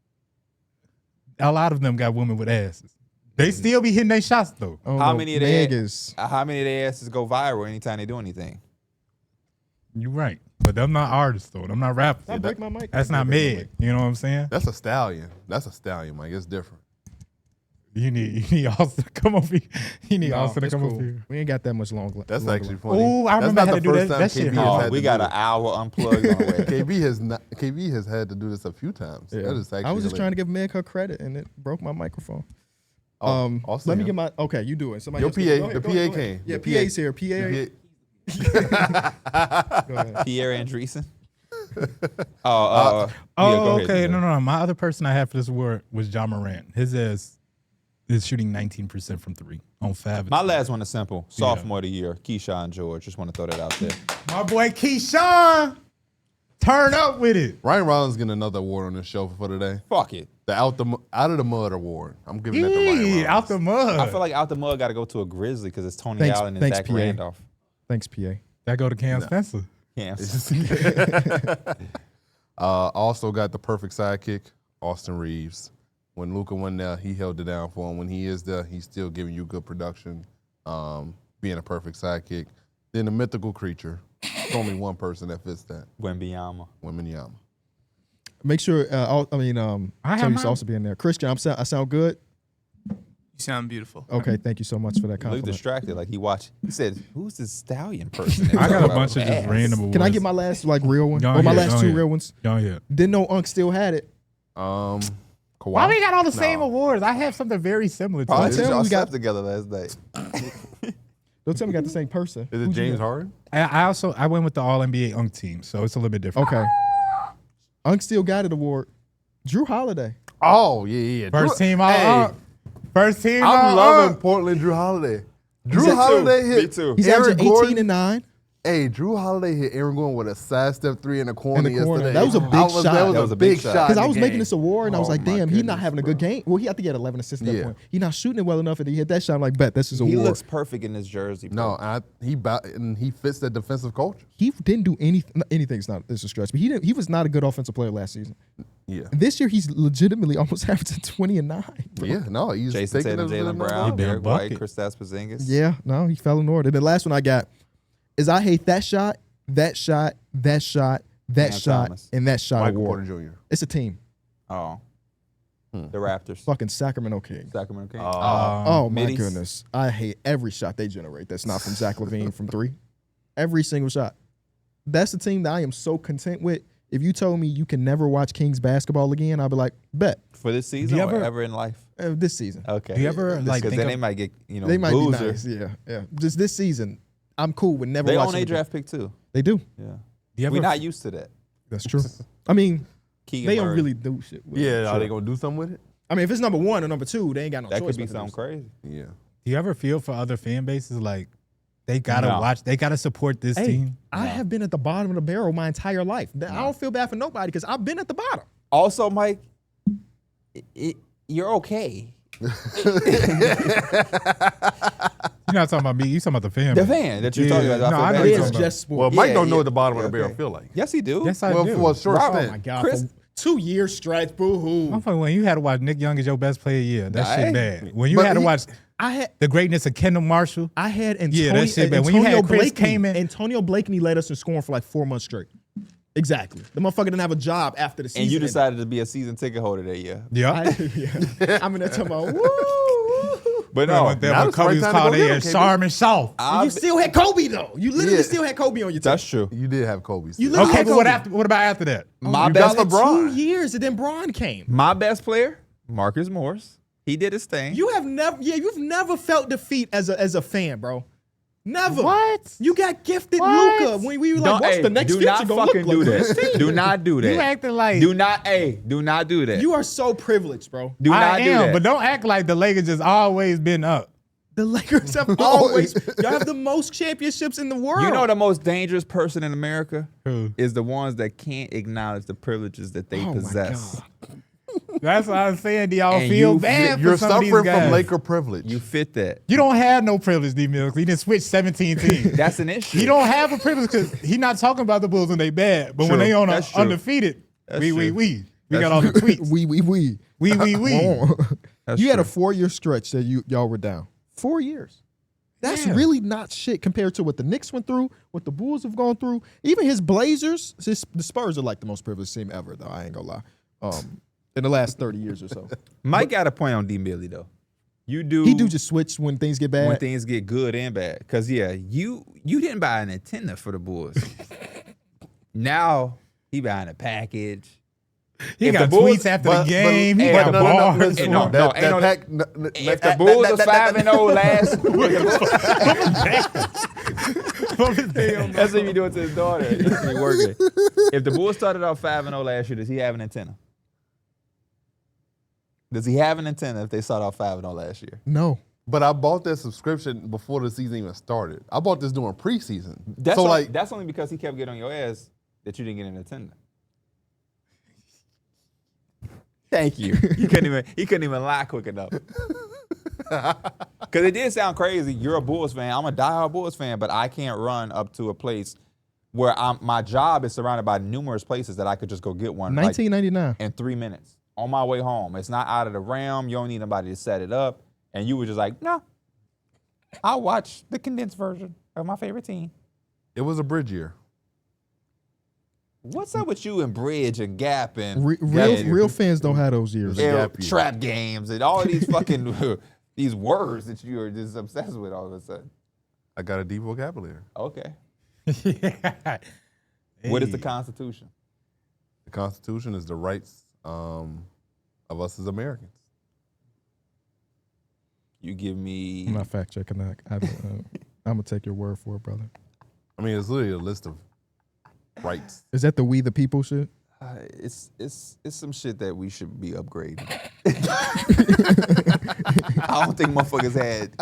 a lot of them got women with asses. They still be hitting their shots though. Oh, How no, many of Meg their is asses go viral anytime they do anything? You're right. But them not artists though. Them not rappers. I break my mic. That's not Meg. You know what I'm saying? That's a stallion. That's a stallion, Mike. It's different. You need Austin to come over here. You need No, Austin to it's come cool. over here. We ain't got that much long. That's actually funny. Ooh, I That's remember not how the to do first that time shit KB hard. has Oh, had we to got do an hour unplugged on the way. KB has had to do this a few times. Yeah. That is actually I was just trying to hilarious. give Meg her credit, and it broke my microphone. Oh, Austin, Let me yeah. get my. Okay, you do it. Somebody Your else do it. PA, Go the ahead, PA go ahead. came. Yeah, The PA's here. PA. Go ahead. Pierre Andreessen. Oh, go ahead, okay. go No. My other person I had for this award was John Morant. His ass is shooting 19% from 3 on 5. My last one is simple. Sophomore of the year, Keyshawn George. Just want to throw that out there. My boy Keyshawn, turn up with it. Ryan Rollins getting another award on this show for today. Fuck it. The Out of the Mud award. I'm giving that to Ryan Rollins. Yeah, out the mud. I feel like out the mud got to go to a Grizzly because it's Tony Thanks- Allen and thanks, Zach PA. Randolph. Thanks, PA. that go to Cam Spencer. Yeah. Also got the perfect sidekick, Austin Reeves. When Luka went there, he held it down for him. When he is there, he's still giving you good production, being a perfect sidekick. Then the mythical creature. There's only one person that fits that. Wembanyama. Wembanyama. Make sure. I have Tell you mine. also be in there. Christian, I sound good. You sound beautiful. Okay, thank you so much for that He looked compliment. distracted, like he watched. He said, "Who's this stallion person?" I got a bunch of just ass? random awards. Can I get my last real one? Go Or my ahead, last go 2 ahead. real ones? Go ahead. Didn't know Unc still had it. Kawhi. Why we got all the same No. awards? I have something very similar to Probably it. tell you y'all we got- slept together last night. Don't tell me we got the same person. Is it Who'd you James get? Harden? I went with the All NBA Unk team, so it's a little bit different. Okay. Unc still got it award. Drew Holiday. Oh, yeah. First Drew- team all Hey, up. First team I'm all loving up. Portland Drew Holiday. Me Drew too. Holiday hit Me too. He's Aaron averaging 18 Gordon. and 9. Hey, Drew Holiday hit Aaron Gordon with a sidestep 3 in the corner corner. yesterday. That was a big shot. That was a big shot. Because in I the was making game. this award, and I was Oh, like, my damn, he's not goodness, having a bro. good game. Well, I think he had 11 assists at that Yeah. point. He's not shooting it well enough, and he hit that shot. I'm like, bet, this is a He award. looks perfect in his jersey. Bro. No, he fits that defensive culture. He didn't do anything. Anything's not, this is a stretch, but he was not a good offensive player last season. Yeah. This year, he's legitimately almost averaging 20 and 9. bro. Yeah, no, he's Jason taking Tatum, it to Jalen another Brown, level. been a Derrick White, bucket. Kristaps Porzingis. Yeah, no, he fell in order. And the last one I got is I hate that shot, that shot, that shot, that Cam shot, Thomas. and that shot Michael award. Porter Jr. It's a team. Oh. The Raptors. Fucking Sacramento Kings. Sacramento Kings. Oh my Middies. goodness. I hate every shot they generate that's not from Zach LaVine from 3. Every single shot. That's the team that I am so content with. If you told me you can never watch Kings basketball again, I'd be like, bet. For this season you or ever- ever in life? This season. Okay. Do you ever, like, Because think then of- they might get, They might loser. be nice. Yeah. Just this season, I'm cool with never They watching own a again. draft pick too. They do. Yeah. Do you ever, We're not used to that. That's true. I mean, Keegan they don't Murray. really do shit with it. Yeah, are Sure. they gonna do something with it? I mean, if it's number 1 or number 2, they ain't got no That choice. could be but to something do crazy. Yeah. do you ever feel for other fan bases like they gotta No. watch, they gotta support this Hey, team? I have been at the bottom of the barrel my entire life. I don't feel bad for nobody because I've been at the bottom. Also, Mike, you're okay. You're not talking about me. You talking about the fan. The base. fan that you're Yeah. talking about. No, I I feel know bad you're for It's talking him. just sport. Well, Mike don't know yeah, what the bottom of the yeah, barrel okay. feel like. Yes, he do. Yes, I Well, do. for a short Oh stint. my God. Chris- For 2 year stretch, boo-hoo. Motherfucker, when you had to watch Nick Young as your best player, yeah, that Nah, shit hey. bad. When you But had to he- watch I had the greatness of Kendall Marshall, Antonio, Yeah, that shit bad. When you Antonio had Chris Blakeney. Kaman- Antonio Blakeney led us in scoring for like 4 months straight. Exactly. The motherfucker didn't have a job after the season. And you ended. decided to be a season ticket holder that year. yeah. Yeah. I'm in there talking about, woo. But no, when now Kobe it's was right time called to go a get him, Sharm and Shaw. You still had Kobe though. You literally Yeah. still had Kobe on your team. that's true. You did have Kobe. You still. literally Okay, had but Kobe. what about after that? My You best got LeBron. 2 years, and then Bron came. My best player, Marcus Morris. He did his thing. You've never felt defeat as a fan, bro. Never. What? You got gifted What? Luka when we were like, what's the next do future not gonna fucking look do like? that. Do not do that. You acting like do not do that. You are so privileged, bro. do not I do am, that. but don't act like the Lakers just always been up. The Lakers have always, y'all have the most championships in the world. You know the most dangerous person in America Who? is the ones that can't acknowledge the privileges that they Oh my possess. God. That's what I'm saying. Do y'all And feel you- bad You're for some of these suffering guys? from Laker privilege. You fit that. You don't have no privilege, D Mills. He didn't switch 17 teams. That's an issue. He don't have a privilege because he's not talking about the Bulls when they bad, but when True. they on That's true. undefeated, That's we true. we That's got all the tweets. We. we. That's You had a true. 4-year stretch that y'all were down. 4 years. That's Yeah. really not shit compared to what the Knicks went through, what the Bulls have gone through. Even his Blazers, the Spurs are like the most privileged team ever, though. I ain't gonna lie. In the last 30 years or so. Mike got a point on D Millie though. You do. He do just switch when things get bad. when things get good and bad. Cause yeah, you didn't buy an antenna for the Bulls. Now he buying a package. He If got the Bulls- tweets after the game. He hey, got no, bars. listen, no, That ain't no- pack, If the Bulls was 5-0 last, that's what you doing to his daughter. He working. If the Bulls started off 5-0 last year, does he have an antenna? Does he have an antenna if they start off 5-0 last year? No. But I bought that subscription before the season even started. I bought this during preseason. That's so only, like, that's only because he kept getting on your ass that you didn't get an antenna. Thank you. He couldn't even lie quick enough. Because it did sound crazy. You're a Bulls fan. I'm a diehard Bulls fan, but I can't run up to a place where my job is surrounded by numerous places that I could just go get one. 1999. In 3 minutes on my way home. It's not out of the realm. You don't need nobody to set it up. And you were just like, no, I'll watch the condensed version of my favorite team. it was a bridge year. What's up with you and Bridge and Gap and Real fans don't have those years. Yeah. Gap year. trap games and all of these fucking these words that you are just obsessed with all of a sudden? I got a deep vocabulary. Okay. Yeah. What is the Hey. Constitution? The Constitution is the rights of us as Americans. You give me I'm not fact checking that. I'm gonna take your word for it, brother. I mean, it's literally a list of rights. Is that the we the people shit? it's some shit that we should be upgrading. I don't think motherfuckers had.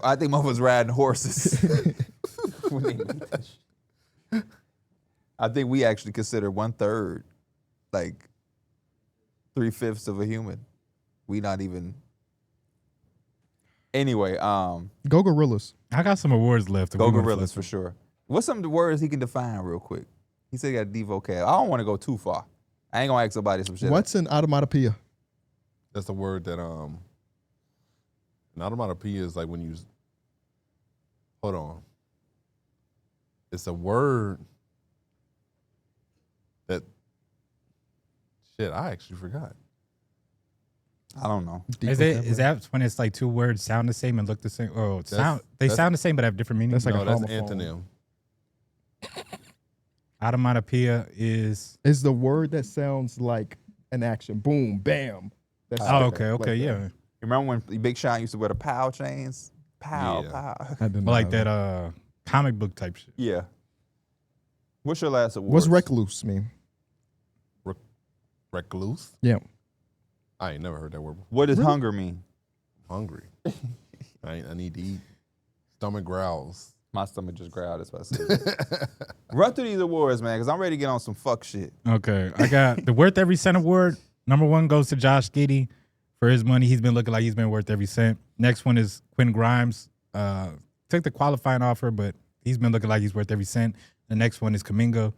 I think motherfuckers riding horses. when they did that shit. I think we actually consider 1/3, like 3/5 of a human. We not even. Anyway, Go Gorillas. I got some awards left. if go we wanna Gorillas flip for sure. What's some of the words he can define real quick? He said he got a D vocab. I don't want to go too far. I ain't gonna ask somebody some shit. What's an automatopoeia? That's a word that an automatopoeia is like when you. Hold on. It's a word that. Shit, I actually forgot. I don't know. Deep Is vocabulary. that when it's like two words sound the same and look the same? Oh, they that's- sound the same but have different meanings. That's like No, a that's homophone. antonym. Automatopoeia is. Is the word that sounds like an action. Boom, bam. That's Oh, like okay, that. yeah. You remember when Big Sean used to wear the pow chains? Pow, Yeah. pow. I didn't know Like that. that comic book type shit. Yeah. What's your last award? What's recluse mean? Recluse? Yeah. I ain't never heard that word before. What does Really? hunger mean? Hungry. I need to eat. Stomach growls. My stomach just growled. That's what I said. Run through these awards, man, because I'm ready to get on some fuck shit. Okay, I got the Worth Every Cent award. Number 1 goes to Josh Giddey for his money. He's been looking like he's been worth every cent. Next one is Quinn Grimes. Took the qualifying offer, but he's been looking like he's worth every cent. The next one is Kuminga.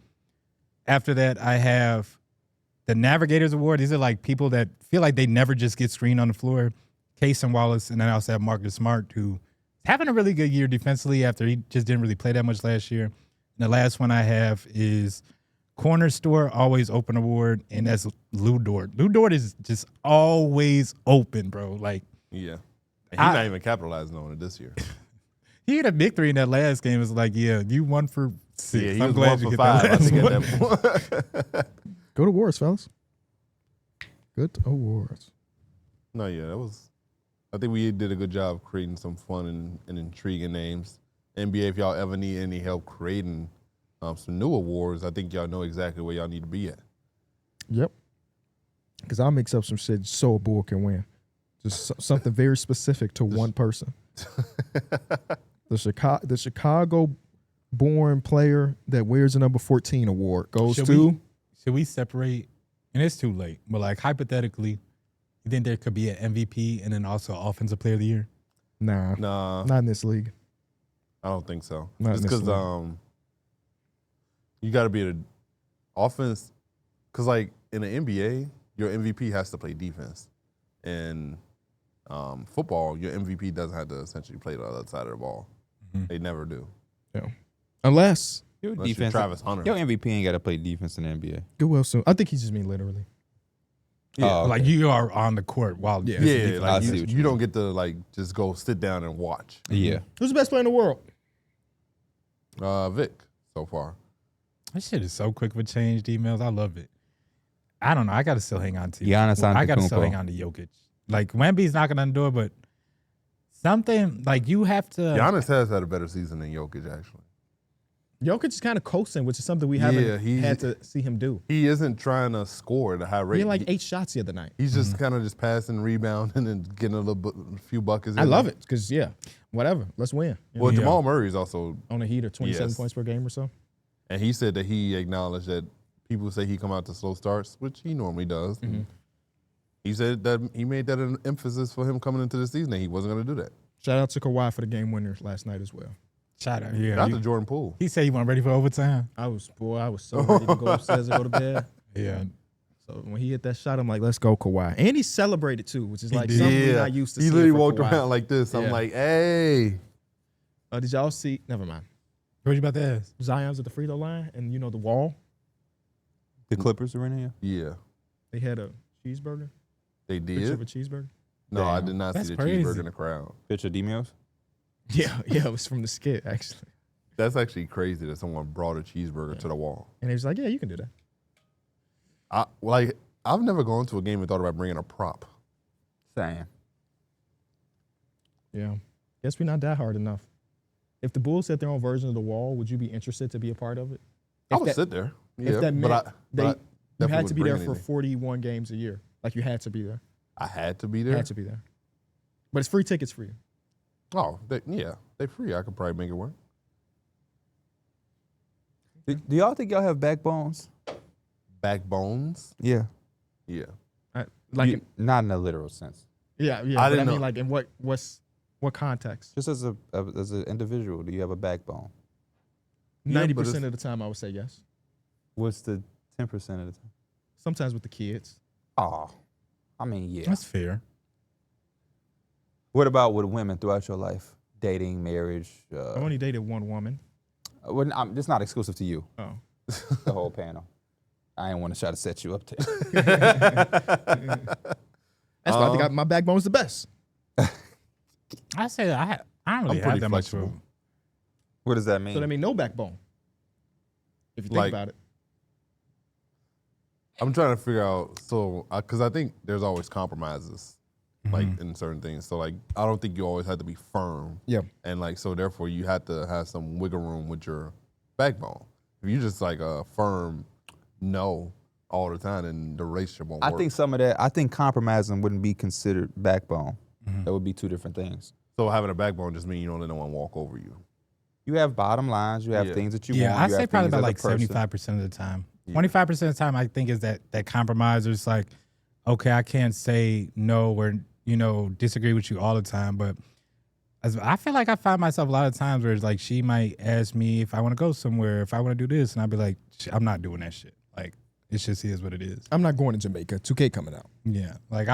After that, I have the Navigators Award. These are like people that feel like they never just get screened on the floor. Case and Wallace, and then I also have Marcus Smart, who having a really good year defensively after he just didn't really play that much last year. And the last one I have is Corner Store Always Open Award, and that's Lou Dort. Lou Dort is just always open, bro. Like, Yeah. He's not even capitalizing on it this year. He had a big 3 in that last game. It's like, yeah, you 1 for 6. Yeah, he I'm was glad 1 you for get 5. that I think last at one. that point. Go to Warriors, fellas. Good awards. No, yeah, that was. I think we did a good job creating some fun and intriguing names. NBA, if y'all ever need any help creating some new awards, I think y'all know exactly where y'all need to be at. Yep. Because I'll mix up some shit so a bull can win. Just something very specific to one person. The Chicago-born player that wears the number 14 award goes to. Should we separate? And it's too late, but like hypothetically, you think there could be an MVP and then also Offensive Player of the Year? Nah, not in this league. I don't think so. Not Just in this because you got to be the offense. Because like in the NBA, your MVP has to play defense. In football, your MVP doesn't have to essentially play the other side of the ball. Mm-hmm. They never do. Yeah. Unless defense, Travis Hunter. Your MVP ain't got to play defense in the NBA. Good well soon. I think he just mean literally. Yeah, like you are on the court while like you don't get to like just go sit down and watch. Yeah. Who's the best player in the world? Vic so far. That shit is so quick of a change, emails. I love it. I don't know. I got to still hang on to Giannis Antetokounmpo. I got to still hang on to Jokic. Like Wemby's knocking on the door, but something like you have to. Giannis has had a better season than Jokic actually. Jokic is kind of coasting, which is something we haven't had to see him do. He isn't trying to score at a high rate. He had like 8 shots the other night. He's just kind of just passing, rebounding, and getting a few buckets. I love it because, whatever. Let's win. Well, Jamal Murray is also on a heater, 27 points per game or so. And he said that he acknowledged that people say he come out to slow starts, which he normally does. Mm-hmm. He said that he made that an emphasis for him coming into the season that he wasn't going to do that. Shout out to Kawhi for the game winner last night as well. Shout out, Shout out to Jordan Poole. He said he wasn't ready for overtime. I was so ready to go upstairs and go to bed. Yeah. So when he hit that shot, I'm like, let's go, Kawhi. And he celebrated too, which is like something we're not used to seeing. He literally walked Kawhi. around like this. I'm like, hey. Did y'all see? Never mind. What you about to ask? Zion's at the free throw line, and the wall. The Clippers are in here? Yeah. They had a cheeseburger. They did? Picture of a cheeseburger? No, I did not see the cheeseburger in the crowd. Picture of D-Mills? Yeah, it was from the skit, actually. That's actually crazy that someone brought a cheeseburger to the wall. And he was like, yeah, you can do that. I've never gone to a game and thought about bringing a prop. Same. Yeah. Guess we're not that hard enough. If the Bulls had their own version of the wall, would you be interested to be a part of it? I would sit there. Yeah, if that meant you had to be there for anything. 41 games a year. Like you had to be there. I had to be there? You had to be there. But it's free tickets for you. Oh, they're free. I could probably make it work. Do y'all think y'all have backbones? Backbones? Yeah. Yeah. Not in a literal sense. Yeah. I But mean, like in what context? Just as an individual, do you have a backbone? 90% of the time, I would say yes. What's the 10% of the time? Sometimes with the kids. Oh, I mean, yeah. That's fair. What about with women throughout your life? Dating, marriage? I've only dated one woman. It's not exclusive to you. Oh. The whole panel. I didn't want to try to set you up there. That's why I think my backbone's the best. I say I don't really have that much room. What does that mean? So that means no backbone. If you think about it. I'm trying to figure out, because I think there's always compromises, like in certain things. So like, I don't think you always have to be firm. Yeah. And like, so therefore you have to have some wiggle room with your backbone. If you just like a firm no all the time, then the relationship won't work. I think compromising wouldn't be considered backbone. That would be two different things. So having a backbone just means you don't let no one walk over you. You have bottom lines. You have things that you want. Yeah, I'd say probably about like 75% 75% of the time. 25% of the time, I think is that compromise. It's like, okay, I can't say no or disagree with you all the time, but I feel like I find myself a lot of times where it's like she might ask me if I want to go somewhere, if I want to do this, and I'd be like, I'm not doing that shit. Like, it just is what it is. I'm not going to Jamaica. 2K coming out. Yeah, like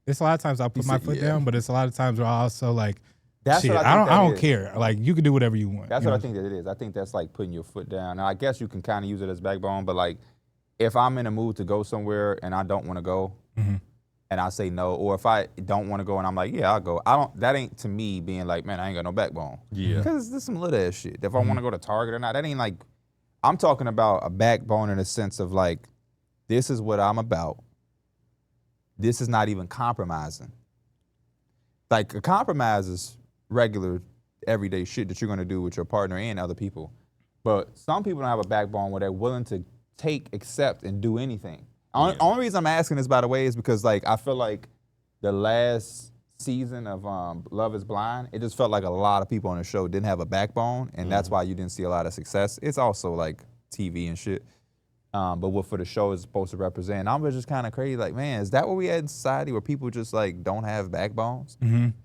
it's a lot of times I'll put my foot down, but it's a lot of times where I also like, that's shit, what I don't care. Like, you can do whatever you want. That's what I think that it is. I think that's like putting your foot down. Now, I guess you can kind of use it as backbone, but like, if I'm in a mood to go somewhere and I don't want to go, and and I say no, or if I don't want to go and I'm like, yeah, I'll go. That ain't to me being like, man, I ain't got no backbone. Yeah. Because this some little ass shit. If I want to go to Target or not, that ain't like, I'm talking about a backbone in the sense of like, this is what I'm about. This is not even compromising. Like a compromise is regular, everyday shit that you're gonna do with your partner and other people. But some people don't have a backbone where they're willing to take, accept, and do anything. Only reason I'm asking this, by the way, is because like I feel like the last season of Love is Blind, it just felt like a lot of people on the show didn't have a backbone, and that's why you didn't see a lot of success. It's also like TV and shit. But what for the show is supposed to represent. I was just kind of crazy, like, man, is that what we had in society where people just like don't have backbones?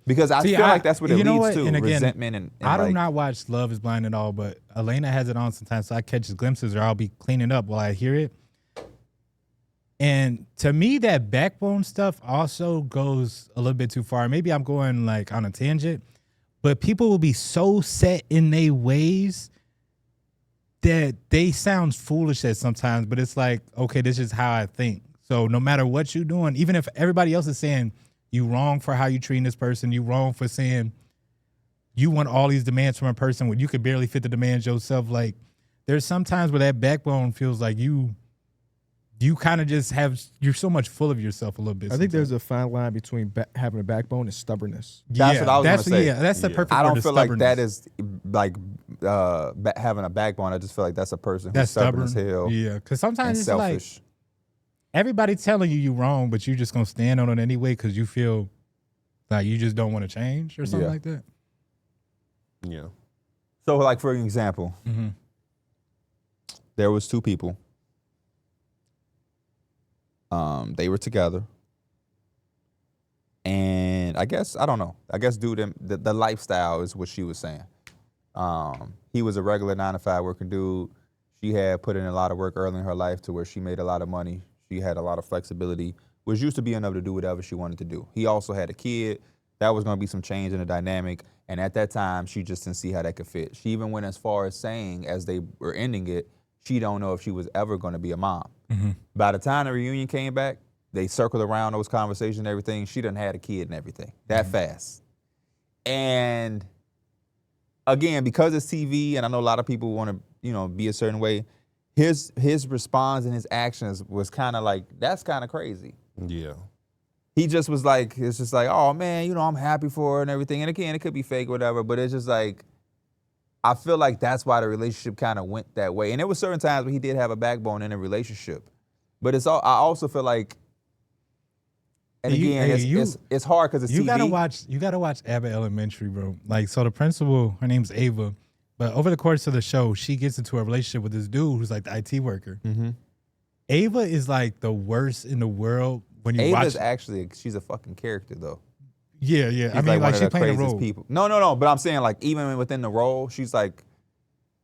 Because I feel like that's what it leads to, and again, resentment and I do like, not watch Love is Blind at all, but Elena has it on sometimes, so I catch glimpses or I'll be cleaning up while I hear it. And to me, that backbone stuff also goes a little bit too far. Maybe I'm going like on a tangent, but people will be so set in their ways that they sound foolish at sometimes, but it's like, okay, this is how I think. So no matter what you're doing, even if everybody else is saying you wrong for how you treating this person, you wrong for saying you want all these demands from a person when you could barely fit the demands yourself. Like there's sometimes where that backbone feels like you kind of just you're so much full of yourself a little bit. I think there's a fine line between having a backbone and stubbornness. That's what I was going to say. Yeah, that's the perfect I word. don't feel like that is like having a backbone. I just feel like that's a person who's stubborn as hell. Yeah, because sometimes it's selfish. like everybody telling you wrong, but you just going to stand on it anyway because you feel like you just don't want to change or something like that. Yeah. So like for example, there was two people. They were together, and I guess I don't know. I guess the lifestyle is what she was saying. He was a regular 9-to-5 working dude. She had put in a lot of work early in her life to where she made a lot of money. She had a lot of flexibility. Was used to being able to do whatever she wanted to do. He also had a kid. That was going to be some change in the dynamic. And at that time, she just didn't see how that could fit. She even went as far as saying, as they were ending it, she don't know if she was ever going to be a mom. By the time the reunion came back, they circled around those conversations and everything. She done had a kid and everything that fast. And again, because it's TV, and I know a lot of people want to, be a certain way, his response and his actions was kind of like, that's kind of crazy. Yeah. He just was like, it's just like, oh man, I'm happy for her and everything. And again, it could be fake or whatever, but it's just like, I feel like that's why the relationship kind of went that way. And there were certain times where he did have a backbone in a relationship. But I also feel like, and again, it's hard because it's TV. You gotta watch Abbott Elementary, bro. Like, so the principal, her name's Ava, but over the course of the show, she gets into a relationship with this dude who's like the IT worker. Ava is like the worst in the world when you watch. Ava's actually, she's a fucking character though. Yeah. She's I mean, like she's playing a role. People. No. But I'm saying, like, even within the role, she's like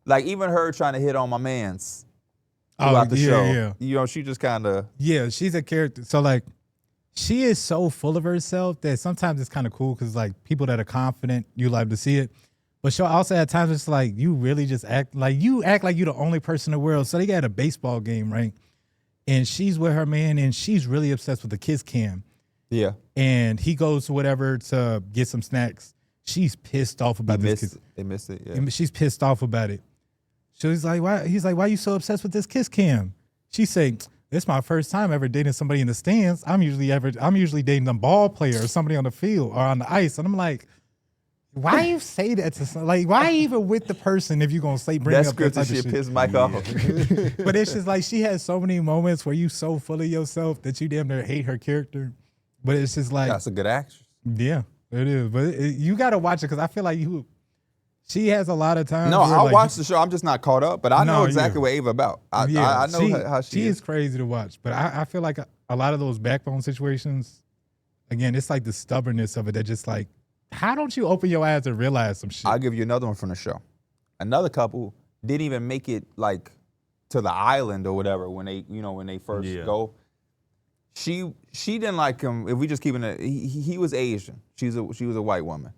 even her trying to hit on my mans throughout the show. Yeah. She just kind of. Yeah, she's a character. So, like, she is so full of herself that sometimes it's kind of cool because, like, people that are confident, you like to see it. But she'll also at times it's like, you really just act like you're the only person in the world. So they got a baseball game, right? And she's with her man, and she's really obsessed with the kiss cam. Yeah. And he goes to whatever to get some snacks. She's pissed off about this. They missed it. Yeah. She's pissed off about it. So he's like, why? He's like, why are you so obsessed with this kiss cam? She said, it's my first time ever dating somebody in the stands. I'm usually dating a ball player or somebody on the field or on the ice. And I'm like, why you say that to somebody? Like, why even with the person if you're gonna bring up that type of shit? Piss Mike off. But it's just like she has so many moments where you so full of yourself that you damn near hate her character. But it's just like that's a good actress. Yeah, it is. But you got to watch it because I feel like she has a lot of time. No, I watched the show. I'm just not caught up, but I know exactly what Ava about. I know how she is. She is crazy to watch. But I feel like a lot of those backbone situations, again, it's like the stubbornness of it that just like, how don't you open your eyes and realize some shit? I'll give you another one from the show. Another couple didn't even make it like to the island or whatever when they first go. She didn't like him. If we just keeping it, he was Asian. She was a white woman.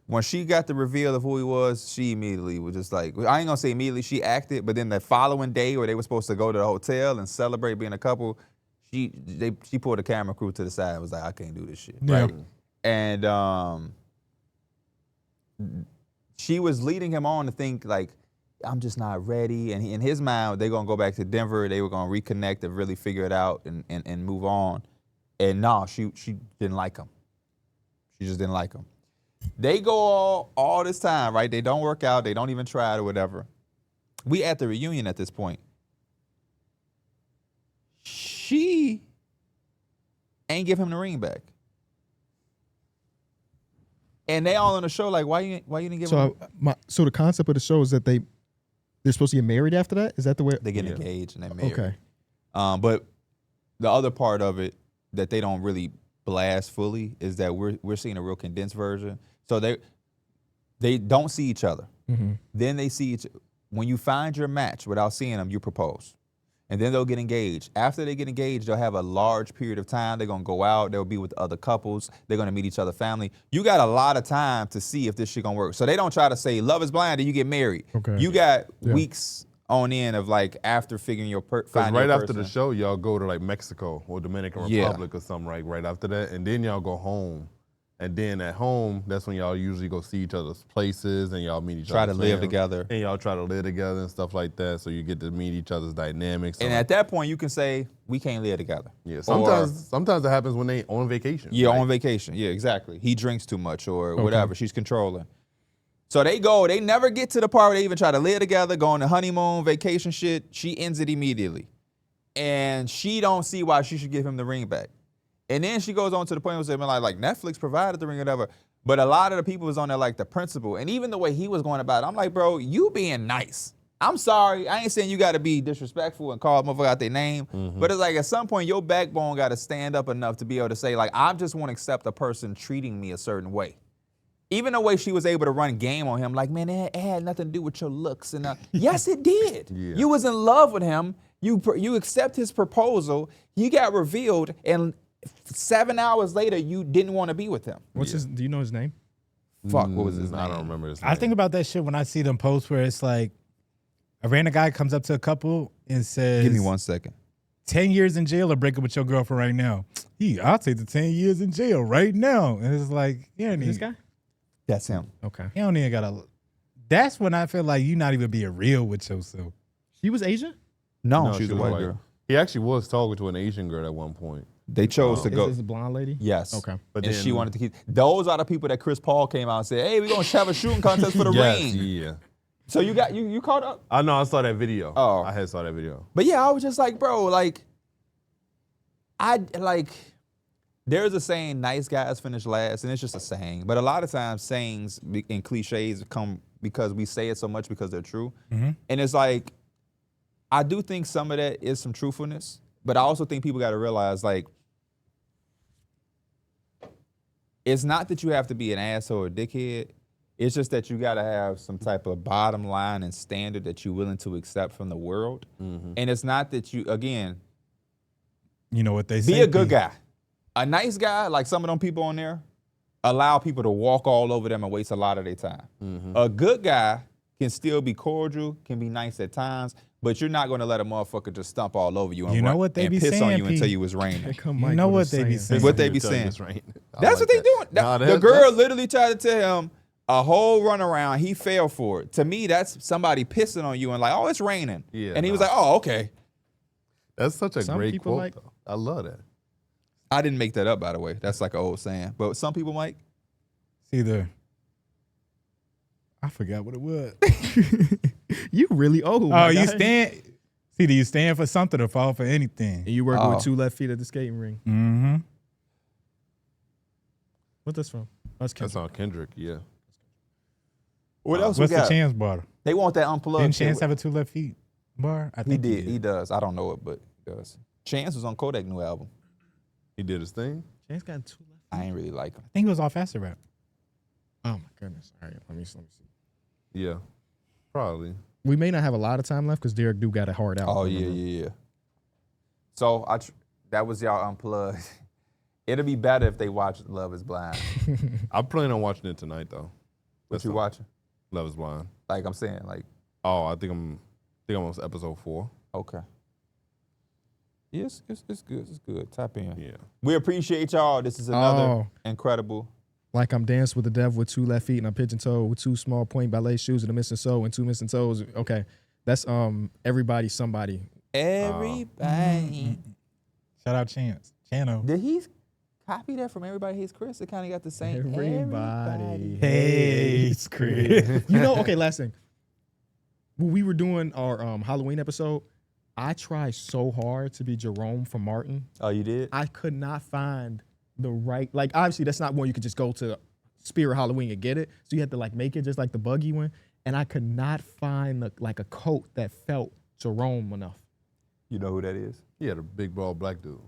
When she got the reveal of who he was, she immediately was just like, I ain't gonna say immediately she acted, but then the following day where they were supposed to go to the hotel and celebrate being a couple, she pulled the camera crew to the side and was like, I can't do this shit. Yeah. Right? And she was leading him on to think like, I'm just not ready. And in his mind, they're gonna go back to Denver. They were gonna reconnect and really figure it out and move on. And no, she didn't like him. She just didn't like him. They go all this time, right? They don't work out. They don't even try it or whatever. We at the reunion at this point. She ain't give him the ring back. And they all on the show like, why you didn't give him? So the concept of the show is that they're supposed to get married after that? Is that the way? They get engaged and they're married. Okay. But the other part of it that they don't really blast fully is that we're seeing a real condensed version. So they don't see each other. Mm-hmm. Then they see when you find your match without seeing them, you propose. And then they'll get engaged. After they get engaged, they'll have a large period of time. They're going to go out. They'll be with other couples. They're going to meet each other's family. You got a lot of time to see if this shit going to work. So they don't try to say, love is blind, and you get married. Okay. You got weeks on end of like after figuring your Because right after the show, y'all go to like Mexico or Dominican Republic or something right after that. And then y'all go home. And then at home, that's when y'all usually go see each other's places and y'all meet each other. Try to live together. And y'all try to live together and stuff like that. So you get to meet each other's dynamics. And at that point, you can say, we can't live together. Yeah, sometimes it happens when they on vacation. Yeah, right? on vacation. Yeah, exactly. He drinks too much or whatever. She's controlling. So they go. They never get to the part where they even try to live together, go on the honeymoon, vacation shit. She ends it immediately. And she don't see why she should give him the ring back. And then she goes on to the point where like Netflix provided the ring or whatever. But a lot of the people was on there like the principal. And even the way he was going about it, I'm like, bro, you being nice. I'm sorry. I ain't saying you got to be disrespectful and call a motherfucker out their name. Mm-hmm. But it's like at some point, your backbone got to stand up enough to be able to say, like, I just want to accept a person treating me a certain way. Even the way she was able to run game on him, like, man, it had nothing to do with your looks. And yes, it did. Yeah. You was in love with him. You accept his proposal. You got revealed, and 7 hours later, you didn't want to be with him. Do you know his name? Fuck, what was his name? I don't remember his name. I think about that shit when I see them posts where it's like a random guy comes up to a couple and says, give me 1 second. 10 years in jail or break up with your girlfriend right now. I'll take the 10 years in jail right now. And it's like, this guy? That's him. Okay. You don't even gotta. That's when I feel like you not even being real with yourself. She was Asian? No, she was a white girl. He actually was talking to an Asian girl at one point. They chose to go. Is this a blonde lady? Yes. Okay. But then she wanted to keep. Those are the people that Chris Paul came out and said, hey, we're going to have a shooting contest for the ring. Yeah. So you caught up? I know, I saw that video. Oh. I had saw that video. But yeah, I was just like, bro, like, there's a saying, nice guys finish last, and it's just a saying. But a lot of times sayings and cliches come because we say it so much because they're true. Mm-hmm. And it's like, I do think some of that is some truthfulness, but I also think people got to realize, like, it's not that you have to be an asshole or dickhead. It's just that you got to have some type of bottom line and standard that you're willing to accept from the world. Mm-hmm. And it's not that you, again, you know what they say. Be a good guy. A nice guy, like some of them people on there, allow people to walk all over them and waste a lot of their time. Mm-hmm. A good guy can still be cordial, can be nice at times, but you're not going to let a motherfucker just stomp all over you and, piss saying, on you until you was raining. You know what they be saying. What they be saying. That's what they doing. The girl literally tried to tell him a whole runaround. He fell for it. To me, that's somebody pissing on you and like, oh, it's raining. Yeah, and he was like, oh, okay. That's such a great quote, though. I love that. I didn't make that up, by the way. That's like an old saying. But some people might. It's either. I forgot what it was. You really old. Oh, you stand. See, do you stand for something or fall for anything? And you working with 2 left feet at the skating ring. Mm-hmm. What that's from? That's on Kendrick, yeah. What else What's we got? the Chance bar? They want that Unplugged. Didn't Chance have a 2 left feet bar? I think he did. He does. I don't know it, but he does. Chance was on Kodak new album. He did his thing? Chance got 2 left feet. I ain't really like him. I think he was off Acid Rap. Oh, my goodness. All right, let me see. Yeah, probably. We may not have a lot of time left because Darrick do got a hard out. Oh, yeah. So that was y'all Unplugged. It'll be better if they watch Love is Blind. I'm planning on watching it tonight, though. What you watching? Love is Blind. Like I'm saying, like. Oh, I think I'm on episode 4. Okay. Yes, it's good. It's good. Tap in. Yeah. We appreciate y'all. This is another incredible. Like I'm dancing with the devil with 2 left feet and I'm pigeon-toed with 2 small point ballet shoes and a missing sole and 2 missing toes. Okay, that's everybody, somebody. Everybody. Shout out Chano. Did he copy that from Everybody Hates Chris? It kind of got the same. Everybody hates Chris. You know, okay, last thing. When we were doing our Halloween episode, I tried so hard to be Jerome from Martin. Oh, you did? I could not find the right, like, obviously that's not one you could just go to Spirit Halloween and get it. So you had to like make it just like the buggy one. And I could not find like a coat that felt Jerome enough. You know who that is? Yeah, the big bald black dude.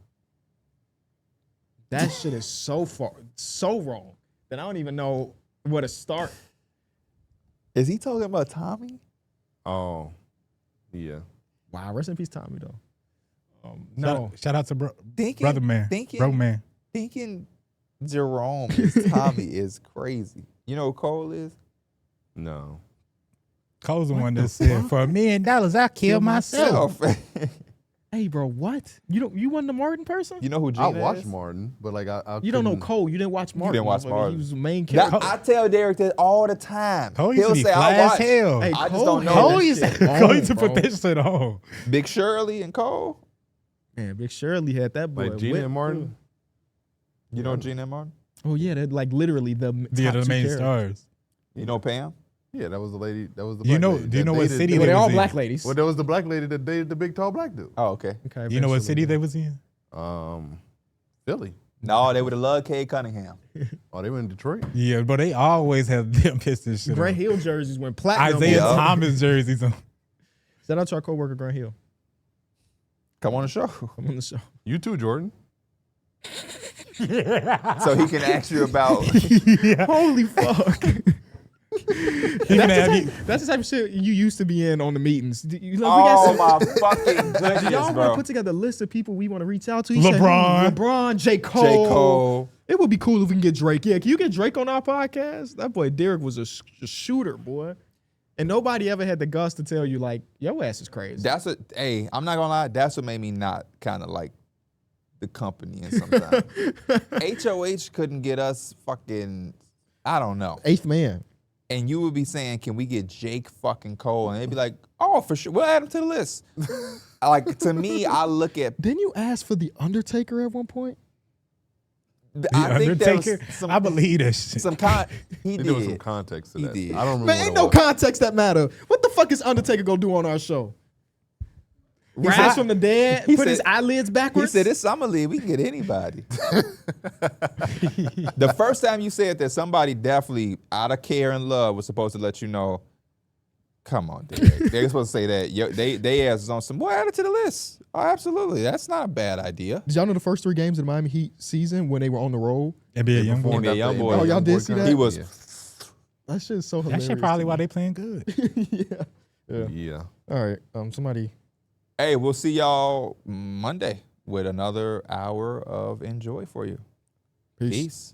That shit is so wrong that I don't even know where to start. Is he talking about Tommy? Oh, yeah. Wow, rest in peace, Tommy, though. No. Shout out to brother man. Thinking, man. Thinking Jerome is Tommy is crazy. You know who Cole is? No. Cole's the one that said, "For $1 million, I kill myself." Hey, bro, what? You wasn't a Martin person? You know who Gina I watched is? Martin, but like I You don't know Cole. You didn't watch Martin. didn't watch Martin. He was the main character. I tell Darrick that all the time. Cole used to be say, fly I as watch. hell. Hey, I just Cole don't know. had Cole that used shit to on, go to bro. put that shit on. Big Shirley and Cole. Man, Big Shirley had that boy. like Gina whipped, and Martin. too. You know Gina and Martin? Oh yeah, they're like literally the top The 2 main characters. stars. You know Pam? Yeah, that was the lady. That was the. You black know? lady Do you that know what dated- city Well, they they're all was in? black ladies. Well, there was the black lady that dated the big tall black dude. Oh, okay. Okay, You know what eventually. city they was in? Philly. No, they would have loved Cade Cunningham. Oh, they were in Detroit. Yeah, but they always have them Pistons shit Grant on. Hill jerseys went platinum. Isaiah Yeah. Thomas jerseys on. Shout out to our coworker Grant Hill. Come on the show. I'm on the show. You too, Jordan. So he can ask you about. Holy fuck. He can have you- That's the type of shit you used to be in on the meetings. You know, Oh we got my fucking some, do goodness, y'all want bro. to put together a list of people we want to reach out to? He LeBron. said, LeBron, J. Cole. J. Cole. It would be cool if we can get Drake. Yeah, can you get Drake on our podcast? That boy Darrick was a shooter, boy. And nobody ever had the guts to tell you, like, your ass is crazy. That's what. Hey, I'm not gonna lie. That's what made me not kind of like the company. And sometimes HOH couldn't get us fucking. I don't know. 8th man. And you would be saying, "Can we get Jake fucking Cole?" And they'd be like, "Oh, for sure. We'll add him to the list." Like to me, I look at. Didn't you ask for the Undertaker at one point? I think there was Undertaker. some. I believe that shit. He There was some did. context to He that. did. I don't remember. Man, what ain't it no was. context that matter. What the fuck is Undertaker gonna do on our show? Rise from the dead, he put his said- eyelids He backwards? said, "It's summer league. We can get anybody." The first time you said that, somebody definitely, out of care and love, was supposed to let you know. Come on, Darrick. They're supposed to say that. They asked on some. Boy, add it to the list. Oh, absolutely. That's not a bad idea. Did y'all know the first 3 games of the Miami Heat season when they were on the road? NBA young boy. Performed NBA after young the boy. Oh, y'all did see boycott. that? He was. Yeah. That shit is so That hilarious. shit probably to why me. they playing good. Yeah. Yeah. All right. Somebody. Hey, we'll see y'all Monday with another hour of enjoy for you. Peace. Peace.